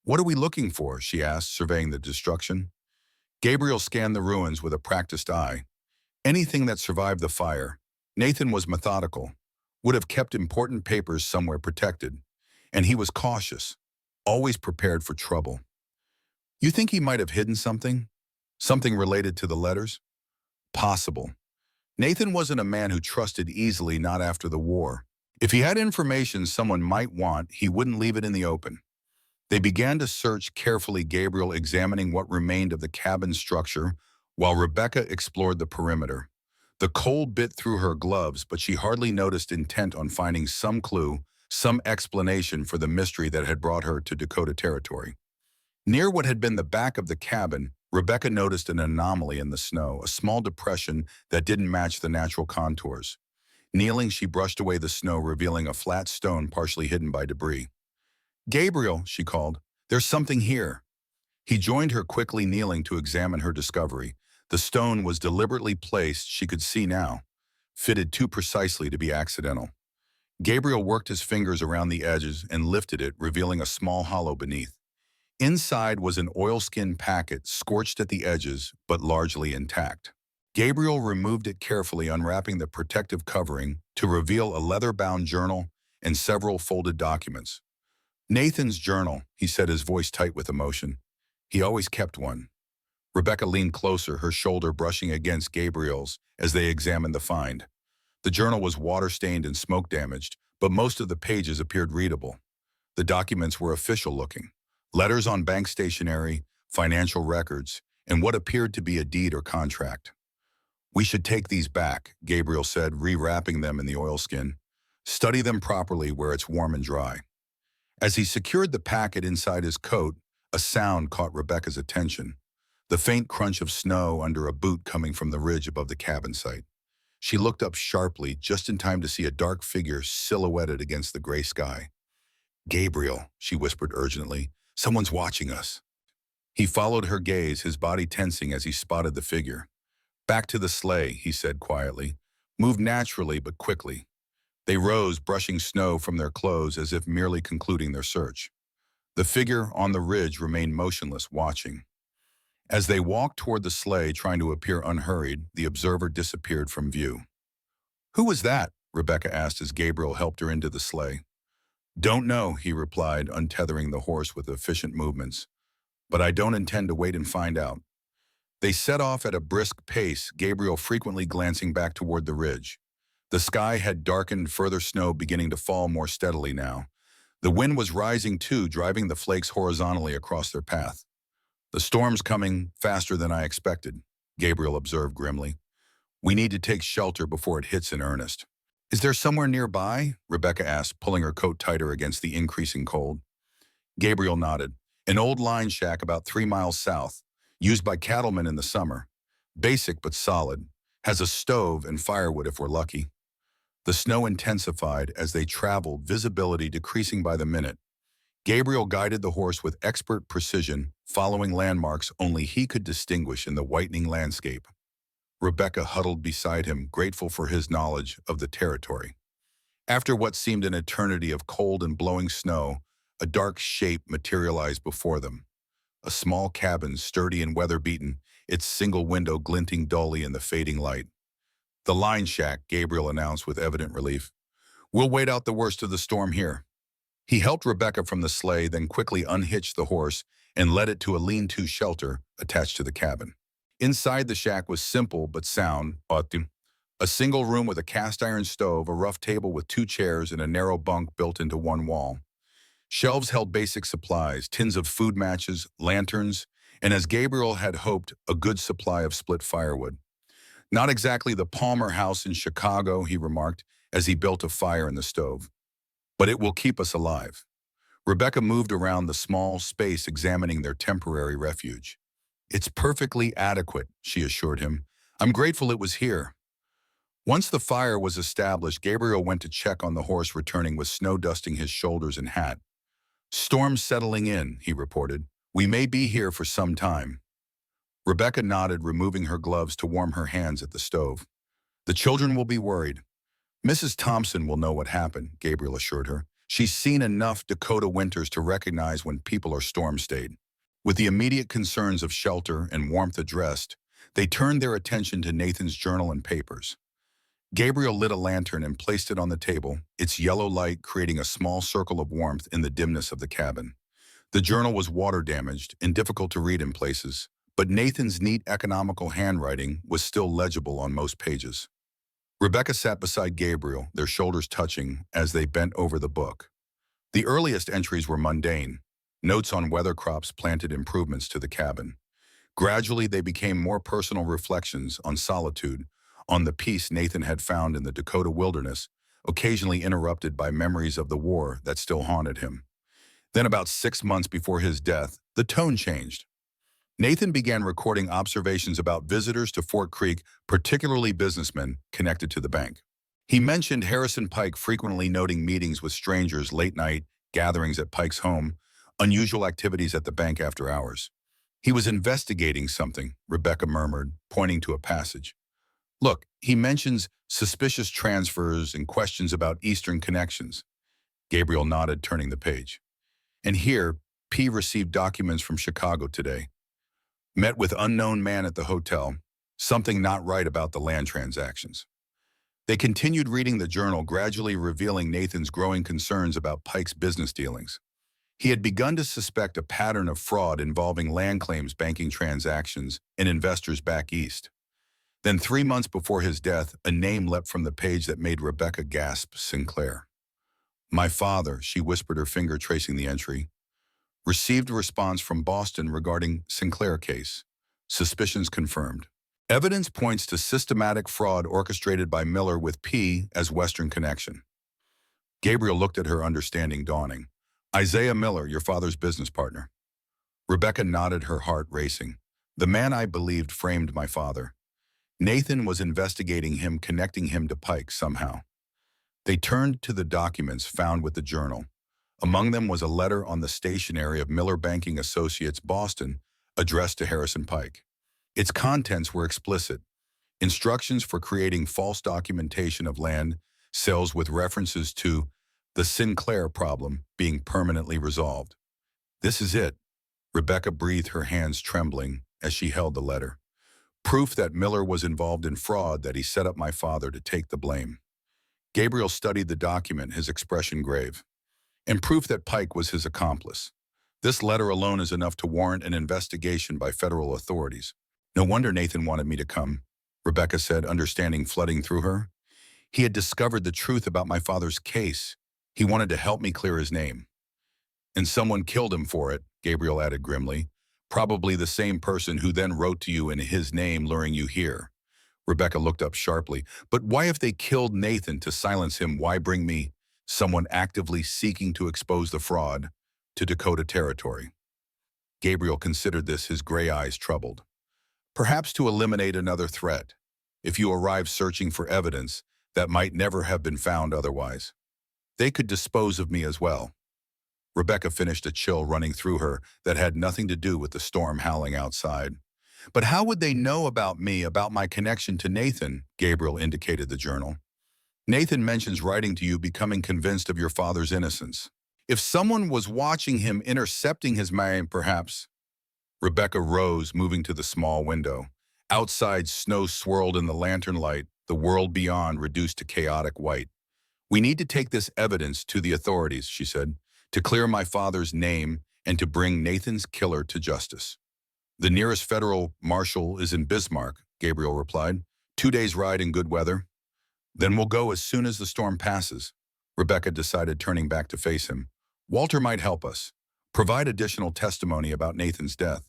What are we looking for? She asked, surveying the destruction. Gabriel scanned the ruins with a practiced eye. Anything that survived the fire. Nathan was methodical, would have kept important papers somewhere protected, and he was cautious, always prepared for trouble. You think he might have hidden something? Something related to the letters? Possible. Nathan wasn't a man who trusted easily, not after the war. If he had information someone might want, he wouldn't leave it in the open. They began to search carefully, Gabriel examining what remained of the cabin structure, while Rebecca explored the perimeter. The cold bit through her gloves, but she hardly noticed, intent on finding some clue, some explanation for the mystery that had brought her to Dakota territory. Near what had been the back of the cabin, Rebecca noticed an anomaly in the snow, a small depression that didn't match the natural contours. Kneeling, she brushed away the snow, revealing a flat stone partially hidden by debris. Gabriel, she called, there's something here. He joined her, quickly kneeling to examine her discovery. The stone was deliberately placed, she could see now, fitted too precisely to be accidental. Gabriel worked his fingers around the edges and lifted it, revealing a small hollow beneath. Inside was an oilskin packet, scorched at the edges, but largely intact. Gabriel removed it carefully, unwrapping the protective covering to reveal a leather-bound journal and several folded documents. Nathan's journal, he said, his voice tight with emotion. He always kept one. Rebecca leaned closer, her shoulder brushing against Gabriel's as they examined the find. The journal was water-stained and smoke-damaged, but most of the pages appeared readable. The documents were official-looking. Letters on bank stationery, financial records, and what appeared to be a deed or contract. We should take these back, Gabriel said, rewrapping them in the oilskin. Study them properly where it's warm and dry. As he secured the packet inside his coat, a sound caught Rebecca's attention. The faint crunch of snow under a boot coming from the ridge above the cabin site. She looked up sharply, just in time to see a dark figure silhouetted against the gray sky. Gabriel, she whispered urgently, someone's watching us. He followed her gaze, his body tensing as he spotted the figure. Back to the sleigh, he said quietly. Move naturally but quickly. They rose, brushing snow from their clothes as if merely concluding their search. The figure on the ridge remained motionless, watching. As they walked toward the sleigh, trying to appear unhurried, the observer disappeared from view. Who was that? Rebecca asked as Gabriel helped her into the sleigh. Don't know, he replied, untethering the horse with efficient movements. But I don't intend to wait and find out. They set off at a brisk pace, Gabriel frequently glancing back toward the ridge. The sky had darkened, further snow beginning to fall more steadily now. The wind was rising too, driving the flakes horizontally across their path. The storm's coming faster than I expected, Gabriel observed grimly. We need to take shelter before it hits in earnest. Is there somewhere nearby? Rebecca asked, pulling her coat tighter against the increasing cold. Gabriel nodded. An old line shack about 3 miles south, used by cattlemen in the summer. Basic but solid. Has a stove and firewood if we're lucky. The snow intensified as they traveled, visibility decreasing by the minute. Gabriel guided the horse with expert precision, following landmarks only he could distinguish in the whitening landscape. Rebecca huddled beside him, grateful for his knowledge of the territory. After what seemed an eternity of cold and blowing snow, a dark shape materialized before them. A small cabin, sturdy and weather-beaten, its single window glinting dully in the fading light. The line shack, Gabriel announced with evident relief. We'll wait out the worst of the storm here. He helped Rebecca from the sleigh, then quickly unhitched the horse and led it to a lean-to shelter attached to the cabin. Inside the shack was simple but sound. A single room with a cast-iron stove, a rough table with 2 chairs, and a narrow bunk built into one wall. Shelves held basic supplies, tins of food matches, lanterns, and as Gabriel had hoped, a good supply of split firewood. Not exactly the Palmer house in Chicago, he remarked, as he built a fire in the stove. But it will keep us alive. Rebecca moved around the small space, examining their temporary refuge. It's perfectly adequate, she assured him. I'm grateful it was here. Once the fire was established, Gabriel went to check on the horse returning with snow dusting his shoulders and hat. "Storm's settling in," he reported. "We may be here for some time." Rebecca nodded, removing her gloves to warm her hands at the stove. "The children will be worried. Mrs. Thompson will know what happened," Gabriel assured her. "She's seen enough Dakota winters to recognize when people are storm-stayed." With the immediate concerns of shelter and warmth addressed, they turned their attention to Nathan's journal and papers. Gabriel lit a lantern and placed it on the table, its yellow light creating a small circle of warmth in the dimness of the cabin. The journal was water-damaged and difficult to read in places, but Nathan's neat, economical handwriting was still legible on most pages. Rebecca sat beside Gabriel, their shoulders touching as they bent over the book. The earliest entries were mundane, notes on weather crops planted improvements to the cabin. Gradually, they became more personal reflections on solitude, on the peace Nathan had found in the Dakota wilderness, occasionally interrupted by memories of the war that still haunted him. Then about 6 months before his death, the tone changed. Nathan began recording observations about visitors to Fort Creek, particularly businessmen connected to the bank. He mentioned Harrison Pike frequently noting meetings with strangers, late night gatherings at Pike's home, unusual activities at the bank after hours. "He was investigating something," Rebecca murmured, pointing to a passage. "Look, he mentions suspicious transfers and questions about Eastern connections." Gabriel nodded, turning the page. "And here, P received documents from Chicago today. Met with unknown man at the hotel. Something not right about the land transactions." They continued reading the journal, gradually revealing Nathan's growing concerns about Pike's business dealings. He had begun to suspect a pattern of fraud involving land claims, banking transactions, and investors back east. Then 3 months before his death, a name leapt from the page that made Rebecca gasp: Sinclair. "My father," she whispered, her finger tracing the entry. "Received a response from Boston regarding Sinclair case. Suspicions confirmed. Evidence points to systematic fraud orchestrated by Miller with P as Western connection." Gabriel looked at her, understanding dawning. "Isaiah Miller, your father's business partner." Rebecca nodded, her heart racing. "The man I believed framed my father. Nathan was investigating him, connecting him to Pike somehow." They turned to the documents found with the journal. Among them was a letter on the stationery of Miller Banking Associates, Boston, addressed to Harrison Pike. Its contents were explicit: instructions for creating false documentation of land sales with references to the Sinclair problem being permanently resolved. "This is it." Rebecca breathed, her hands trembling as she held the letter. "Proof that Miller was involved in fraud, that he set up my father to take the blame." Gabriel studied the document, his expression grave. "And proof that Pike was his accomplice. This letter alone is enough to warrant an investigation by federal authorities." "No wonder Nathan wanted me to come," Rebecca said, understanding flooding through her. "He had discovered the truth about my father's case. He wanted to help me clear his name." "And someone killed him for it," Gabriel added grimly. "Probably the same person who then wrote to you in his name, luring you here." Rebecca looked up sharply. "But why, if they killed Nathan to silence him, why bring me, someone actively seeking to expose the fraud, to Dakota territory?" Gabriel considered this, his gray eyes troubled. "Perhaps to eliminate another threat. If you arrive searching for evidence that might never have been found otherwise, they could dispose of me as well." Rebecca finished, a chill running through her that had nothing to do with the storm howling outside. "But how would they know about me, about my connection to Nathan?" Gabriel indicated the journal. "Nathan mentions writing to you, becoming convinced of your father's innocence. If someone was watching him, intercepting his mind, perhaps." Rebecca rose, moving to the small window. Outside, snow swirled in the lantern light, the world beyond reduced to chaotic white. "We need to take this evidence to the authorities," she said, "to clear my father's name and to bring Nathan's killer to justice." "The nearest federal marshal is in Bismarck," Gabriel replied. 2 days' ride in good weather." "Then we'll go as soon as the storm passes," Rebecca decided, turning back to face him. "Walter might help us. Provide additional testimony about Nathan's death."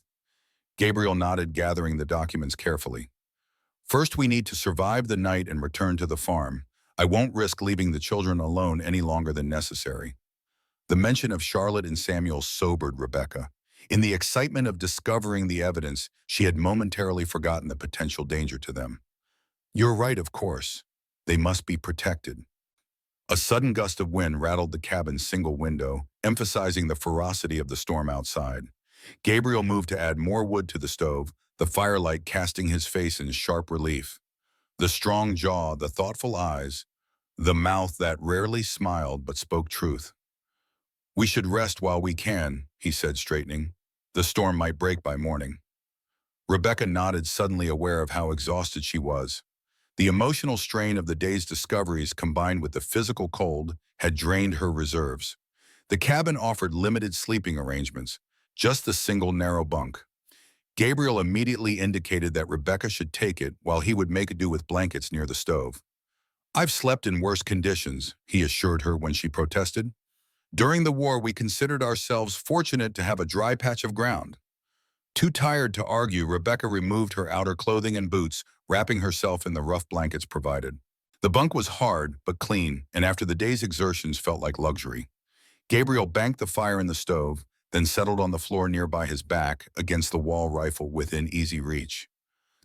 Gabriel nodded, gathering the documents carefully. "First, we need to survive the night and return to the farm. I won't risk leaving the children alone any longer than necessary." The mention of Charlotte and Samuel sobered Rebecca. In the excitement of discovering the evidence, she had momentarily forgotten the potential danger to them. "You're right, of course." They must be protected. A sudden gust of wind rattled the cabin's single window, emphasizing the ferocity of the storm outside. Gabriel moved to add more wood to the stove, the firelight casting his face in sharp relief. The strong jaw, the thoughtful eyes, the mouth that rarely smiled but spoke truth. "We should rest while we can," he said, straightening. "The storm might break by morning." Rebecca nodded, suddenly aware of how exhausted she was. The emotional strain of the day's discoveries combined with the physical cold had drained her reserves. The cabin offered limited sleeping arrangements, just the single narrow bunk. Gabriel immediately indicated that Rebecca should take it while he would make do with blankets near the stove. "I've slept in worse conditions," he assured her when she protested. "During the war, we considered ourselves fortunate to have a dry patch of ground." Too tired to argue, Rebecca removed her outer clothing and boots, wrapping herself in the rough blankets provided. The bunk was hard but clean, and after the day's exertions felt like luxury. Gabriel banked the fire in the stove, then settled on the floor nearby his back against the wall, rifle within easy reach.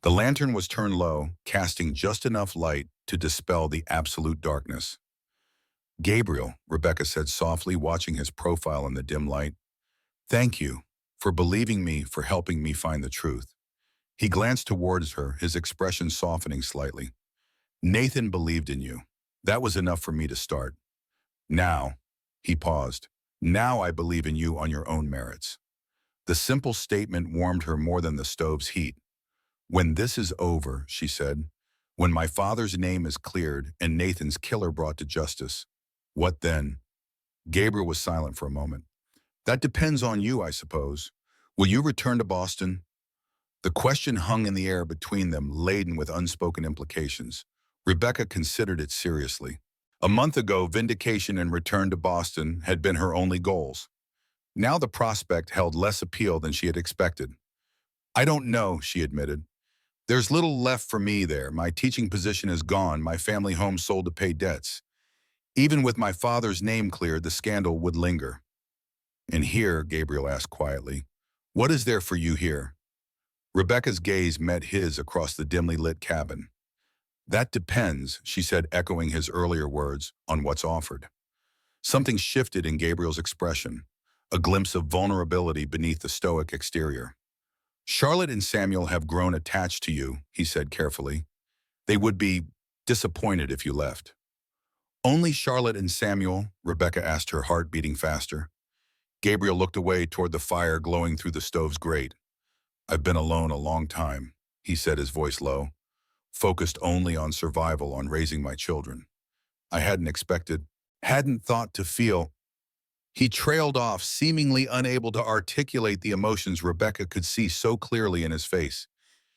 The lantern was turned low, casting just enough light to dispel the absolute darkness. "Gabriel," Rebecca said softly, watching his profile in the dim light. "Thank you for believing me, for helping me find the truth." He glanced towards her, his expression softening slightly. "Nathan believed in you. That was enough for me to start. Now," he paused, "now I believe in you on your own merits." The simple statement warmed her more than the stove's heat. "When this is over," she said, "when my father's name is cleared and Nathan's killer brought to justice, what then?" Gabriel was silent for a moment. "That depends on you, I suppose. Will you return to Boston?" The question hung in the air between them, laden with unspoken implications. Rebecca considered it seriously. A month ago, vindication and return to Boston had been her only goals. Now the prospect held less appeal than she had expected. "I don't know," she admitted. "There's little left for me there. My teaching position is gone, my family home sold to pay debts. Even with my father's name cleared, the scandal would linger." "And here," Gabriel asked quietly, "what is there for you here?" Rebecca's gaze met his across the dimly lit cabin. "That depends," she said, echoing his earlier words, "on what's offered." Something shifted in Gabriel's expression, a glimpse of vulnerability beneath the stoic exterior. "Charlotte and Samuel have grown attached to you," he said carefully. "They would be disappointed if you left." "Only Charlotte and Samuel?" Rebecca asked, her heart beating faster. Gabriel looked away toward the fire glowing through the stove's grate. "I've been alone a long time," he said, his voice low, "focused only on survival, on raising my children. I hadn't thought to feel." He trailed off, seemingly unable to articulate the emotions Rebecca could see so clearly in his face.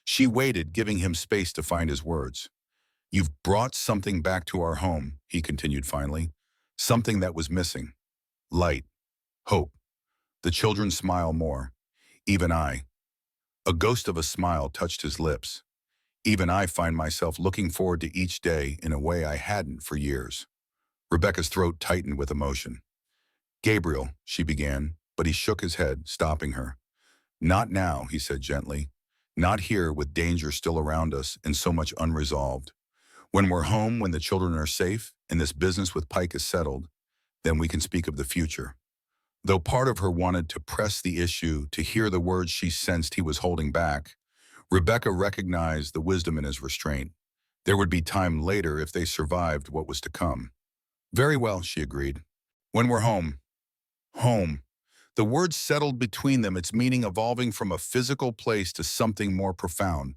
She waited, giving him space to find his words. "You've brought something back to our home," he continued finally. "Something that was missing. Light. Hope." The children smile more. Even I. A ghost of a smile touched his lips. "Even I find myself looking forward to each day in a way I hadn't for years." Rebecca's throat tightened with emotion. "Gabriel," she began, but he shook his head, stopping her. "Not now," he said gently. "Not here, with danger still around us and so much unresolved. When we're home, when the children are safe, and this business with Pike is settled, then we can speak of the future." Though part of her wanted to press the issue, to hear the words she sensed he was holding back, Rebecca recognized the wisdom in his restraint. There would be time later if they survived what was to come. "Very well," she agreed. "When we're home." Home. The word settled between them, its meaning evolving from a physical place to something more profound.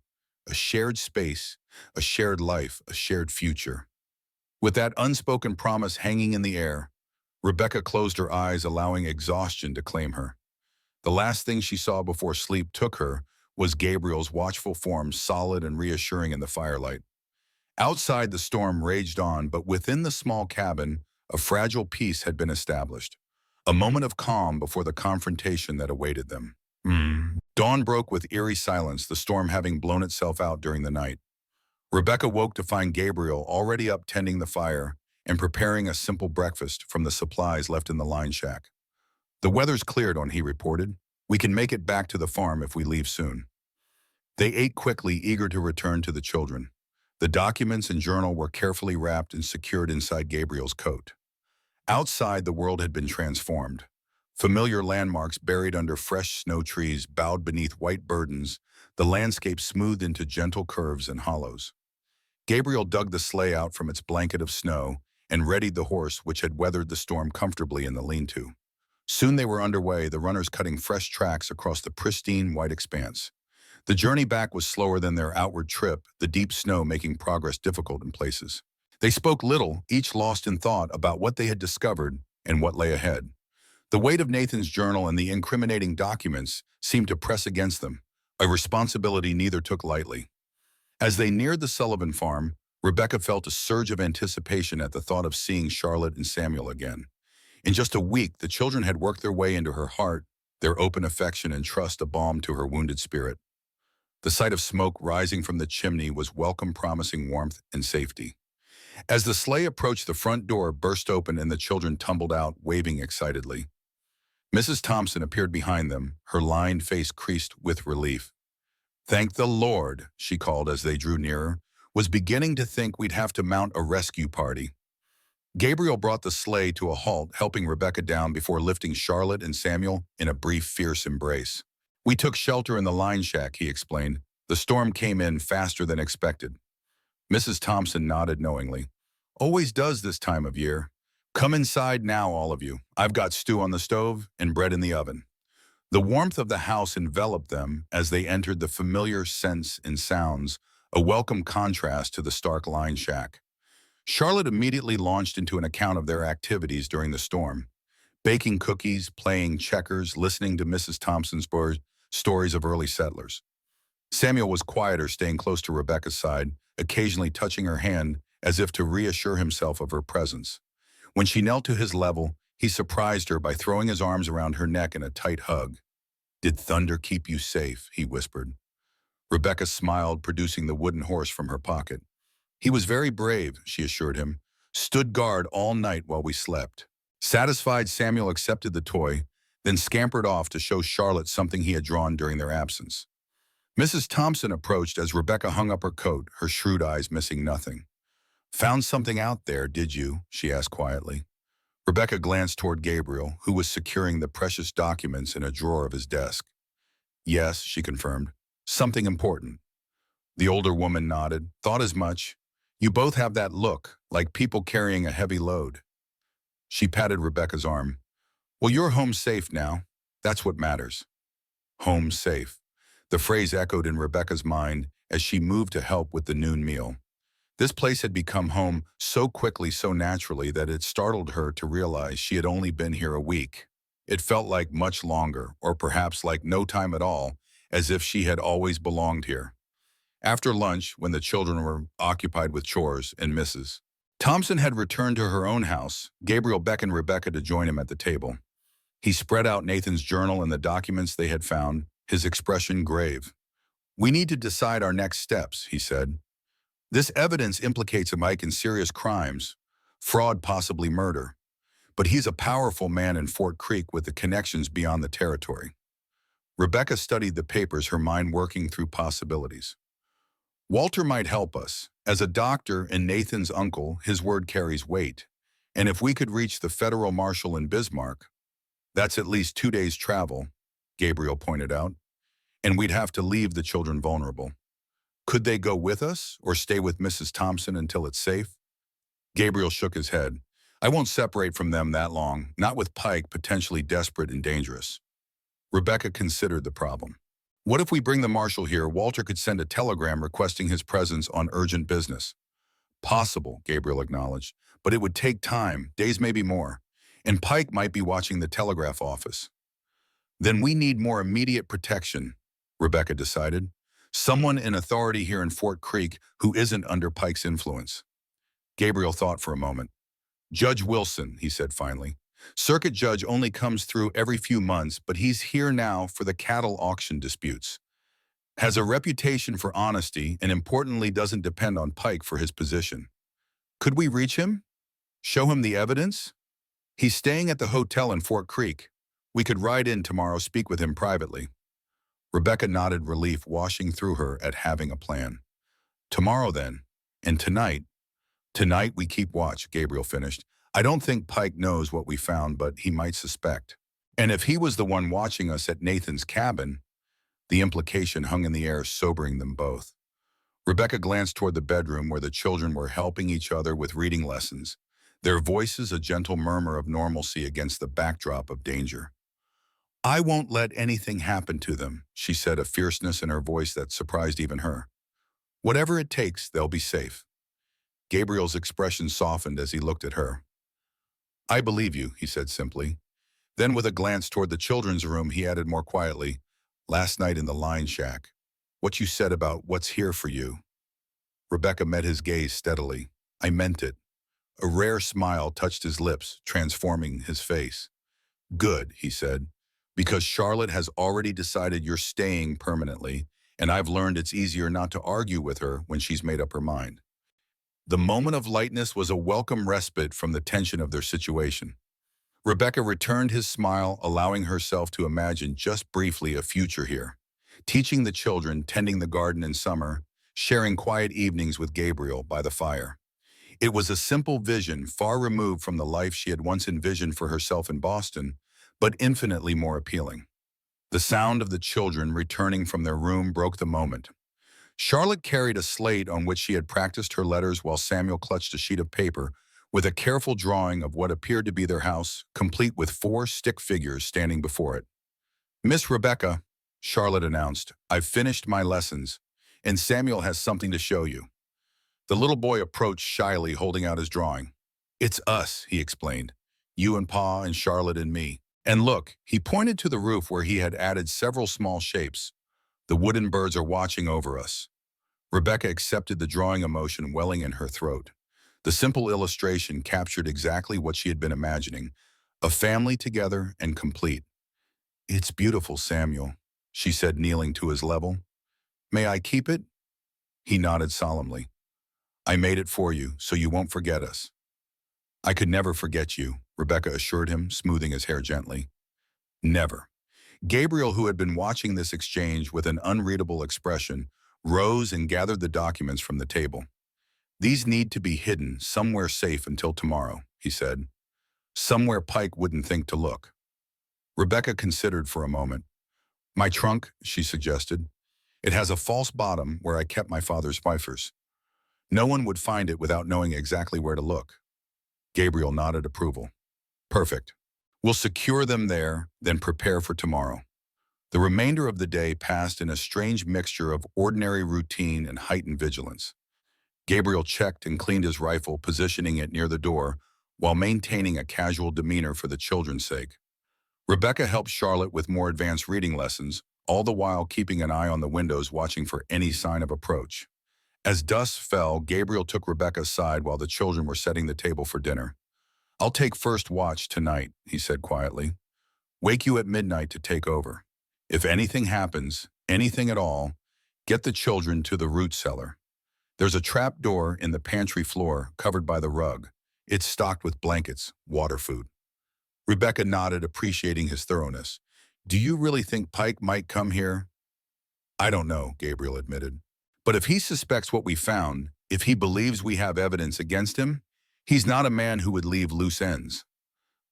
A shared space, a shared life, a shared future. With that unspoken promise hanging in the air, Rebecca closed her eyes, allowing exhaustion to claim her. The last thing she saw before sleep took her was Gabriel's watchful form, solid and reassuring in the firelight. Outside, the storm raged on, but within the small cabin, a fragile peace had been established. A moment of calm before the confrontation that awaited them. Dawn broke with eerie silence, the storm having blown itself out during the night. Rebecca woke to find Gabriel already up tending the fire and preparing a simple breakfast from the supplies left in the line shack. "The weather's cleared on," he reported. "We can make it back to the farm if we leave soon." They ate quickly, eager to return to the children. The documents and journal were carefully wrapped and secured inside Gabriel's coat. Outside, the world had been transformed. Familiar landmarks buried under fresh snow trees bowed beneath white burdens, the landscape smoothed into gentle curves and hollows. Gabriel dug the sleigh out from its blanket of snow and readied the horse which had weathered the storm comfortably in the lean-to. Soon they were underway, the runners cutting fresh tracks across the pristine white expanse. The journey back was slower than their outward trip, the deep snow making progress difficult in places. They spoke little, each lost in thought about what they had discovered and what lay ahead. The weight of Nathan's journal and the incriminating documents seemed to press against them, a responsibility neither took lightly. As they neared the Sullivan farm, Rebecca felt a surge of anticipation at the thought of seeing Charlotte and Samuel again. In just a week, the children had worked their way into her heart, their open affection and trust a balm to her wounded spirit. The sight of smoke rising from the chimney was welcome, promising warmth and safety. As the sleigh approached, the front door burst open and the children tumbled out, waving excitedly. Mrs. Thompson appeared behind them, her lined face creased with relief. "Thank the Lord," she called as they drew nearer. "Was beginning to think we'd have to mount a rescue party." Gabriel brought the sleigh to a halt, helping Rebecca down before lifting Charlotte and Samuel in a brief, fierce embrace. "We took shelter in the line shack," he explained. "The storm came in faster than expected." Mrs. Thompson nodded knowingly. "Always does this time of year. Come inside now, all of you. I've got stew on the stove and bread in the oven." The warmth of the house enveloped them as they entered the familiar scents and sounds, a welcome contrast to the stark line shack. Charlotte immediately launched into an account of their activities during the storm. Baking cookies, playing checkers, listening to Mrs. Thompson's stories of early settlers. Samuel was quieter, staying close to Rebecca's side, occasionally touching her hand as if to reassure himself of her presence. When she knelt to his level, he surprised her by throwing his arms around her neck in a tight hug. "Did thunder keep you safe?" he whispered. Rebecca smiled, producing the wooden horse from her pocket. "He was very brave," she assured him. "Stood guard all night while we slept." Satisfied, Samuel accepted the toy, then scampered off to show Charlotte something he had drawn during their absence. Mrs. Thompson approached as Rebecca hung up her coat, her shrewd eyes missing nothing. "Found something out there, did you?" she asked quietly. Rebecca glanced toward Gabriel, who was securing the precious documents in a drawer of his desk. "Yes," she confirmed. "Something important." The older woman nodded. "Thought as much. You both have that look, like people carrying a heavy load." She patted Rebecca's arm. "Well, you're home safe now. That's what matters." Home safe. The phrase echoed in Rebecca's mind as she moved to help with the noon meal. This place had become home so quickly, so naturally, that it startled her to realize she had only been here a week. It felt like much longer, or perhaps like no time at all, as if she had always belonged here. After lunch, when the children were occupied with chores and Mrs. Thompson had returned to her own house, Gabriel beckoned Rebecca to join him at the table. He spread out Nathan's journal and the documents they had found, his expression grave. "We need to decide our next steps," he said. "This evidence implicates Mike in serious crimes, fraud, possibly murder. But he's a powerful man in Fort Creek with the connections beyond the territory." Rebecca studied the papers, her mind working through possibilities. "Walter might help us. As a doctor and Nathan's uncle, his word carries weight. And if we could reach the federal marshal in Bismarck, that's at least 2 days' travel," Gabriel pointed out. "And we'd have to leave the children vulnerable. Could they go with us or stay with Mrs. Thompson until it's safe?" Gabriel shook his head. "I won't separate from them that long, not with Pike potentially desperate and dangerous." Rebecca considered the problem. "What if we bring the marshal here? Walter could send a telegram requesting his presence on urgent business." "Possible," Gabriel acknowledged, "but it would take time, days maybe more. And Pike might be watching the telegraph office." "Then we need more immediate protection," Rebecca decided. "Someone in authority here in Fort Creek who isn't under Pike's influence." Gabriel thought for a moment. "Judge Wilson," he said finally. "Circuit judge only comes through every few months, but he's here now for the cattle auction disputes. Has a reputation for honesty and importantly doesn't depend on Pike for his position. Could we reach him? Show him the evidence? He's staying at the hotel in Fort Creek. We could ride in tomorrow, speak with him privately." Rebecca nodded, relief washing through her at having a plan. "Tomorrow then." And tonight we keep watch, Gabriel finished. I don't think Pike knows what we found, but he might suspect. And if he was the one watching us at Nathan's cabin, the implication hung in the air, sobering them both. Rebecca glanced toward the bedroom where the children were helping each other with reading lessons, their voices a gentle murmur of normalcy against the backdrop of danger. I won't let anything happen to them, she said, a fierceness in her voice that surprised even her. Whatever it takes, they'll be safe. Gabriel's expression softened as he looked at her. I believe you, he said simply. Then with a glance toward the children's room, he added more quietly, last night in the line shack, what you said about what's here for you. Rebecca met his gaze steadily. I meant it. A rare smile touched his lips, transforming his face. Good, he said, because Charlotte has already decided you're staying permanently, and I've learned it's easier not to argue with her when she's made up her mind. The moment of lightness was a welcome respite from the tension of their situation. Rebecca returned his smile, allowing herself to imagine just briefly a future here. Teaching the children, tending the garden in summer, sharing quiet evenings with Gabriel by the fire. It was a simple vision, far removed from the life she had once envisioned for herself in Boston, but infinitely more appealing. The sound of the children returning from their room broke the moment. Charlotte carried a slate on which she had practiced her letters while Samuel clutched a sheet of paper with a careful drawing of what appeared to be their house, complete with 4 stick figures standing before it. Miss Rebecca, Charlotte announced, I've finished my lessons, and Samuel has something to show you. The little boy approached shyly, holding out his drawing. It's us, he explained. You and Pa and Charlotte and me. And look, he pointed to the roof where he had added several small shapes. The wooden birds are watching over us. Rebecca accepted the drawing, emotion welling in her throat. The simple illustration captured exactly what she had been imagining, a family together and complete. It's beautiful, Samuel, she said, kneeling to his level. May I keep it? He nodded solemnly. I made it for you, so you won't forget us. I could never forget you, Rebecca assured him, smoothing his hair gently. Never. Gabriel, who had been watching this exchange with an unreadable expression, rose and gathered the documents from the table. These need to be hidden somewhere safe until tomorrow, he said. Somewhere Pike wouldn't think to look. Rebecca considered for a moment. My trunk, she suggested. It has a false bottom where I kept my father's wipers. No one would find it without knowing exactly where to look. Gabriel nodded approval. Perfect. We'll secure them there, then prepare for tomorrow. The remainder of the day passed in a strange mixture of ordinary routine and heightened vigilance. Gabriel checked and cleaned his rifle, positioning it near the door, while maintaining a casual demeanor for the children's sake. Rebecca helped Charlotte with more advanced reading lessons, all the while keeping an eye on the windows, watching for any sign of approach. As dusk fell, Gabriel took Rebecca's side while the children were setting the table for dinner. I'll take first watch tonight, he said quietly. Wake you at midnight to take over. If anything happens, anything at all, get the children to the root cellar. There's a trap door in the pantry floor covered by the rug. It's stocked with blankets, water, food. Rebecca nodded, appreciating his thoroughness. Do you really think Pike might come here? I don't know, Gabriel admitted. But if he suspects what we found, if he believes we have evidence against him, he's not a man who would leave loose ends.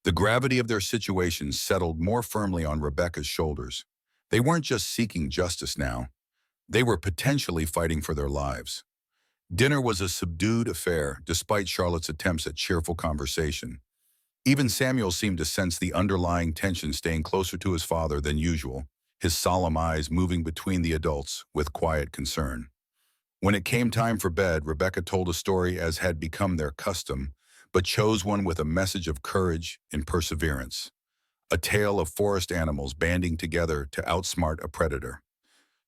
The gravity of their situation settled more firmly on Rebecca's shoulders. They weren't just seeking justice now. They were potentially fighting for their lives. Dinner was a subdued affair, despite Charlotte's attempts at cheerful conversation. Even Samuel seemed to sense the underlying tension, staying closer to his father than usual, his solemn eyes moving between the adults with quiet concern. When it came time for bed, Rebecca told a story as had become their custom, but chose one with a message of courage and perseverance. A tale of forest animals banding together to outsmart a predator.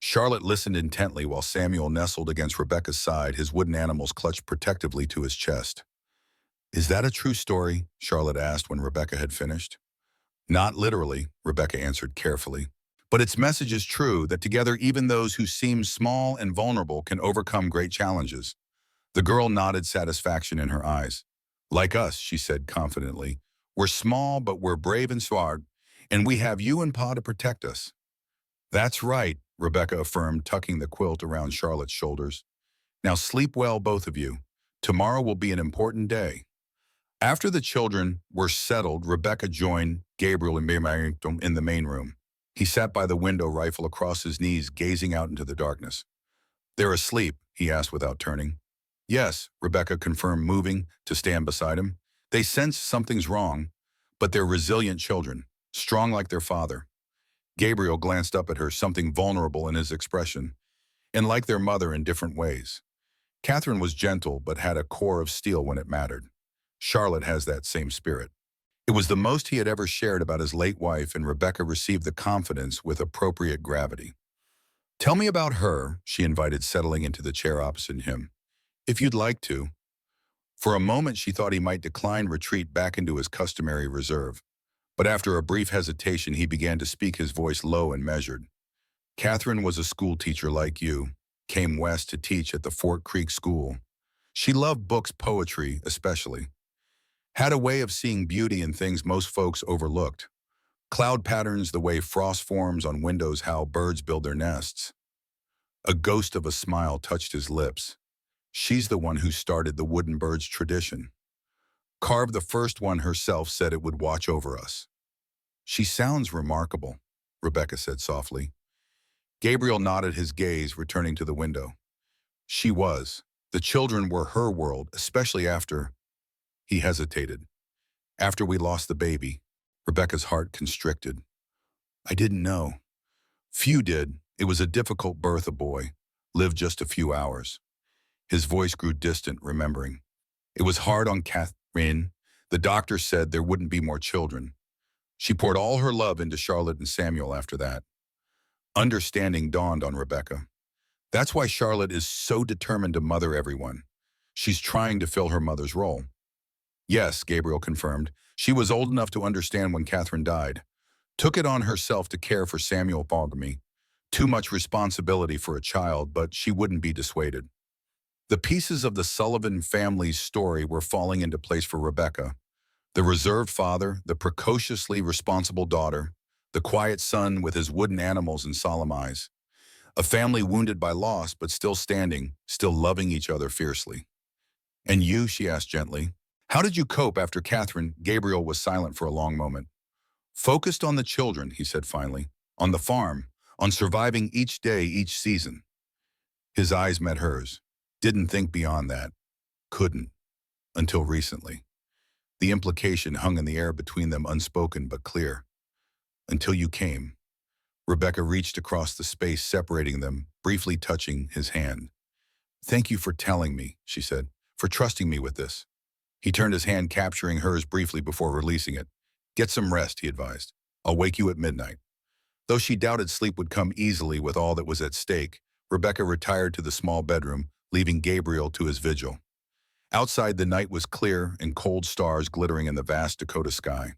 Charlotte listened intently while Samuel nestled against Rebecca's side, his wooden animals clutched protectively to his chest. Is that a true story? Charlotte asked when Rebecca had finished. Not literally, Rebecca answered carefully. But its message is true, that together even those who seem small and vulnerable can overcome great challenges. The girl nodded, satisfaction in her eyes. Like us, she said confidently. We're small, but we're brave and smart, and we have you and Pa to protect us. That's right, Rebecca affirmed, tucking the quilt around Charlotte's shoulders. Now sleep well, both of you. Tomorrow will be an important day. After the children were settled, Rebecca joined Gabriel and Mary in the main room. He sat by the window, rifle across his knees, gazing out into the darkness. "They're asleep?" he asked without turning. "Yes," Rebecca confirmed, moving to stand beside him. "They sense something's wrong, but they're resilient children, strong like their father." Gabriel glanced up at her, something vulnerable in his expression, and like their mother in different ways. Catherine was gentle but had a core of steel when it mattered. Charlotte has that same spirit. It was the most he had ever shared about his late wife, and Rebecca received the confidence with appropriate gravity. "Tell me about her," she invited, settling into the chair opposite him. "If you'd like to." For a moment she thought he might decline, retreat back into his customary reserve. But after a brief hesitation he began to speak, his voice low and measured. "Catherine was a school teacher like you, came west to teach at the Fort Creek school. She loved books, poetry especially. Had a way of seeing beauty in things most folks overlooked. Cloud patterns, the way frost forms on windows, how birds build their nests." A ghost of a smile touched his lips. "She's the one who started the wooden birds tradition. Carved the first one herself, said it would watch over us." "She sounds remarkable," Rebecca said softly. Gabriel nodded, his gaze returning to the window. "She was. The children were her world, especially after—" He hesitated. "After we lost the baby." Rebecca's heart constricted. "I didn't know." "Few did. It was a difficult birth, a boy. Lived just a few hours." His voice grew distant, remembering. "It was hard on Catherine. The doctor said there wouldn't be more children. She poured all her love into Charlotte and Samuel after that." Understanding dawned on Rebecca. That's why Charlotte is so determined to mother everyone. She's trying to fill her mother's role. "Yes," Gabriel confirmed. "She was old enough to understand when Catherine died. Took it on herself to care for Samuel Balgamy. Too much responsibility for a child, but she wouldn't be dissuaded." The pieces of the Sullivan family's story were falling into place for Rebecca. The reserved father, the precociously responsible daughter, the quiet son with his wooden animals and solemn eyes. A family wounded by loss, but still standing, still loving each other fiercely. "And you?" she asked gently. "How did you cope after Catherine?" Gabriel was silent for a long moment. "Focused on the children," he said finally. "On the farm, on surviving each day, each season." His eyes met hers. "Didn't think beyond that. Couldn't. Until recently." The implication hung in the air between them, unspoken but clear. "Until you came." Rebecca reached across the space separating them, briefly touching his hand. "Thank you for telling me," she said, "for trusting me with this." He turned his hand, capturing hers briefly before releasing it. "Get some rest," he advised. "I'll wake you at midnight." Though she doubted sleep would come easily with all that was at stake, Rebecca retired to the small bedroom, leaving Gabriel to his vigil. Outside, the night was clear and cold, stars glittering in the vast Dakota sky.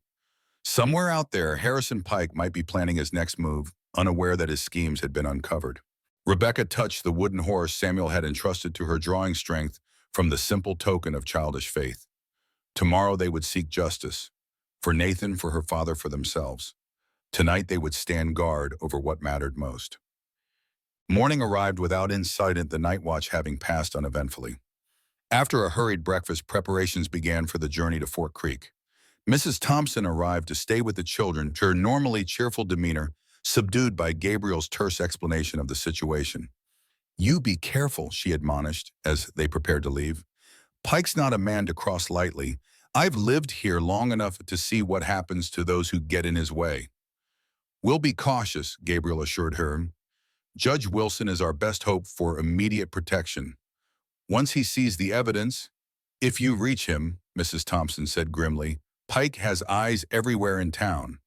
Somewhere out there, Harrison Pike might be planning his next move, unaware that his schemes had been uncovered. Rebecca touched the wooden horse Samuel had entrusted to her, drawing strength from the simple token of childish faith. Tomorrow they would seek justice. For Nathan, for her father, for themselves. Tonight they would stand guard over what mattered most. Morning arrived without incident, the night watch having passed uneventfully. After a hurried breakfast, preparations began for the journey to Fort Creek. Mrs. Thompson arrived to stay with the children, her normally cheerful demeanor subdued by Gabriel's terse explanation of the situation. "You be careful," she admonished as they prepared to leave. "Pike's not a man to cross lightly. I've lived here long enough to see what happens to those who get in his way." "We'll be cautious," Gabriel assured her. "Judge Wilson is our best hope for immediate protection. Once he sees the evidence—" "If you reach him," Mrs. Thompson said grimly, "Pike has eyes everywhere in town."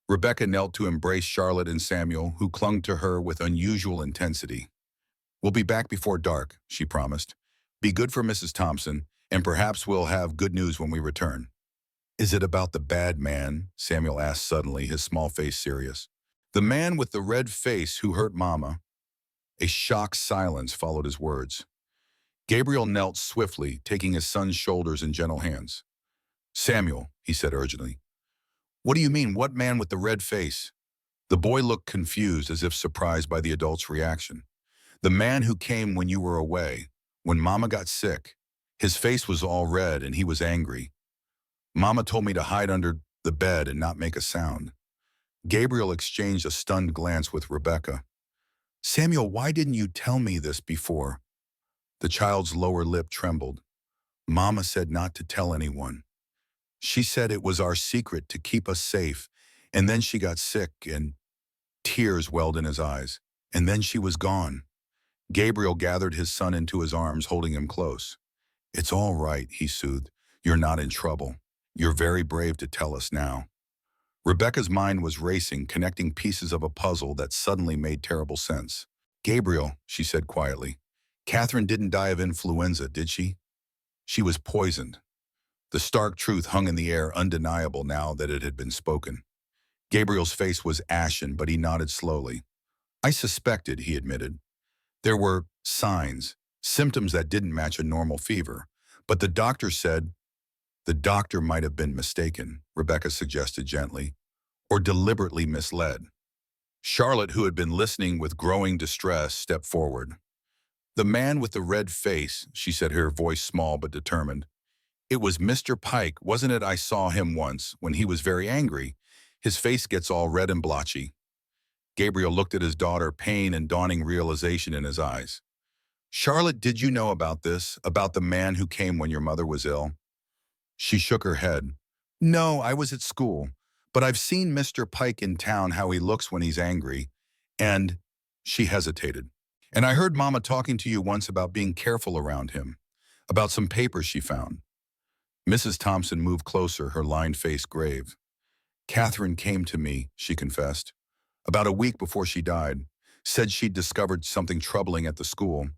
Rebecca knelt to embrace Charlotte and Samuel, who clung to her with unusual intensity. "We'll be back before dark," she promised. "Be good for Mrs. Thompson, and perhaps we'll have good news when we return." "Is it about the bad man?" Samuel asked suddenly, his small face serious. "The man with the red face who hurt Mama?" A shocked silence followed his words. Gabriel knelt swiftly, taking his son's shoulders in gentle hands. "Samuel," he said urgently. "What do you mean, what man with the red face?" The boy looked confused, as if surprised by the adult's reaction. "The man who came when you were away. when Mama got sick. His face was all red and he was angry. Mama told me to hide under the bed and not make a sound. Gabriel exchanged a stunned glance with Rebecca. Samuel, why didn't you tell me this before? The child's lower lip trembled. Mama said not to tell anyone. She said it was our secret to keep us safe, and then she got sick and tears welled in his eyes. And then she was gone. Gabriel gathered his son into his arms, holding him close. It's all right, he soothed. You're not in trouble. You're very brave to tell us now. Rebecca's mind was racing, connecting pieces of a puzzle that suddenly made terrible sense. Gabriel, she said quietly, Catherine didn't die of influenza, did she? She was poisoned. The stark truth hung in the air, undeniable now that it had been spoken. Gabriel's face was ashen, but he nodded slowly. I suspected, he admitted. There were signs, symptoms that didn't match a normal fever. But the doctor said, the doctor might have been mistaken, Rebecca suggested gently, or deliberately misled. Charlotte, who had been listening with growing distress, stepped forward. The man with the red face, she said, her voice small but determined. It was Mr. Pike, wasn't it? I saw him once when he was very angry. His face gets all red and blotchy. Gabriel looked at his daughter, pain and dawning realization in his eyes. Charlotte, did you know about this, about the man who came when your mother was ill? She shook her head. No, I was at school, but I've seen Mr. Pike in town, how he looks when he's angry. And she hesitated. And I heard Mama talking to you once about being careful around him, about some papers she found. Mrs. Thompson moved closer, her lined face grave. Catherine came to me, she confessed, about a week before she died, said she'd discovered something troubling at the school,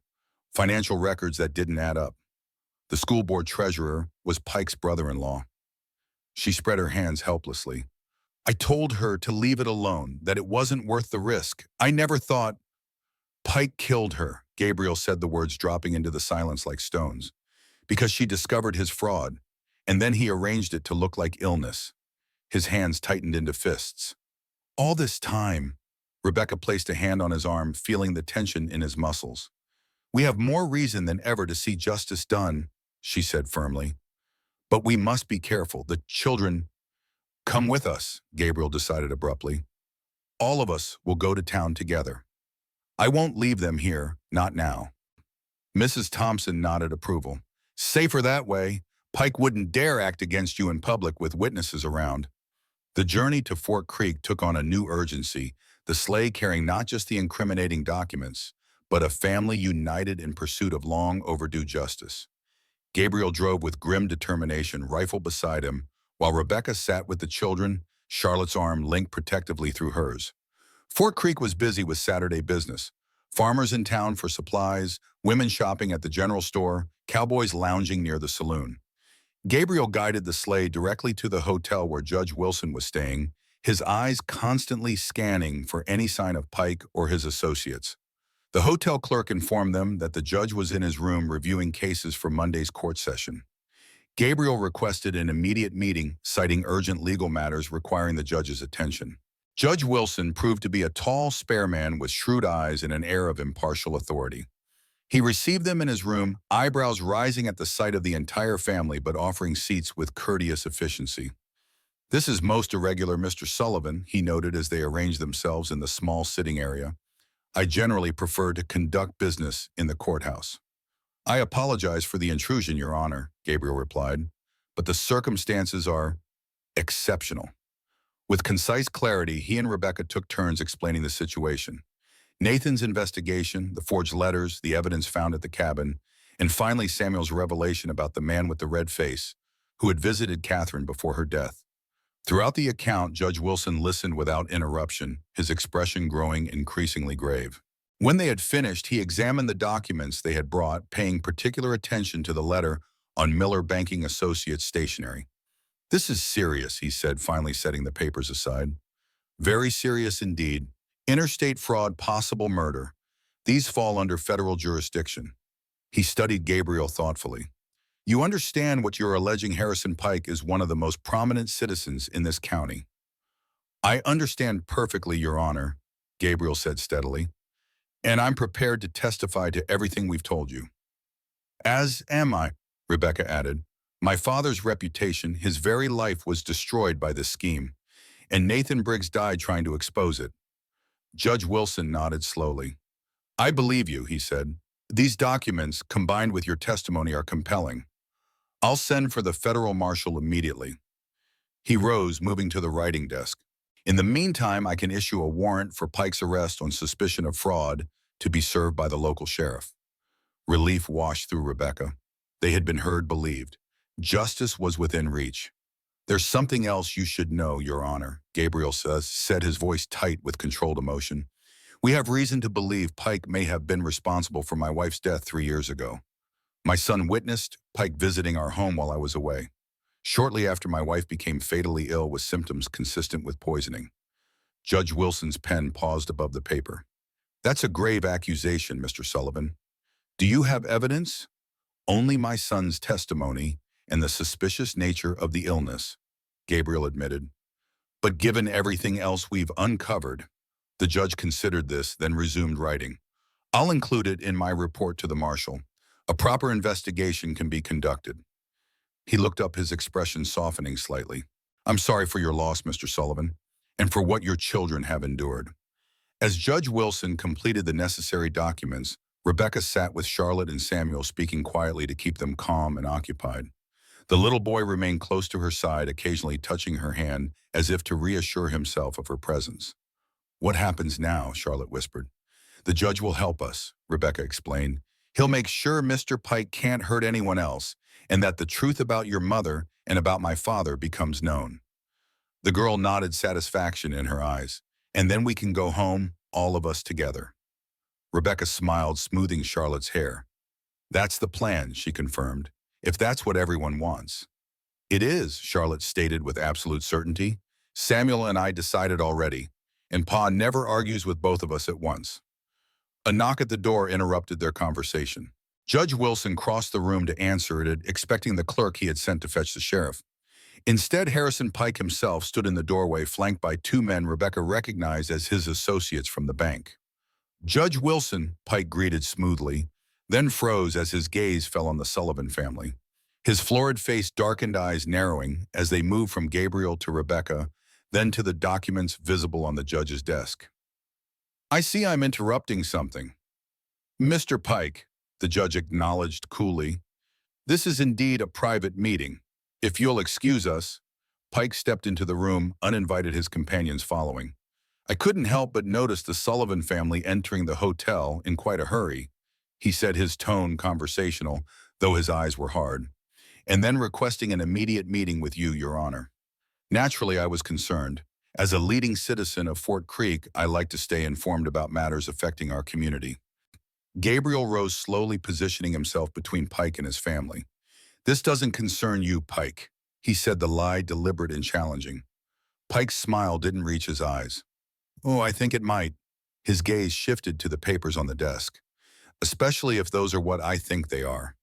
financial records that didn't add up. The school board treasurer was Pike's brother-in-law. She spread her hands helplessly. I told her to leave it alone, that it wasn't worth the risk. I never thought. Pike killed her, Gabriel said, the words dropping into the silence like stones, because she discovered his fraud, and then he arranged it to look like illness. His hands tightened into fists. All this time, Rebecca placed a hand on his arm, feeling the tension in his muscles. We have more reason than ever to see justice done, she said firmly. But we must be careful. The children. Come with us, Gabriel decided abruptly. All of us will go to town together. I won't leave them here, not now. Mrs. Thompson nodded approval. Safer that way. Pike wouldn't dare act against you in public with witnesses around. The journey to Fort Creek took on a new urgency, the sleigh carrying not just the incriminating documents, but a family united in pursuit of long overdue justice. Gabriel drove with grim determination, rifle beside him, while Rebecca sat with the children, Charlotte's arm linked protectively through hers. Fort Creek was busy with Saturday business. Farmers in town for supplies, women shopping at the general store, cowboys lounging near the saloon. Gabriel guided the sleigh directly to the hotel where Judge Wilson was staying, his eyes constantly scanning for any sign of Pike or his associates. The hotel clerk informed them that the judge was in his room reviewing cases for Monday's court session. Gabriel requested an immediate meeting, citing urgent legal matters requiring the judge's attention. Judge Wilson proved to be a tall, spare man with shrewd eyes and an air of impartial authority. He received them in his room, eyebrows rising at the sight of the entire family but offering seats with courteous efficiency. This is most irregular, Mr. Sullivan, he noted as they arranged themselves in the small sitting area. I generally prefer to conduct business in the courthouse. I apologize for the intrusion, Your Honor, Gabriel replied, but the circumstances are exceptional. With concise clarity, he and Rebecca took turns explaining the situation. Nathan's investigation, the forged letters, the evidence found at the cabin, and finally Samuel's revelation about the man with the red face, who had visited Catherine before her death. Throughout the account, Judge Wilson listened without interruption, his expression growing increasingly grave. When they had finished, he examined the documents they had brought, paying particular attention to the letter on Miller Banking Associates stationery. This is serious, he said, finally setting the papers aside. Very serious indeed. Interstate fraud, possible murder. These fall under federal jurisdiction. He studied Gabriel thoughtfully. You understand what you're alleging. Harrison Pike is one of the most prominent citizens in this county. I understand perfectly, Your Honor, Gabriel said steadily, and I'm prepared to testify to everything we've told you. As am I, Rebecca added. My father's reputation, his very life was destroyed by this scheme, and Nathan Briggs died trying to expose it. Judge Wilson nodded slowly. I believe you, he said. These documents, combined with your testimony, are compelling. I'll send for the federal marshal immediately. He rose, moving to the writing desk. In the meantime, I can issue a warrant for Pike's arrest on suspicion of fraud to be served by the local sheriff. Relief washed through Rebecca. They had been heard, believed. Justice was within reach. There's something else you should know, Your Honor, Gabriel said, his voice tight with controlled emotion. We have reason to believe Pike may have been responsible for my wife's death 3 years ago. My son witnessed Pike visiting our home while I was away, shortly after my wife became fatally ill with symptoms consistent with poisoning. Judge Wilson's pen paused above the paper. That's a grave accusation, Mr. Sullivan. Do you have evidence? Only my son's testimony and the suspicious nature of the illness, Gabriel admitted. But given everything else we've uncovered, the judge considered this, then resumed writing. I'll include it in my report to the marshal. A proper investigation can be conducted. He looked up, his expression softening slightly. I'm sorry for your loss, Mr. Sullivan, and for what your children have endured. As Judge Wilson completed the necessary documents, Rebecca sat with Charlotte and Samuel, speaking quietly to keep them calm and occupied. The little boy remained close to her side, occasionally touching her hand as if to reassure himself of her presence. What happens now? Charlotte whispered. The judge will help us, Rebecca explained. He'll make sure Mr. Pike can't hurt anyone else, and that the truth about your mother and about my father becomes known. The girl nodded, satisfaction in her eyes. And then we can go home, all of us together. Rebecca smiled, smoothing Charlotte's hair. That's the plan, she confirmed, if that's what everyone wants. It is, Charlotte stated with absolute certainty. Samuel and I decided already, and Pa never argues with both of us at once. A knock at the door interrupted their conversation. Judge Wilson crossed the room to answer it, expecting the clerk he had sent to fetch the sheriff. Instead, Harrison Pike himself stood in the doorway, flanked by 2 men Rebecca recognized as his associates from the bank. Judge Wilson, Pike greeted smoothly, then froze as his gaze fell on the Sullivan family. His florid face darkened, eyes narrowing as they moved from Gabriel to Rebecca, then to the documents visible on the judge's desk. I see I'm interrupting something. Mr. Pike, the judge acknowledged coolly, this is indeed a private meeting. If you'll excuse us. Pike stepped into the room, uninvited, his companions following. I couldn't help but notice the Sullivan family entering the hotel in quite a hurry, he said, his tone conversational, though his eyes were hard, and then requesting an immediate meeting with you, Your Honor. Naturally, I was concerned. As a leading citizen of Fort Creek, I like to stay informed about matters affecting our community. Gabriel rose slowly, positioning himself between Pike and his family. This doesn't concern you, Pike, he said, the lie deliberate and challenging. Pike's smile didn't reach his eyes. Oh, I think it might. His gaze shifted to the papers on the desk. Especially if those are what I think they are.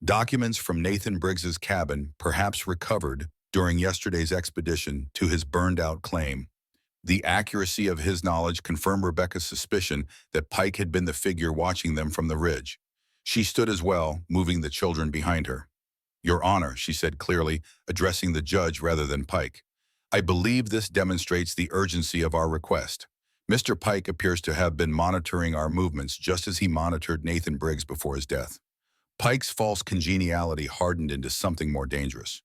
Documents from Nathan Briggs's cabin, perhaps recovered during yesterday's expedition to his burned-out claim. The accuracy of his knowledge confirmed Rebecca's suspicion that Pike had been the figure watching them from the ridge. She stood as well, moving the children behind her. Your Honor, she said clearly, addressing the judge rather than Pike. I believe this demonstrates the urgency of our request. Mr. Pike appears to have been monitoring our movements just as he monitored Nathan Briggs before his death. Pike's false congeniality hardened into something more dangerous.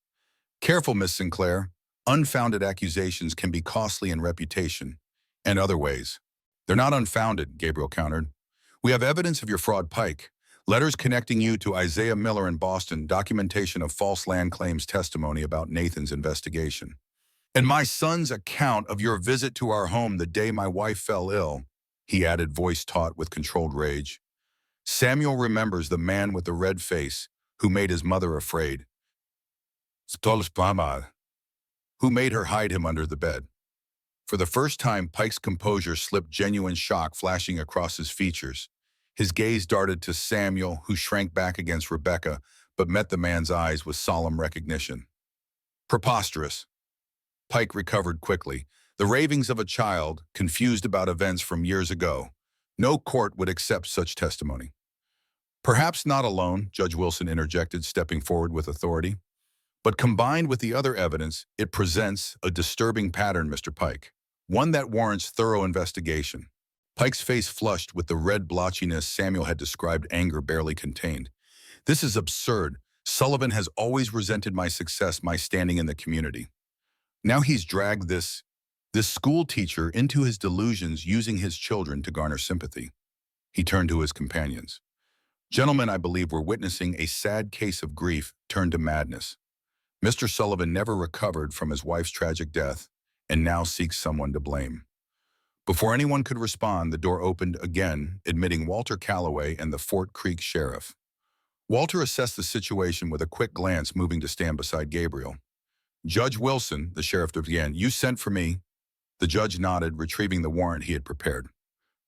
Careful, Miss Sinclair. Unfounded accusations can be costly in reputation and other ways. They're not unfounded, Gabriel countered. We have evidence of your fraud, Pike. Letters connecting you to Isaiah Miller in Boston, documentation of false land claims, testimony about Nathan's investigation. And my son's account of your visit to our home the day my wife fell ill, he added, voice taut with controlled rage. Samuel remembers the man with the red face who made his mother afraid. Who made her hide him under the bed. For the first time, Pike's composure slipped, genuine shock flashing across his features. His gaze darted to Samuel, who shrank back against Rebecca, but met the man's eyes with solemn recognition. Preposterous. Pike recovered quickly. The ravings of a child, confused about events from years ago. No court would accept such testimony. Perhaps not alone, Judge Wilson interjected, stepping forward with authority. But combined with the other evidence, it presents a disturbing pattern, Mr. Pike. One that warrants thorough investigation. Pike's face flushed with the red blotchiness Samuel had described, anger barely contained. This is absurd. Sullivan has always resented my success, my standing in the community. Now he's dragged this school teacher into his delusions, using his children to garner sympathy. He turned to his companions. Gentlemen, I believe we're witnessing a sad case of grief turned to madness. Mr. Sullivan never recovered from his wife's tragic death and now seeks someone to blame. Before anyone could respond, the door opened again, admitting Walter Calloway and the Fort Creek sheriff. Walter assessed the situation with a quick glance, moving to stand beside Gabriel. Judge Wilson, the sheriff began, you sent for me. The judge nodded, retrieving the warrant he had prepared.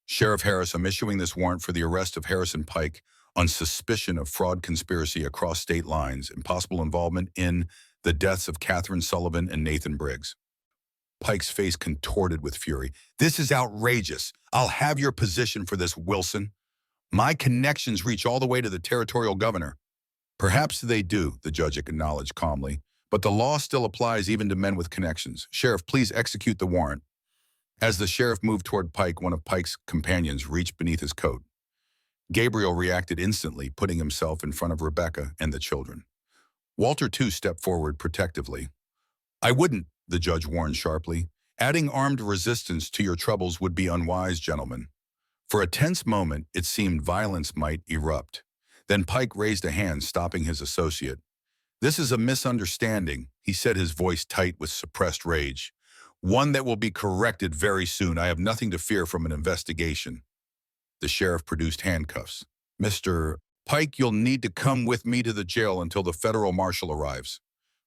Sheriff Harris, I'm issuing this warrant for the arrest of Harrison Pike on suspicion of fraud conspiracy across state lines and possible involvement in the deaths of Catherine Sullivan and Nathan Briggs. Pike's face contorted with fury. This is outrageous. I'll have your position for this, Wilson. My connections reach all the way to the territorial governor. Perhaps they do, the judge acknowledged calmly, but the law still applies even to men with connections. Sheriff, please execute the warrant. As the sheriff moved toward Pike, one of Pike's companions reached beneath his coat. Gabriel reacted instantly, putting himself in front of Rebecca and the children. Walter, too, stepped forward protectively. I wouldn't, the judge warned sharply. Adding armed resistance to your troubles would be unwise, gentlemen. For a tense moment, it seemed violence might erupt. Then Pike raised a hand, stopping his associate. This is a misunderstanding, he said, his voice tight with suppressed rage. One that will be corrected very soon. I have nothing to fear from an investigation. The sheriff produced handcuffs. Mr. Pike, you'll need to come with me to the jail until the federal marshal arrives.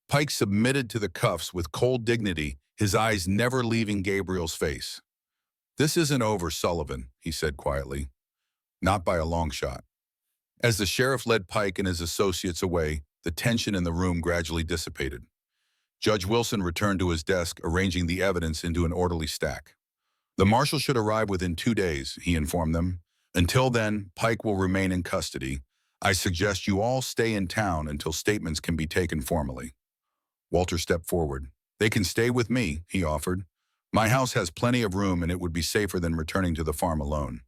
Pike submitted to the cuffs with cold dignity, his eyes never leaving Gabriel's face. This isn't over, Sullivan, he said quietly. Not by a long shot. As the sheriff led Pike and his associates away, the tension in the room gradually dissipated. Judge Wilson returned to his desk, arranging the evidence into an orderly stack. The marshal should arrive within 2 days, he informed them. Until then, Pike will remain in custody. I suggest you all stay in town until statements can be taken formally. Walter stepped forward. They can stay with me, he offered. My house has plenty of room and it would be safer than returning to the farm alone.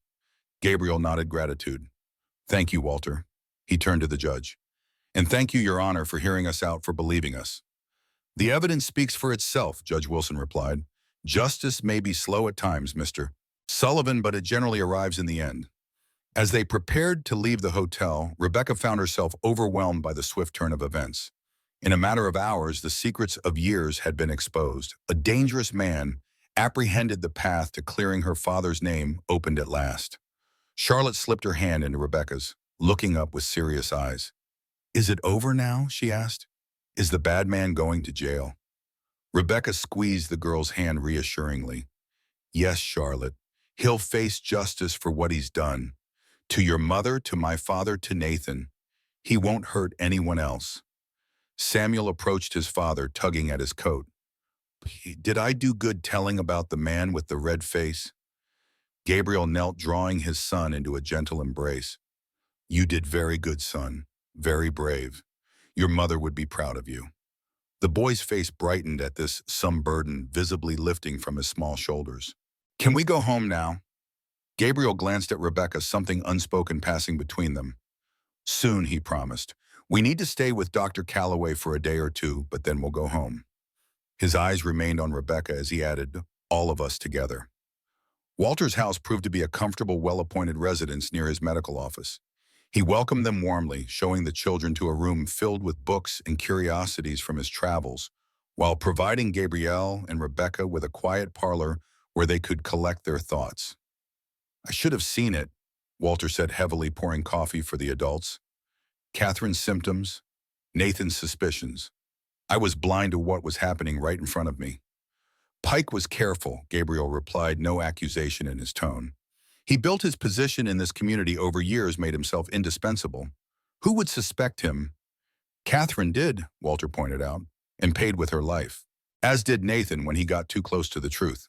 Gabriel nodded gratitude. Thank you, Walter. He turned to the judge. And thank you, Your Honor, for hearing us out, for believing us. The evidence speaks for itself, Judge Wilson replied. Justice may be slow at times, Mr. Sullivan, but it generally arrives in the end. As they prepared to leave the hotel, Rebecca found herself overwhelmed by the swift turn of events. In a matter of hours, the secrets of years had been exposed. A dangerous man, apprehended the path to clearing her father's name, opened at last. Charlotte slipped her hand into Rebecca's, looking up with serious eyes. Is it over now? She asked. Is the bad man going to jail? Rebecca squeezed the girl's hand reassuringly. Yes, Charlotte. He'll face justice for what he's done. To your mother, to my father, to Nathan. He won't hurt anyone else. Samuel approached his father, tugging at his coat. Did I do good telling about the man with the red face? Gabriel knelt, drawing his son into a gentle embrace. You did very good, son. Very brave. Your mother would be proud of you. The boy's face brightened at this, some burden visibly lifting from his small shoulders. Can we go home now? Gabriel glanced at Rebecca, something unspoken passing between them. Soon, he promised. We need to stay with Dr. Calloway for a day or two, but then we'll go home. His eyes remained on Rebecca as he added, all of us together. Walter's house proved to be a comfortable, well-appointed residence near his medical office. He welcomed them warmly, showing the children to a room filled with books and curiosities from his travels, while providing Gabrielle and Rebecca with a quiet parlor where they could collect their thoughts. I should have seen it, Walter said heavily, pouring coffee for the adults. Catherine's symptoms, Nathan's suspicions. I was blind to what was happening right in front of me. Pike was careful, Gabriel replied, no accusation in his tone. He built his position in this community over years, made himself indispensable. Who would suspect him? Catherine did, Walter pointed out, and paid with her life. As did Nathan when he got too close to the truth.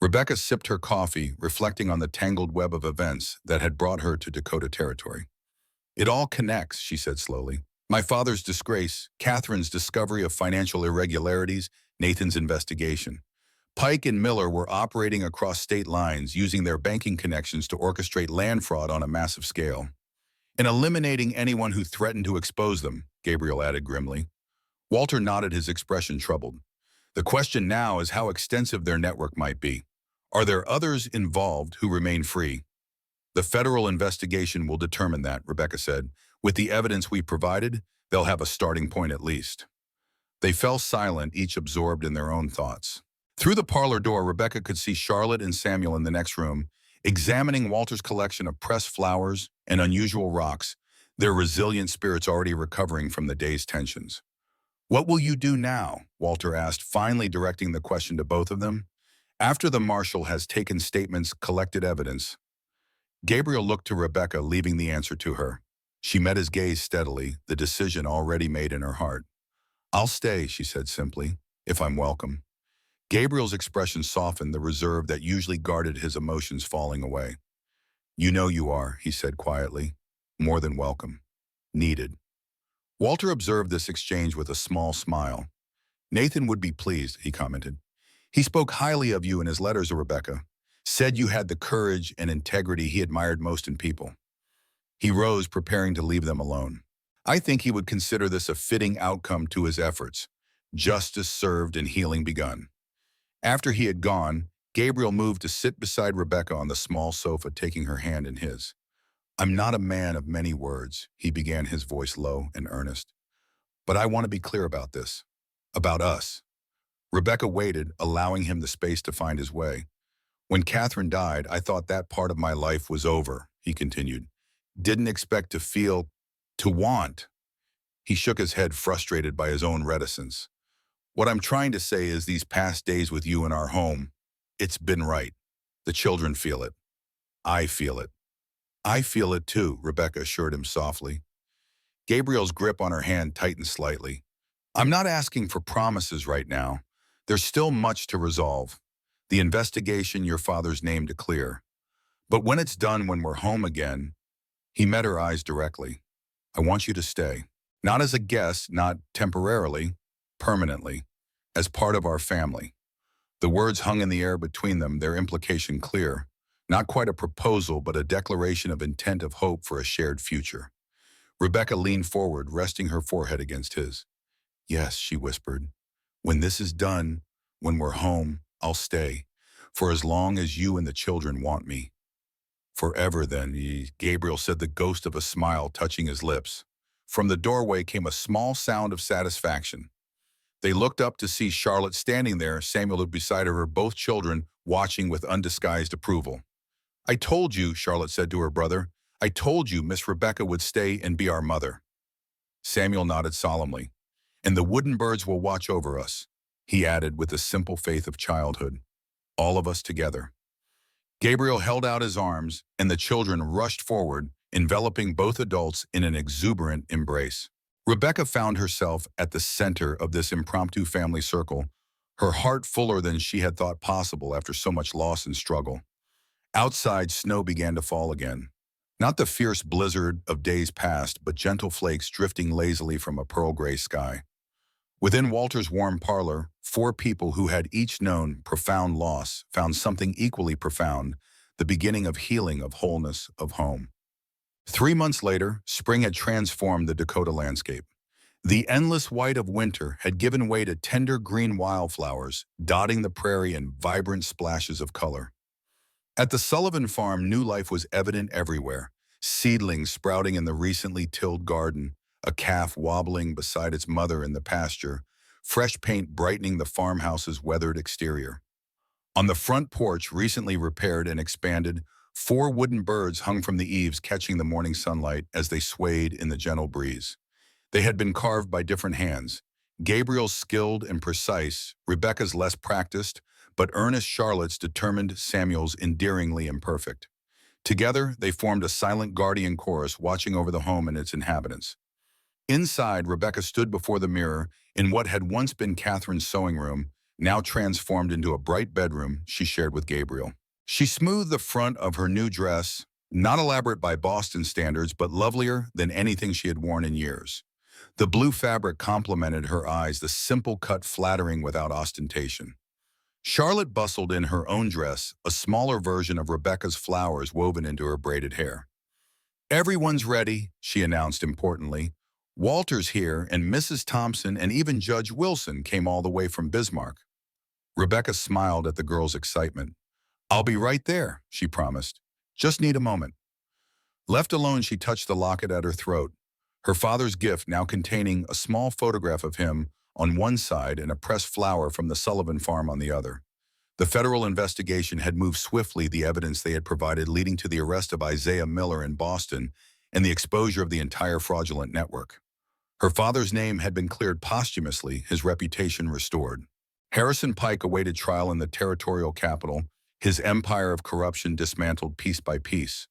Rebecca sipped her coffee, reflecting on the tangled web of events that had brought her to Dakota Territory. It all connects, she said slowly. My father's disgrace, Catherine's discovery of financial irregularities, Nathan's investigation. Pike and Miller were operating across state lines using their banking connections to orchestrate land fraud on a massive scale. And eliminating anyone who threatened to expose them, Gabriel added grimly. Walter nodded, his expression troubled. The question now is how extensive their network might be. Are there others involved who remain free? The federal investigation will determine that, Rebecca said. With the evidence we provided, they'll have a starting point at least. They fell silent, each absorbed in their own thoughts. Through the parlor door, Rebecca could see Charlotte and Samuel in the next room, examining Walter's collection of pressed flowers and unusual rocks, their resilient spirits already recovering from the day's tensions. What will you do now? Walter asked, finally directing the question to both of them. After the marshal has taken statements, collected evidence. Gabriel looked to Rebecca, leaving the answer to her. She met his gaze steadily, the decision already made in her heart. I'll stay, she said simply, if I'm welcome. Gabriel's expression softened, the reserve that usually guarded his emotions falling away. You know you are, he said quietly. More than welcome. Needed. Walter observed this exchange with a small smile. Nathan would be pleased, he commented. He spoke highly of you in his letters to Rebecca, said you had the courage and integrity he admired most in people. He rose, preparing to leave them alone. I think he would consider this a fitting outcome to his efforts. Justice served and healing begun. After he had gone, Gabriel moved to sit beside Rebecca on the small sofa, taking her hand in his. I'm not a man of many words, he began, his voice low and earnest. But I want to be clear about this. About us. Rebecca waited, allowing him the space to find his way. When Catherine died, I thought that part of my life was over, he continued. Didn't expect to feel, to want. He shook his head, frustrated by his own reticence. What I'm trying to say is these past days with you in our home, it's been right. The children feel it. I feel it. I feel it too, Rebecca assured him softly. Gabriel's grip on her hand tightened slightly. I'm not asking for promises right now. There's still much to resolve. The investigation, your father's name to clear. But when it's done, when we're home again, he met her eyes directly. I want you to stay. Not as a guest, not temporarily, permanently, as part of our family. The words hung in the air between them, their implication clear. Not quite a proposal, but a declaration of intent, of hope for a shared future. Rebecca leaned forward, resting her forehead against his. Yes, she whispered. When this is done, when we're home, I'll stay. For as long as you and the children want me. Forever then, Gabriel said, the ghost of a smile touching his lips. From the doorway came a small sound of satisfaction. They looked up to see Charlotte standing there, Samuel beside her, both children watching with undisguised approval. I told you, Charlotte said to her brother, I told you Miss Rebecca would stay and be our mother. Samuel nodded solemnly. And the wooden birds will watch over us, he added with the simple faith of childhood. All of us together. Gabriel held out his arms, and the children rushed forward, enveloping both adults in an exuberant embrace. Rebecca found herself at the center of this impromptu family circle, her heart fuller than she had thought possible after so much loss and struggle. Outside, snow began to fall again. Not the fierce blizzard of days past, but gentle flakes drifting lazily from a pearl gray sky. Within Walter's warm parlor, 4 people who had each known profound loss found something equally profound, the beginning of healing, of wholeness, of home. 3 months later, spring had transformed the Dakota landscape. The endless white of winter had given way to tender green wildflowers, dotting the prairie in vibrant splashes of color. At the Sullivan farm, new life was evident everywhere. Seedlings sprouting in the recently tilled garden, a calf wobbling beside its mother in the pasture, fresh paint brightening the farmhouse's weathered exterior. On the front porch, recently repaired and expanded, 4 wooden birds hung from the eaves, catching the morning sunlight as they swayed in the gentle breeze. They had been carved by different hands. Gabriel's skilled and precise, Rebecca's less practiced, but earnest, Charlotte's determined, Samuel's endearingly imperfect. Together, they formed a silent guardian chorus, watching over the home and its inhabitants. Inside, Rebecca stood before the mirror in what had once been Catherine's sewing room, now transformed into a bright bedroom she shared with Gabriel. She smoothed the front of her new dress, Not elaborate by Boston standards, but lovelier than anything she had worn in years. The blue fabric complemented her eyes, the simple cut flattering without ostentation. Charlotte bustled in her own dress, a smaller version of Rebecca's flowers woven into her braided hair. "Everyone's ready," she announced importantly. "Walter's here, and Mrs. Thompson and even Judge Wilson came all the way from Bismarck." Rebecca smiled at the girl's excitement. "I'll be right there," she promised. "Just need a moment." Left alone, she touched the locket at her throat, her father's gift now containing a small photograph of him on one side and a pressed flower from the Sullivan farm on the other. The federal investigation had moved swiftly, the evidence they had provided leading to the arrest of Isaiah Miller in Boston and the exposure of the entire fraudulent network. Her father's name had been cleared posthumously, his reputation restored. Harrison Pike awaited trial in the territorial capital, his empire of corruption dismantled piece by piece.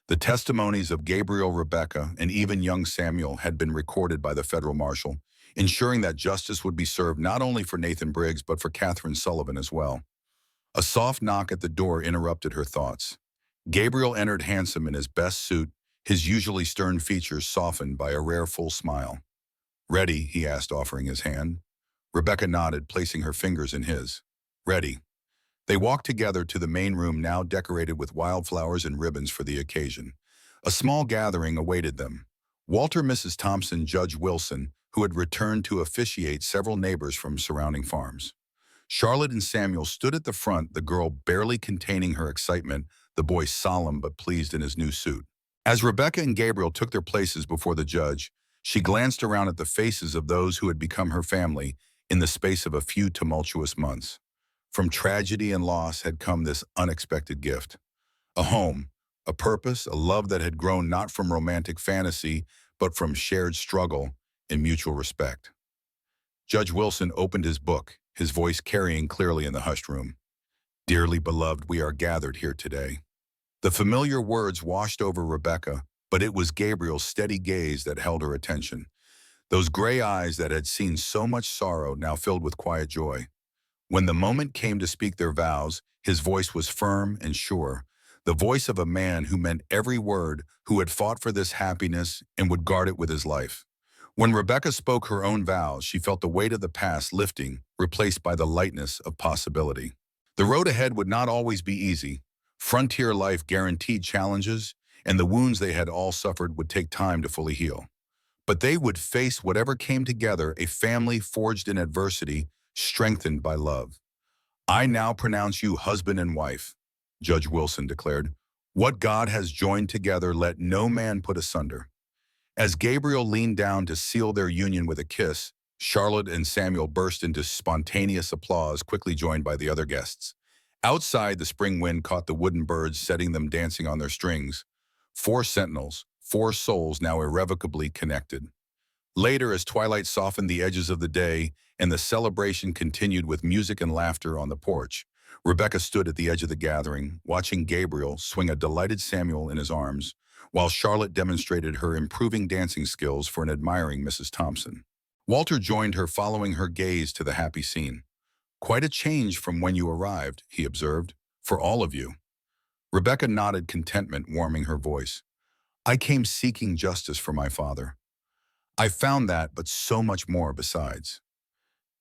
The testimonies of Gabriel, Rebecca, and even young Samuel had been recorded by the federal marshal, ensuring that justice would be served not only for Nathan Briggs but for Catherine Sullivan as well. A soft knock at the door interrupted her thoughts. Gabriel entered handsome in his best suit, his usually stern features softened by a rare full smile. "Ready?" he asked, offering his hand. Rebecca nodded, placing her fingers in his. "Ready." They walked together to the main room, now decorated with wildflowers and ribbons for the occasion. A small gathering awaited them. Walter, Mrs. Thompson, Judge Wilson, who had returned to officiate, several neighbors from surrounding farms. Charlotte and Samuel stood at the front, the girl barely containing her excitement, the boy solemn but pleased in his new suit. As Rebecca and Gabriel took their places before the judge, she glanced around at the faces of those who had become her family in the space of a few tumultuous months. From tragedy and loss had come this unexpected gift. A home, a purpose, a love that had grown not from romantic fantasy, but from shared struggle and mutual respect. Judge Wilson opened his book, his voice carrying clearly in the hushed room. "Dearly beloved, we are gathered here today." The familiar words washed over Rebecca, but it was Gabriel's steady gaze that held her attention. Those gray eyes that had seen so much sorrow now filled with quiet joy. When the moment came to speak their vows, his voice was firm and sure, the voice of a man who meant every word, who had fought for this happiness and would guard it with his life. When Rebecca spoke her own vows, she felt the weight of the past lifting, replaced by the lightness of possibility. The road ahead would not always be easy. Frontier life guaranteed challenges, and the wounds they had all suffered would take time to fully heal. But they would face whatever came together, a family forged in adversity, strengthened by love. "I now pronounce you husband and wife," Judge Wilson declared. "What God has joined together, let no man put asunder." As Gabriel leaned down to seal their union with a kiss, Charlotte and Samuel burst into spontaneous applause, quickly joined by the other guests. Outside, the spring wind caught the wooden birds, setting them dancing on their strings. 4 sentinels, 4 souls now irrevocably connected. Later, as twilight softened the edges of the day and the celebration continued with music and laughter on the porch, Rebecca stood at the edge of the gathering, watching Gabriel swing a delighted Samuel in his arms, while Charlotte demonstrated her improving dancing skills for an admiring Mrs. Thompson. Walter joined her, following her gaze to the happy scene. "Quite a change from when you arrived," he observed, "for all of you." Rebecca nodded, contentment warming her voice. "I came seeking justice for my father. I found that, but so much more besides."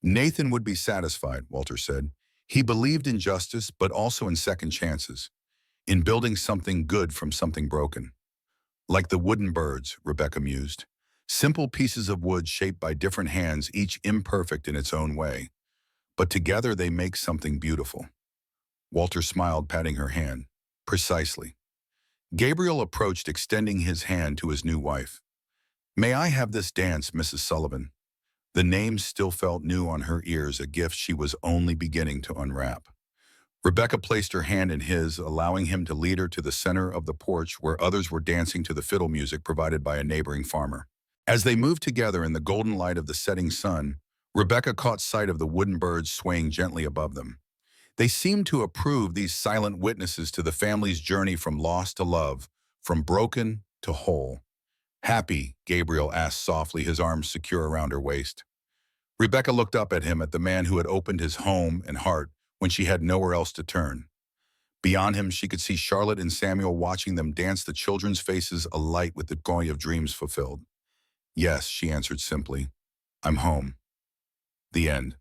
"Nathan would be satisfied," Walter said. "He believed in justice, but also in second chances, in building something good from something broken." "Like the wooden birds," Rebecca mused. "Simple pieces of wood shaped by different hands, each imperfect in its own way. But together they make something beautiful." Walter smiled, patting her hand. "Precisely." Gabriel approached, extending his hand to his new wife. "May I have this dance, Mrs. Sullivan?" The name still felt new on her ears, a gift she was only beginning to unwrap. Rebecca placed her hand in his, allowing him to lead her to the center of the porch where others were dancing to the fiddle music provided by a neighboring farmer. As they moved together in the golden light of the setting sun, Rebecca caught sight of the wooden birds swaying gently above them. They seemed to approve, these silent witnesses to the family's journey from loss to love, from broken to whole. "Happy?" Gabriel asked softly, his arms secure around her waist. Rebecca looked up at him, at the man who had opened his home and heart when she had nowhere else to turn. Beyond him, she could see Charlotte and Samuel watching them dance, the children's faces alight with the joy of dreams fulfilled. Yes, she answered simply. I'm home. The end.